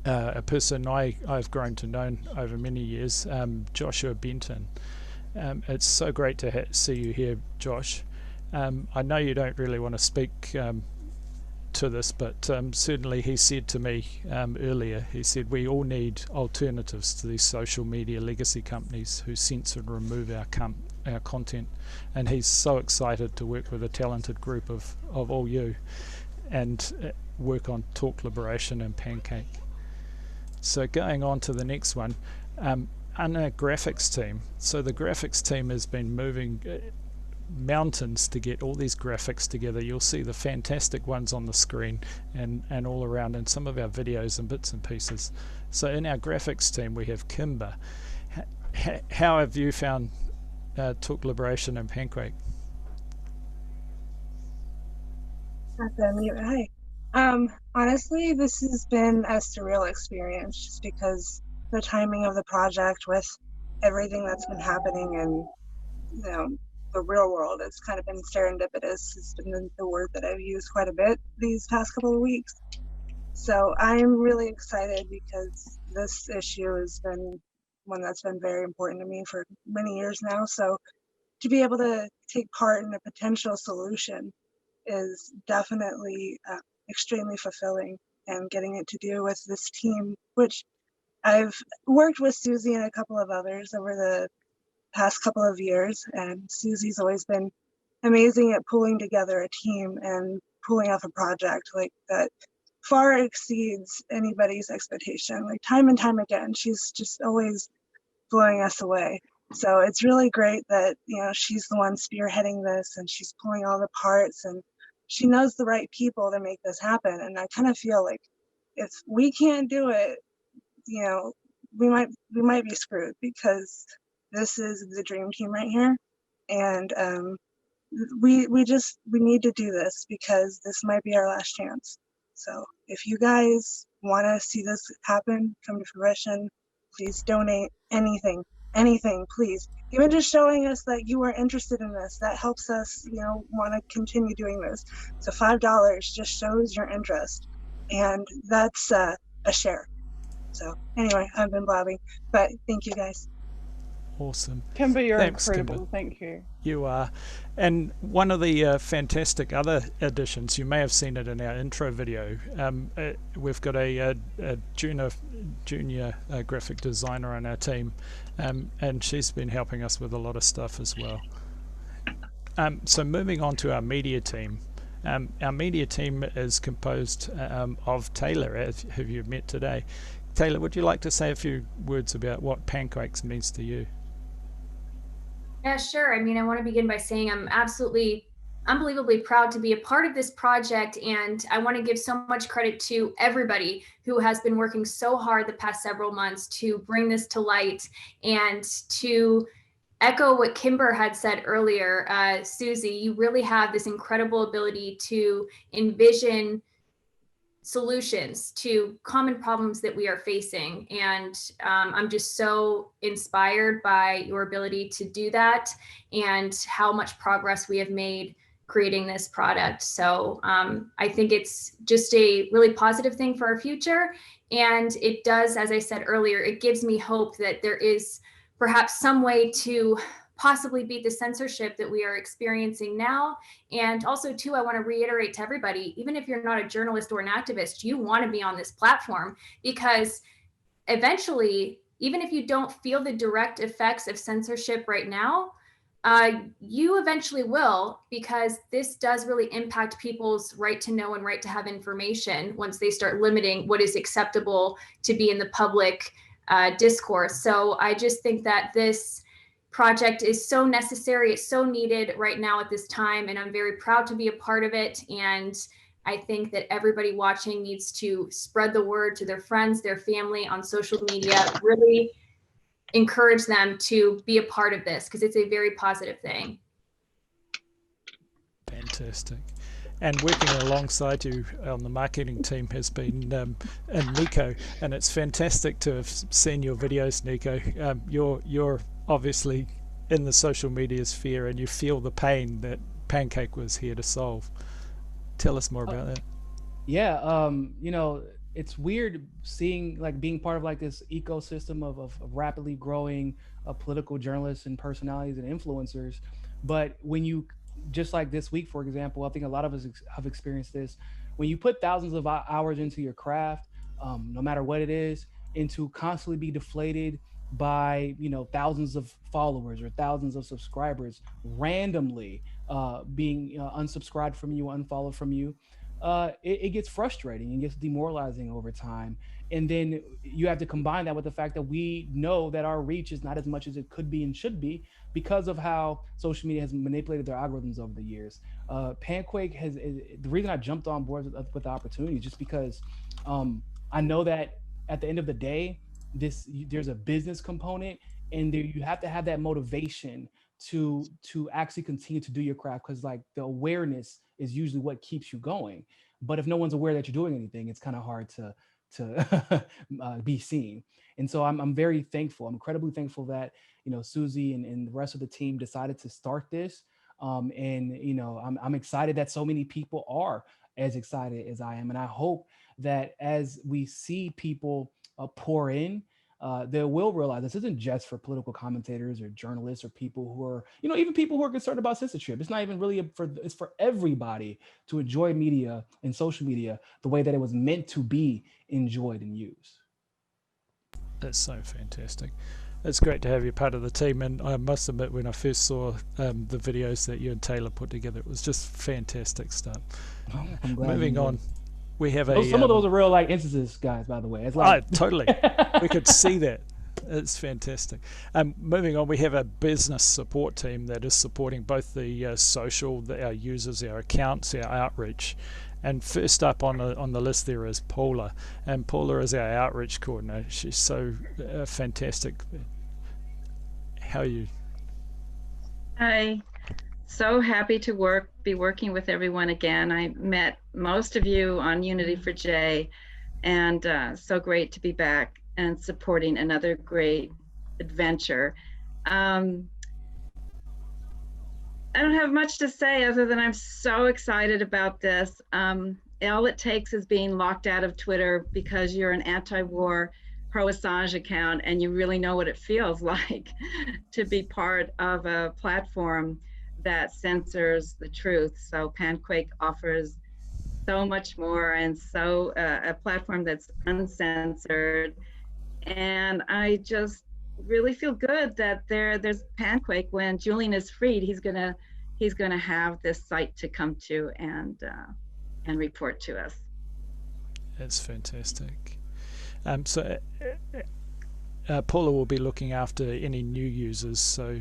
a person I've grown to know over many years, Joshua Benton. It's so great to see you here, Josh. I know you don't really want to speak to this, but certainly he said to me earlier, he said we all need alternatives to these social media legacy companies who censor and remove our content, and he's so excited to work with a talented group of all you and work on Talk Liberation and PanQuake. So going on to the next one, on our graphics team. So the graphics team has been moving mountains to get all these graphics together. You'll see the fantastic ones on the screen and all around in some of our videos and bits and pieces. So in our graphics team we have Kimber. How have you found Talk Liberation and PanQuake? Hi. Honestly, this has been a surreal experience just because the timing of the project with everything that's been happening and the real world, it's kind of been serendipitous. It's been the word that I've used quite a bit these past couple of weeks. So I'm really excited because this issue has been one that's been very important to me for many years now. So to be able to take part in a potential solution is definitely extremely fulfilling, and getting it to do with this team, which I've worked with Susie and a couple of others over the past couple of years, and Susie's always been amazing at pulling together a team and pulling off a project like that far exceeds anybody's expectation. Like time and time again, she's just always blowing us away. So it's really great that she's the one spearheading this, and she's pulling all the parts, and she knows the right people to make this happen. And I kind of feel like if we can't do it, we might be screwed, because this is the dream team right here, and we need to do this because this might be our last chance. So if you guys want to see this happen, come to fruition, please donate anything, please. Even just showing us that you are interested in this, that helps us, want to continue doing this. So $5 just shows your interest, and that's a share. So anyway, I've been blabbing, but thank you guys. Awesome. Kimber, you're Thanks, incredible. Kimber. Thank you. You are. And one of the fantastic other additions, you may have seen it in our intro video, we've got a junior graphic designer on our team, and she's been helping us with a lot of stuff as well. So moving on to our media team. Our media team is composed of Taylor, who you met today. Taylor, would you like to say a few words about what PanQuake means to you? Yeah, sure. I mean, I want to begin by saying I'm absolutely unbelievably proud to be a part of this project, and I want to give so much credit to everybody who has been working so hard the past several months to bring this to light. And to echo what Kimber had said earlier, Susie, you really have this incredible ability to envision solutions to common problems that we are facing. And I'm just so inspired by your ability to do that and how much progress we have made creating this product. So I think it's just a really positive thing for our future. And it does, as I said earlier, it gives me hope that there is perhaps some way to possibly beat the censorship that we are experiencing now. And also too, I want to reiterate to everybody, even if you're not a journalist or an activist, you want to be on this platform, because eventually, even if you don't feel the direct effects of censorship right now, you eventually will, because this does really impact people's right to know and right to have information once they start limiting what is acceptable to be in the public discourse. So I just think that this project is so necessary. It's so needed right now at this time, and I'm very proud to be a part of it. And I think that everybody watching needs to spread the word to their friends, their family on social media, really encourage them to be a part of this, because it's a very positive thing. Fantastic. And working alongside you on the marketing team has been Nico, and it's fantastic to have seen your videos, Nico. You're obviously in the social media sphere, and you feel the pain that PanQuake was here to solve. Tell us more about that. Yeah, it's weird seeing, like, being part of like this ecosystem of rapidly growing political journalists and personalities and influencers. But when you, just like this week, for example, I think a lot of us have experienced this. When you put thousands of hours into your craft, no matter what it is, and to constantly be deflated by thousands of followers or thousands of subscribers randomly being unsubscribed from you, unfollowed from you, it gets frustrating and gets demoralizing over time. And then you have to combine that with the fact that we know that our reach is not as much as it could be and should be because of how social media has manipulated their algorithms over the years. PanQuake has, the reason I jumped on board with the opportunity is just because I know that at the end of the day, there's a business component, and you have to have that motivation to actually continue to do your craft, because like the awareness is usually what keeps you going. But if no one's aware that you're doing anything, it's kind of hard to be seen. And so I'm very thankful. I'm incredibly thankful that Susie and the rest of the team decided to start this. And I'm excited that so many people are as excited as I am, and I hope that as we see people pour in, they will realize this isn't just for political commentators or journalists or people who are, even people who are concerned about censorship. It's not even really it's for everybody to enjoy media and social media the way that it was meant to be enjoyed and used. That's so fantastic. It's great to have you part of the team, and I must admit, when I first saw the videos that you and Taylor put together, it was just fantastic stuff. Moving on, we have some of those are real instances, guys, by the way. It's like totally. We could see that. It's fantastic. Moving on, we have a business support team that is supporting both the social, our users, our accounts, our outreach. And first up on the list there is Paula, and Paula is our outreach coordinator. She's so fantastic. How are you? Hi. So happy to be working with everyone again. I met most of you on Unity for J, and so great to be back and supporting another great adventure. I don't have much to say other than I'm so excited about this. All it takes is being locked out of Twitter because you're an anti-war, pro-Assange account, and you really know what it feels like to be part of a platform that censors the truth. So PanQuake offers so much more, and so a platform that's uncensored. And I just really feel good that there's PanQuake. When Julian is freed, he's gonna have this site to come to and report to us. That's fantastic. Paula will be looking after any new users, so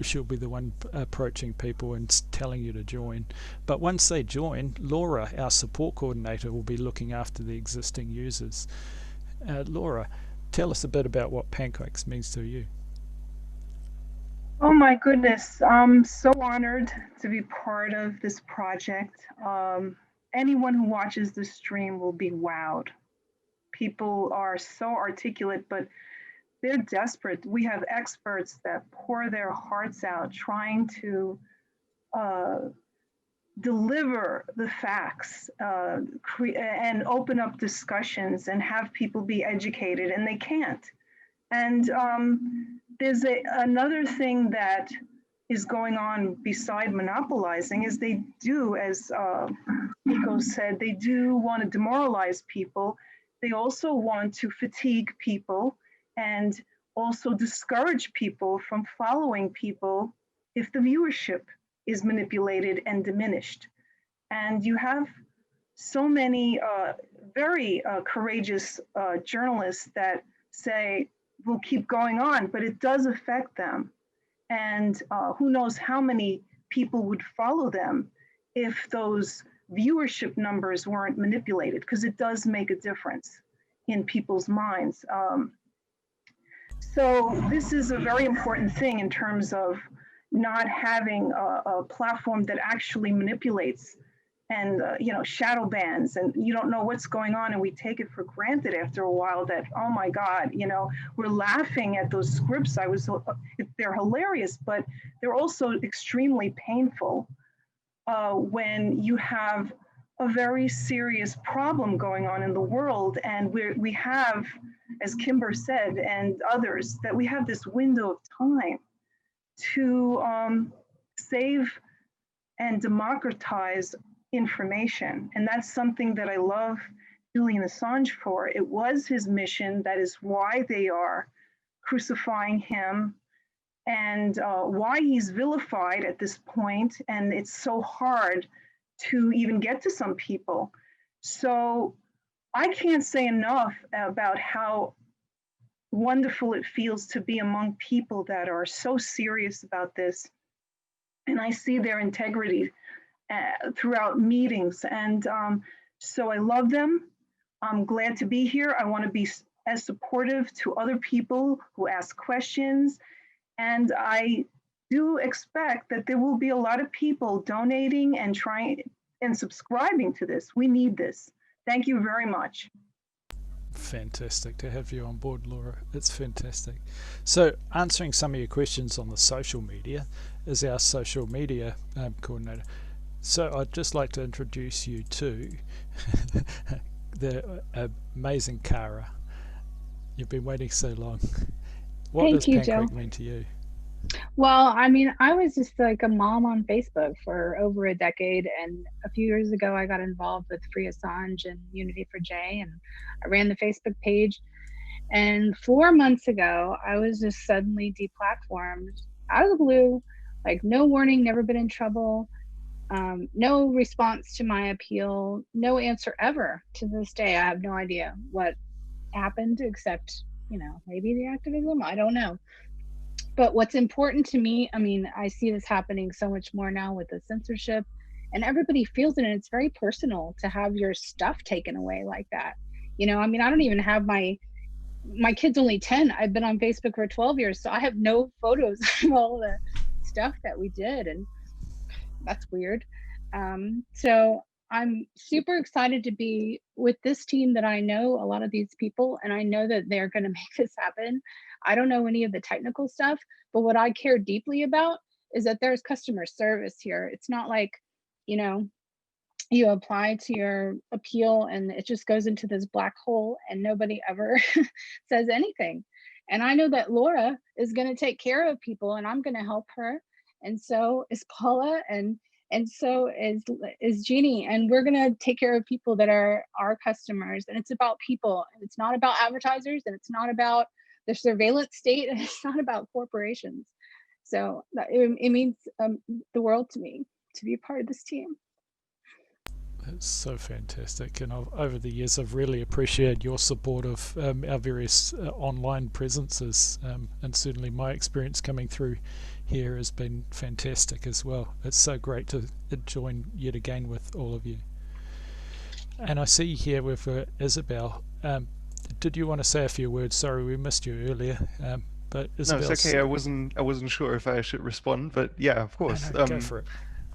she'll be the one approaching people and telling you to join. But once they join, Laura, our support coordinator, will be looking after the existing users. Laura, tell us a bit about what PanQuake means to you. Oh my goodness, I'm so honored to be part of this project. Anyone who watches the stream will be wowed. People are so articulate, but they're desperate. We have experts that pour their hearts out trying to deliver the facts and open up discussions and have people be educated, and they can't. And there's another thing that is going on beside monopolizing is they do, as Nico said, they do want to demoralize people. They also want to fatigue people and also discourage people from following people if the viewership is manipulated and diminished. And you have so many very courageous journalists that say, we'll keep going on, but it does affect them. And who knows how many people would follow them if those viewership numbers weren't manipulated, because it does make a difference in people's minds. So this is a very important thing in terms of not having a platform that actually manipulates and shadow bans, and you don't know what's going on, and we take it for granted after a while that, oh my God, we're laughing at those scripts. They're hilarious, but they're also extremely painful when you have a very serious problem going on in the world, and we have, as Kimber said, and others, that we have this window of time to save and democratize information. And that's something that I love Julian Assange for. It was his mission. That is why they are crucifying him and why he's vilified at this point. And it's so hard to even get to some people. So I can't say enough about how wonderful it feels to be among people that are so serious about this. And I see their integrity throughout meetings. And so I love them. I'm glad to be here. I want to be as supportive to other people who ask questions. And I do expect that there will be a lot of people donating and trying and subscribing to this. We need this. Thank you very much. Fantastic to have you on board, Laura. It's fantastic. So answering some of your questions on the social media is our social media coordinator. So I'd just like to introduce you to the amazing Cara. You've been waiting so long. What does PanQuake mean to you? Well, I mean, I was just like a mom on Facebook for over a decade, and a few years ago I got involved with Free Assange and Unity for J, and I ran the Facebook page. And 4 months ago, I was just suddenly deplatformed out of the blue, like no warning, never been in trouble, no response to my appeal, no answer ever. To this day, I have no idea what happened, except, maybe the activism, I don't know. But what's important to me, I mean, I see this happening so much more now with the censorship, and everybody feels it, and it's very personal to have your stuff taken away like that. I mean, I don't even have my kid's only 10. I've been on Facebook for 12 years, so I have no photos of all the stuff that we did. And that's weird. So I'm super excited to be with this team that I know a lot of these people, and I know that they're going to make this happen. I don't know any of the technical stuff, but what I care deeply about is that there's customer service here. It's not like, you know, you apply to your appeal and it just goes into this black hole and nobody ever says anything. And I know that Laura is going to take care of people and I'm going to help her. And so is Paula, and so is Jeannie, and we're going to take care of people that are our customers. And it's about people, and it's not about advertisers, and it's not about the surveillance state, and it's not about corporations. So it means the world to me to be a part of this team. It's so fantastic, and over the years I've really appreciated your support of our various online presences, and certainly my experience coming through here has been fantastic as well. It's so great to join yet again with all of you. And I see here with Isabel. Did you want to say a few words? Sorry, we missed you earlier. But Isabel, no, it's okay. I wasn't sure if I should respond, but yeah, of course. No, go for it.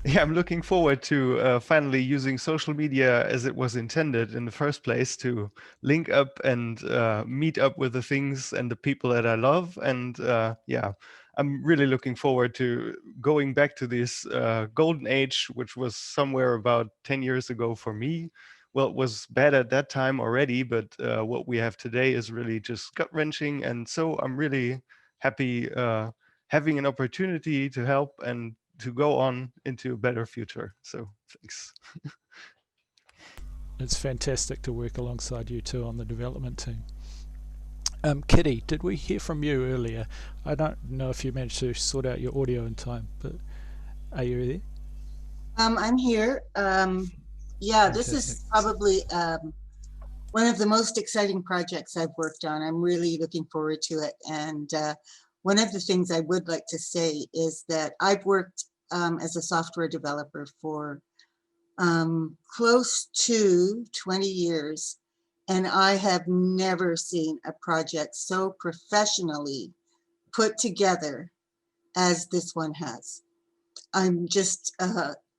Yeah, I'm looking forward to finally using social media as it was intended in the first place, to link up and meet up with the things and the people that I love. And yeah, I'm really looking forward to going back to this golden age, which was somewhere about 10 years ago for me. Well, it was bad at that time already, but what we have today is really just gut-wrenching. And so I'm really happy having an opportunity to help and to go on into a better future. So thanks. It's fantastic to work alongside you too on the development team. Kitty, did we hear from you earlier? I don't know if you managed to sort out your audio in time, but are you there? I'm here. Yeah, this is probably one of the most exciting projects I've worked on. I'm really looking forward to it. And one of the things I would like to say is that I've worked as a software developer for close to 20 years, and I have never seen a project so professionally put together as this one has. I'm just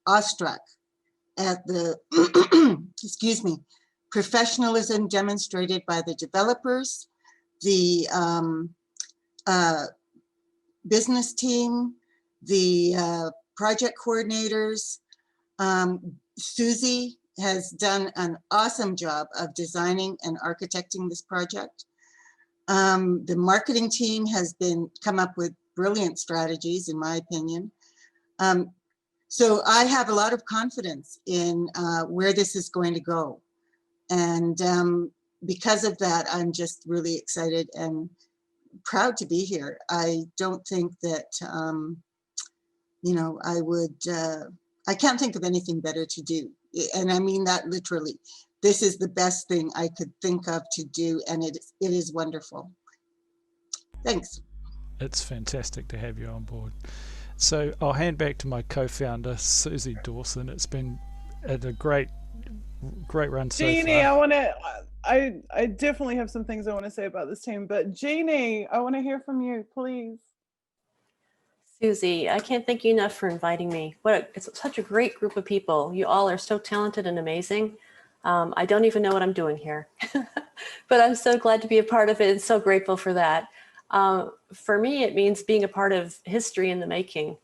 awestruck at the, excuse me, professionalism demonstrated by the developers, the business team, the project coordinators. Susie has done an awesome job of designing and architecting this project. The marketing team has come up with brilliant strategies, in my opinion. So I have a lot of confidence in where this is going to go. And because of that, I'm just really excited and proud to be here. I don't think that, you know, I can't think of anything better to do. And I mean that literally. This is the best thing I could think of to do, and it is wonderful. Thanks. It's fantastic to have you on board. So I'll hand back to my co-founder, Susie Dawson. It's been a great run so Jeannie, far. I definitely have some things I want to say about this team, but Jeannie, I want to hear from you, please. Susie, I can't thank you enough for inviting me. It's such a great group of people. You all are so talented and amazing. I don't even know what I'm doing here, but I'm so glad to be a part of it and so grateful for that. For me, it means being a part of history in the making.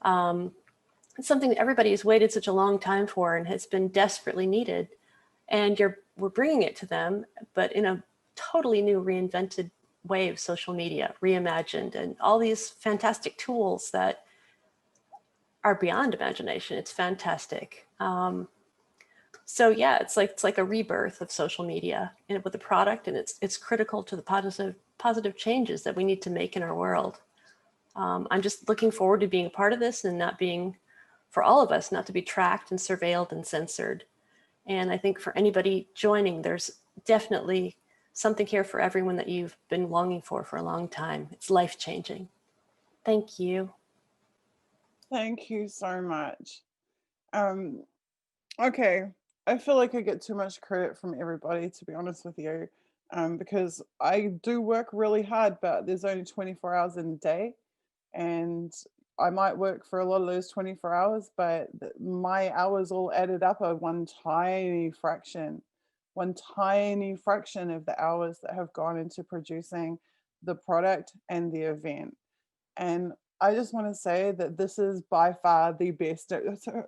It's something that everybody has waited such a long time for and has been desperately needed. And we're bringing it to them, but in a totally new, reinvented way of social media, reimagined, and all these fantastic tools that are beyond imagination. It's fantastic. So yeah, it's like a rebirth of social media and with the product, and it's critical to the positive changes that we need to make in our world. I'm just looking forward to being a part of this and not being, for all of us, not to be tracked and surveilled and censored. And I think for anybody joining, there's definitely something here for everyone that you've been longing for a long time. It's life-changing. Thank you. Thank you so much. Okay, I feel like I get too much credit from everybody, to be honest with you, because I do work really hard, but there's only 24 hours in a day, and I might work for a lot of those 24 hours, but my hours all added up are one tiny fraction of the hours that have gone into producing the product and the event. And I just want to say that this is by far the best.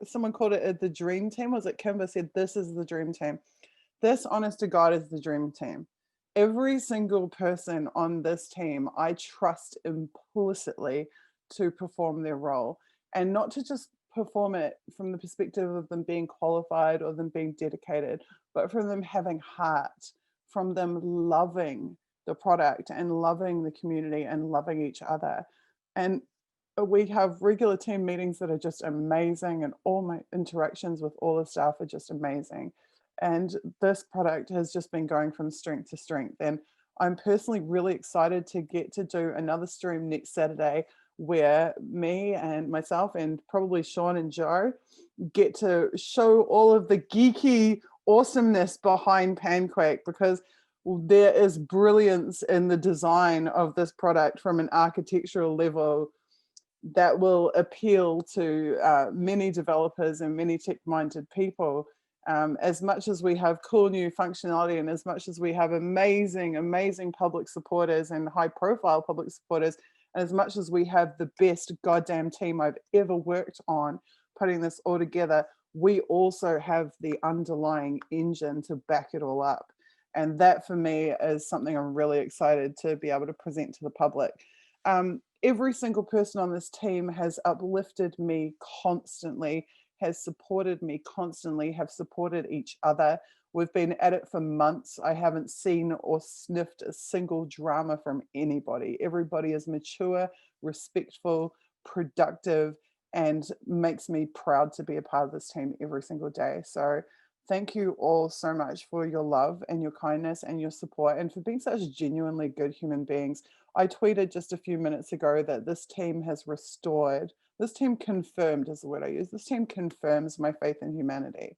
Someone called it the dream team. Was it Kimber said this is the dream team? This, honest to God, is the dream team. Every single person on this team, I trust implicitly to perform their role, and not to just perform it from the perspective of them being qualified or them being dedicated, but from them having heart, from them loving the product and loving the community and loving each other. And we have regular team meetings that are just amazing, and all my interactions with all the staff are just amazing. And this product has just been going from strength to strength. And I'm personally really excited to get to do another stream next Saturday where me and myself and probably Sean and Joe get to show all of the geeky awesomeness behind PanQuake, because there is brilliance in the design of this product from an architectural level that will appeal to many developers and many tech-minded people. As much as we have cool new functionality, and as much as we have amazing public supporters and high-profile public supporters, and as much as we have the best goddamn team I've ever worked on putting this all together, we also have the underlying engine to back it all up. And that for me is something I'm really excited to be able to present to the public. Every single person on this team has uplifted me constantly, has supported me constantly, have supported each other. We've been at it for months. I haven't seen or sniffed a single drama from anybody. Everybody is mature, respectful, productive, and makes me proud to be a part of this team every single day. So thank you all so much for your love and your kindness and your support, and for being such genuinely good human beings. I tweeted just a few minutes ago that this team has restored, this team confirmed is the word I use, this team confirms my faith in humanity.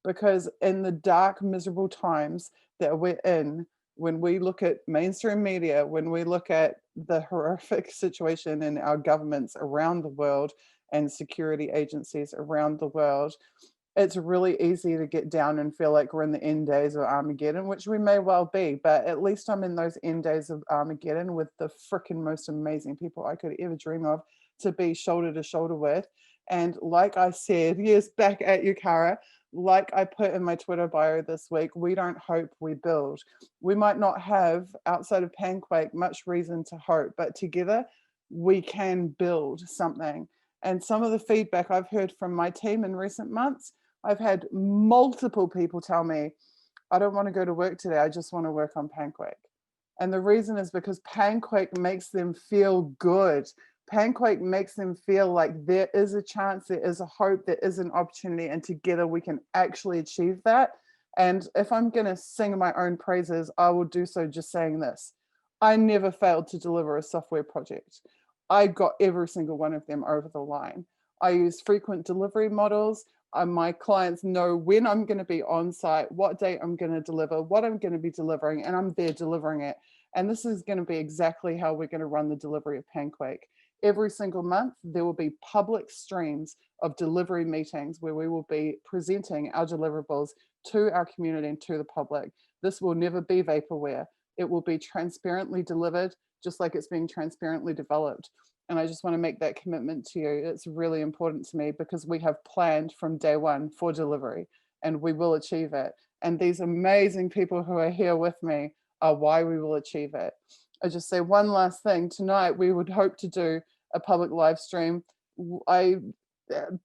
Because in the dark, miserable times that we're in, when we look at mainstream media, when we look at the horrific situation in our governments around the world and security agencies around the world, it's really easy to get down and feel like we're in the end days of Armageddon, which we may well be, but at least I'm in those end days of Armageddon with the freaking most amazing people I could ever dream of to be shoulder to shoulder with. And like I said, yes, back at you, Cara, like I put in my Twitter bio this week, we don't hope, we build. We might not have, outside of PanQuake, much reason to hope, but together we can build something. And some of the feedback I've heard from my team in recent months, I've had multiple people tell me, I don't want to go to work today, I just want to work on PanQuake. And the reason is because PanQuake makes them feel good. PanQuake makes them feel like there is a chance, there is a hope, there is an opportunity, and together we can actually achieve that. And if I'm going to sing my own praises, I will do so just saying this. I never failed to deliver a software project. I got every single one of them over the line. I use frequent delivery models. My clients know when I'm going to be on site, what date I'm going to deliver, what I'm going to be delivering, and I'm there delivering it. And this is going to be exactly how we're going to run the delivery of PanQuake. Every single month, there will be public streams of delivery meetings where we will be presenting our deliverables to our community and to the public. This will never be vaporware. It will be transparently delivered, just like it's being transparently developed. And I just want to make that commitment to you. It's really important to me because we have planned from day one for delivery and we will achieve it. And these amazing people who are here with me are why we will achieve it. I just say one last thing. Tonight, we would hope to do a public live stream.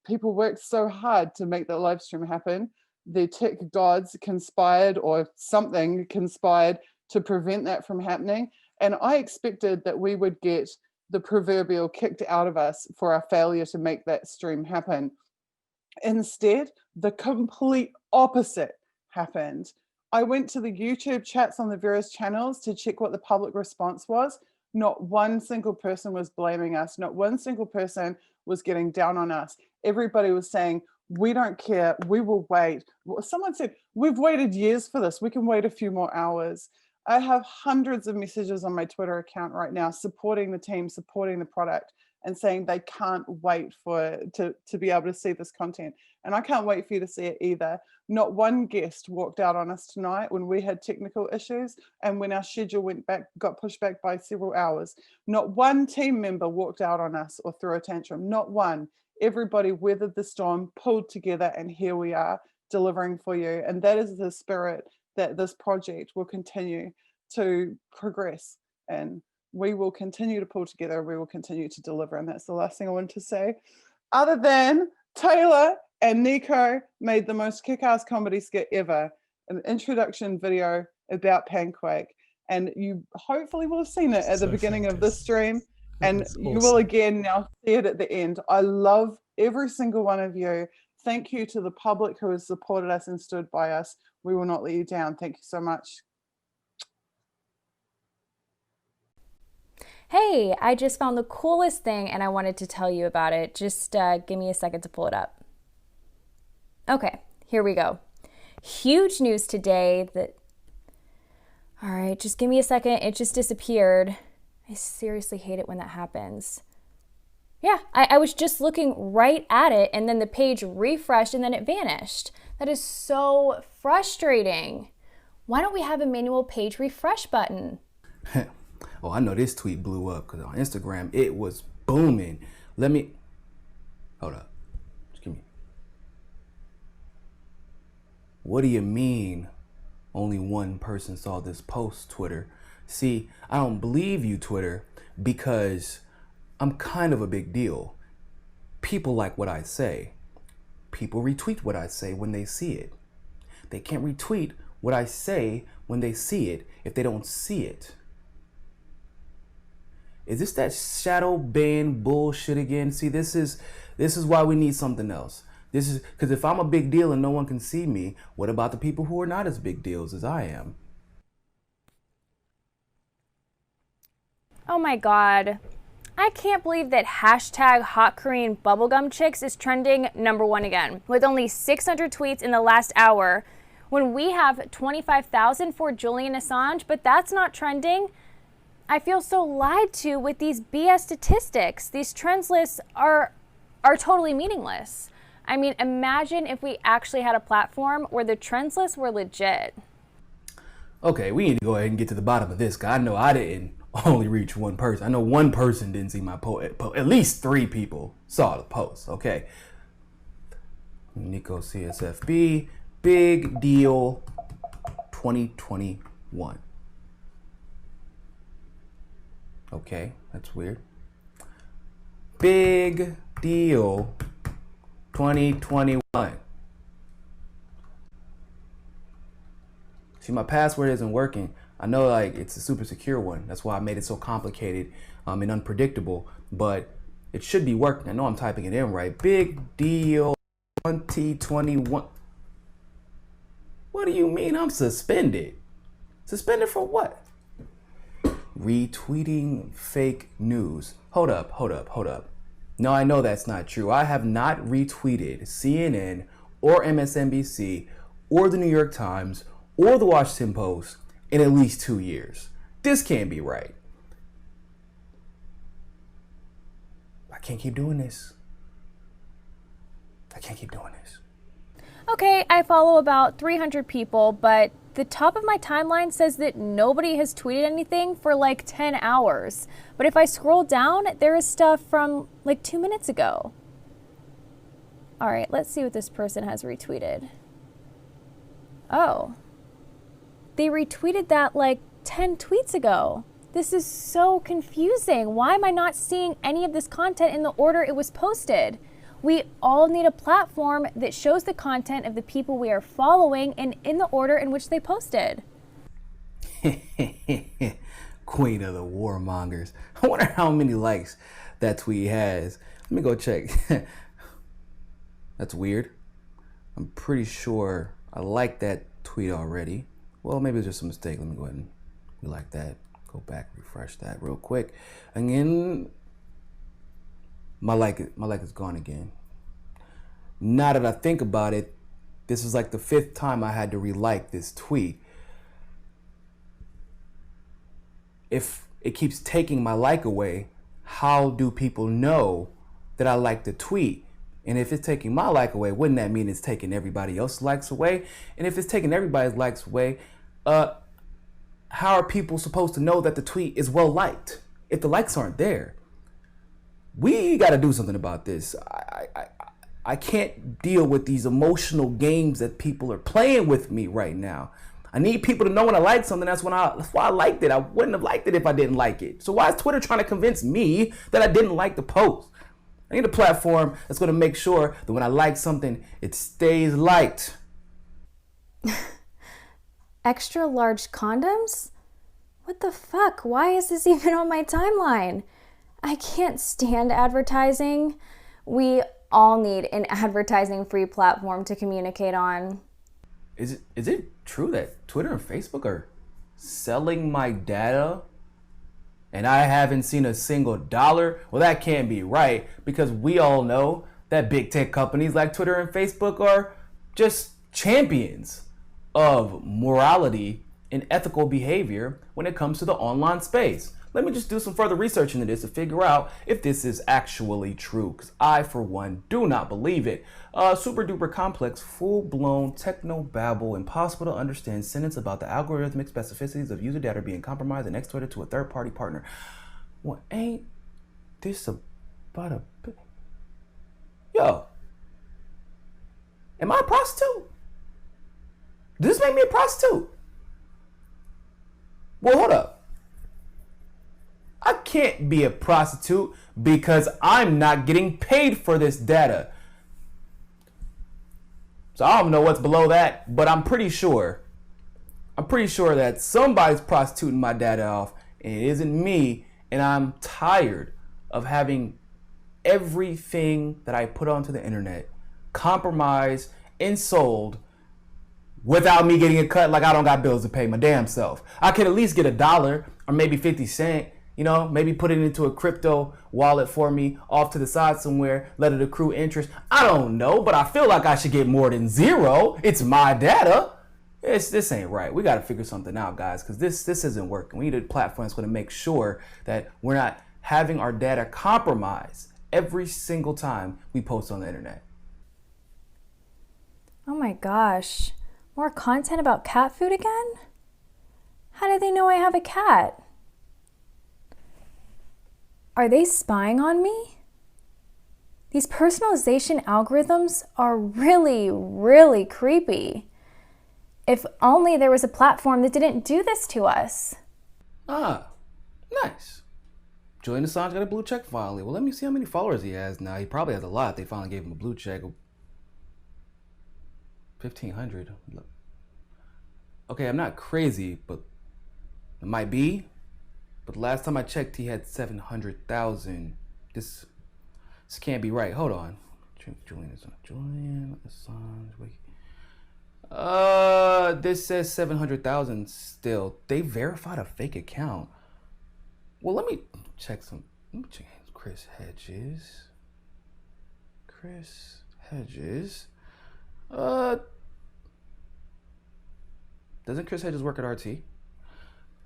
People worked so hard to make that live stream happen. The tech gods conspired, or something conspired, to prevent that from happening. And I expected that we would get the proverbial kicked out of us for our failure to make that stream happen. Instead, the complete opposite happened. I went to the YouTube chats on the various channels to check what the public response was. Not one single person was blaming us. Not one single person was getting down on us. Everybody was saying, we don't care, we will wait. Someone said, we've waited years for this, we can wait a few more hours. I have hundreds of messages on my Twitter account right now supporting the team, supporting the product. and saying they can't wait to be able to see this content. And I can't wait for you to see it either. Not one guest walked out on us tonight when we had technical issues and when our schedule got pushed back by several hours. Not one team member walked out on us or threw a tantrum. Not one. Everybody weathered the storm, pulled together, and here we are delivering for you. And that is the spirit that this project will continue to progress, and we will continue to pull together, we will continue to deliver. And that's the last thing I wanted to say, other than Taylor and Nico made the most kick-ass comedy skit ever, an introduction video about PanQuake, and you hopefully will have seen it at the beginning of this stream, and you will again now see it at the end. I love every single one of you. Thank you to the public who has supported us and stood by us. We will not let you down. Thank you so much. Hey, I just found the coolest thing and I wanted to tell you about it. Just give me a second to pull it up. Okay, here we go. Huge news today that, all right, just give me a second. It just disappeared. I seriously hate it when that happens. Yeah, I was just looking right at it and then the page refreshed and then it vanished. That is so frustrating. Why don't we have a manual page refresh button? Oh, I know this tweet blew up because on Instagram it was booming. Hold up. Just give me. What do you mean only one person saw this post, Twitter? See, I don't believe you, Twitter, because I'm kind of a big deal. People like what I say. People retweet what I say when they see it. They can't retweet what I say when they see it if they don't see it. Is this that shadow ban bullshit again? See, this is why we need something else. This is because if I'm a big deal and no one can see me, what about the people who are not as big deals as I am? Oh my God. I can't believe that hashtag hot Korean bubblegum chicks is trending #1 again, with only 600 tweets in the last hour, when we have 25,000 for Julian Assange, but that's not trending. I feel so lied to with these BS statistics. These trends lists are totally meaningless. I mean, imagine if we actually had a platform where the trends lists were legit. Okay, we need to go ahead and get to the bottom of this, because I know I didn't only reach one person. I know one person didn't see my post. At least 3 people saw the post, okay? Nico CSFB, big deal 2021. Okay, that's weird. Big deal 2021. See, my password isn't working. I know like it's a super secure one. That's why I made it so complicated and unpredictable, but it should be working. I know I'm typing it in right. Big deal 2021. What do you mean I'm suspended? Suspended for what? Retweeting fake news. Hold up. No, I know that's not true. I have not retweeted CNN or MSNBC or the New York Times or the Washington Post in at least 2 years. This can't be right. I can't keep doing this. Okay, I follow about 300 people, but the top of my timeline says that nobody has tweeted anything for like 10 hours. But if I scroll down, there is stuff from like 2 minutes ago. All right, let's see what this person has retweeted. Oh, they retweeted that like 10 tweets ago. This is so confusing. Why am I not seeing any of this content in the order it was posted? We all need a platform that shows the content of the people we are following and in the order in which they posted. Queen of the warmongers. I wonder how many likes that tweet has. Let me go check. That's weird. I'm pretty sure I liked that tweet already. Well, maybe it's just a mistake. Let me go ahead and like that. Go back, refresh that real quick. Again, my like is gone again. Now that I think about it, this is like the 5th time I had to re-like this tweet. If it keeps taking my like away, how do people know that I like the tweet? And if it's taking my like away, wouldn't that mean it's taking everybody else's likes away? And if it's taking everybody's likes away, how are people supposed to know that the tweet is well liked if the likes aren't there? We got to do something about this. I can't deal with these emotional games that people are playing with me right now. I need people to know when I like something. That's why I liked it. I wouldn't have liked it if I didn't like it. So why is Twitter trying to convince me that I didn't like the post? I need a platform that's going to make sure that when I like something, it stays liked. Extra large condoms? What the fuck? Why is this even on my timeline? I can't stand advertising. We all need an advertising-free platform to communicate on. Is it true that Twitter and Facebook are selling my data and I haven't seen a single dollar? Well, that can't be right, because we all know that big tech companies like Twitter and Facebook are just champions of morality and ethical behavior when it comes to the online space. Let me just do some further research into this to figure out if this is actually true, because I, for one, do not believe it. Super duper complex, full-blown techno-babble, impossible to understand sentence about the algorithmic specificities of user data being compromised and exploited to a third-party partner. Well, ain't this about a... Yo, am I a prostitute? Does this make me a prostitute? Well, hold up. I can't be a prostitute because I'm not getting paid for this data. So I don't know what's below that, but I'm pretty sure that somebody's prostituting my data off, and it isn't me, and I'm tired of having everything that I put onto the internet compromised and sold without me getting a cut. Like I don't got bills to pay my damn self. I could at least get $1 or maybe 50 cents. You know, maybe put it into a crypto wallet for me off to the side somewhere, let it accrue interest. I don't know, but I feel like I should get more than zero. It's my data. This ain't right. We got to figure something out, guys, because this isn't working. We need a platform that's going to make sure that we're not having our data compromised every single time we post on the internet. Oh my gosh. More content about cat food again? How do they know I have a cat? Are they spying on me? These personalization algorithms are really, really creepy. If only there was a platform that didn't do this to us. Ah, nice. Julian Assange got a blue check finally. Well, let me see how many followers he has now. He probably has a lot. They finally gave him a blue check. 1,500. Okay, I'm not crazy, but it might be. But last time I checked, he had 700,000. This can't be right. Hold on. Julian Assange. Wait. This says 700,000 still. They verified a fake account. Well, let me check Chris Hedges. Doesn't Chris Hedges work at RT?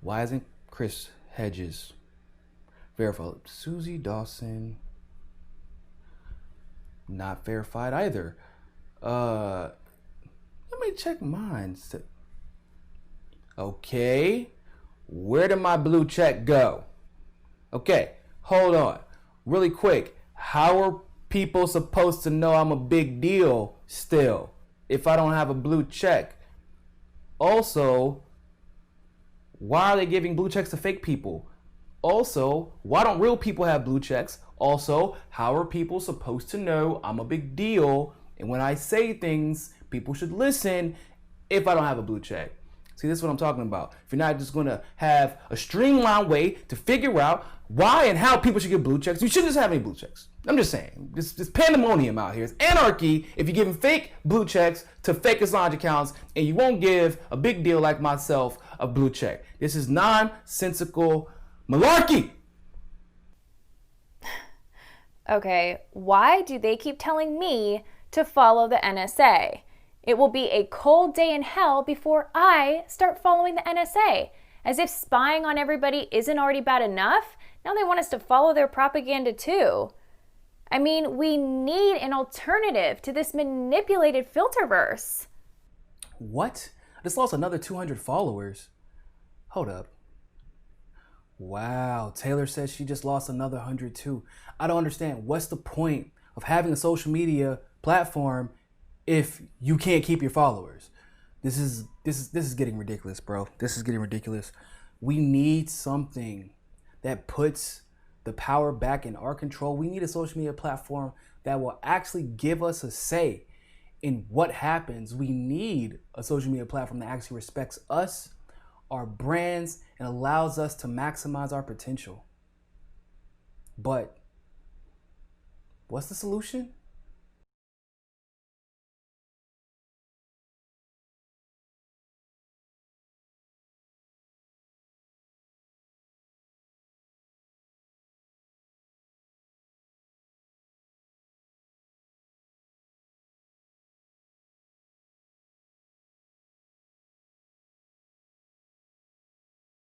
Why isn't Chris Hedges verified? Susie Dawson, not verified either. Let me check mine. Okay, where did my blue check go? Okay, hold on, really quick. How are people supposed to know I'm a big deal still if I don't have a blue check? Also, why are they giving blue checks to fake people? Also, why don't real people have blue checks? Also, how are people supposed to know I'm a big deal? And when I say things, people should listen if I don't have a blue check. See, this is what I'm talking about. If you're not just going to have a streamlined way to figure out why and how people should get blue checks, you shouldn't just have any blue checks. I'm just saying, this pandemonium out here. It's anarchy if you're giving fake blue checks to fake Assange accounts and you won't give a big deal like myself a blue check. This is nonsensical malarkey. Okay, why do they keep telling me to follow the NSA? It will be a cold day in hell before I start following the NSA. As if spying on everybody isn't already bad enough, Now they want us to follow their propaganda too. I mean, we need an alternative to this manipulated filterverse. What? I just lost another 200 followers. Hold up. Wow, Taylor says she just lost another 100 too. I don't understand. What's the point of having a social media platform if you can't keep your followers? This is getting ridiculous, bro. This is getting ridiculous. We need something that puts the power back in our control. We need a social media platform that will actually give us a say in what happens. We need a social media platform that actually respects us, our brands, and allows us to maximize our potential. But what's the solution?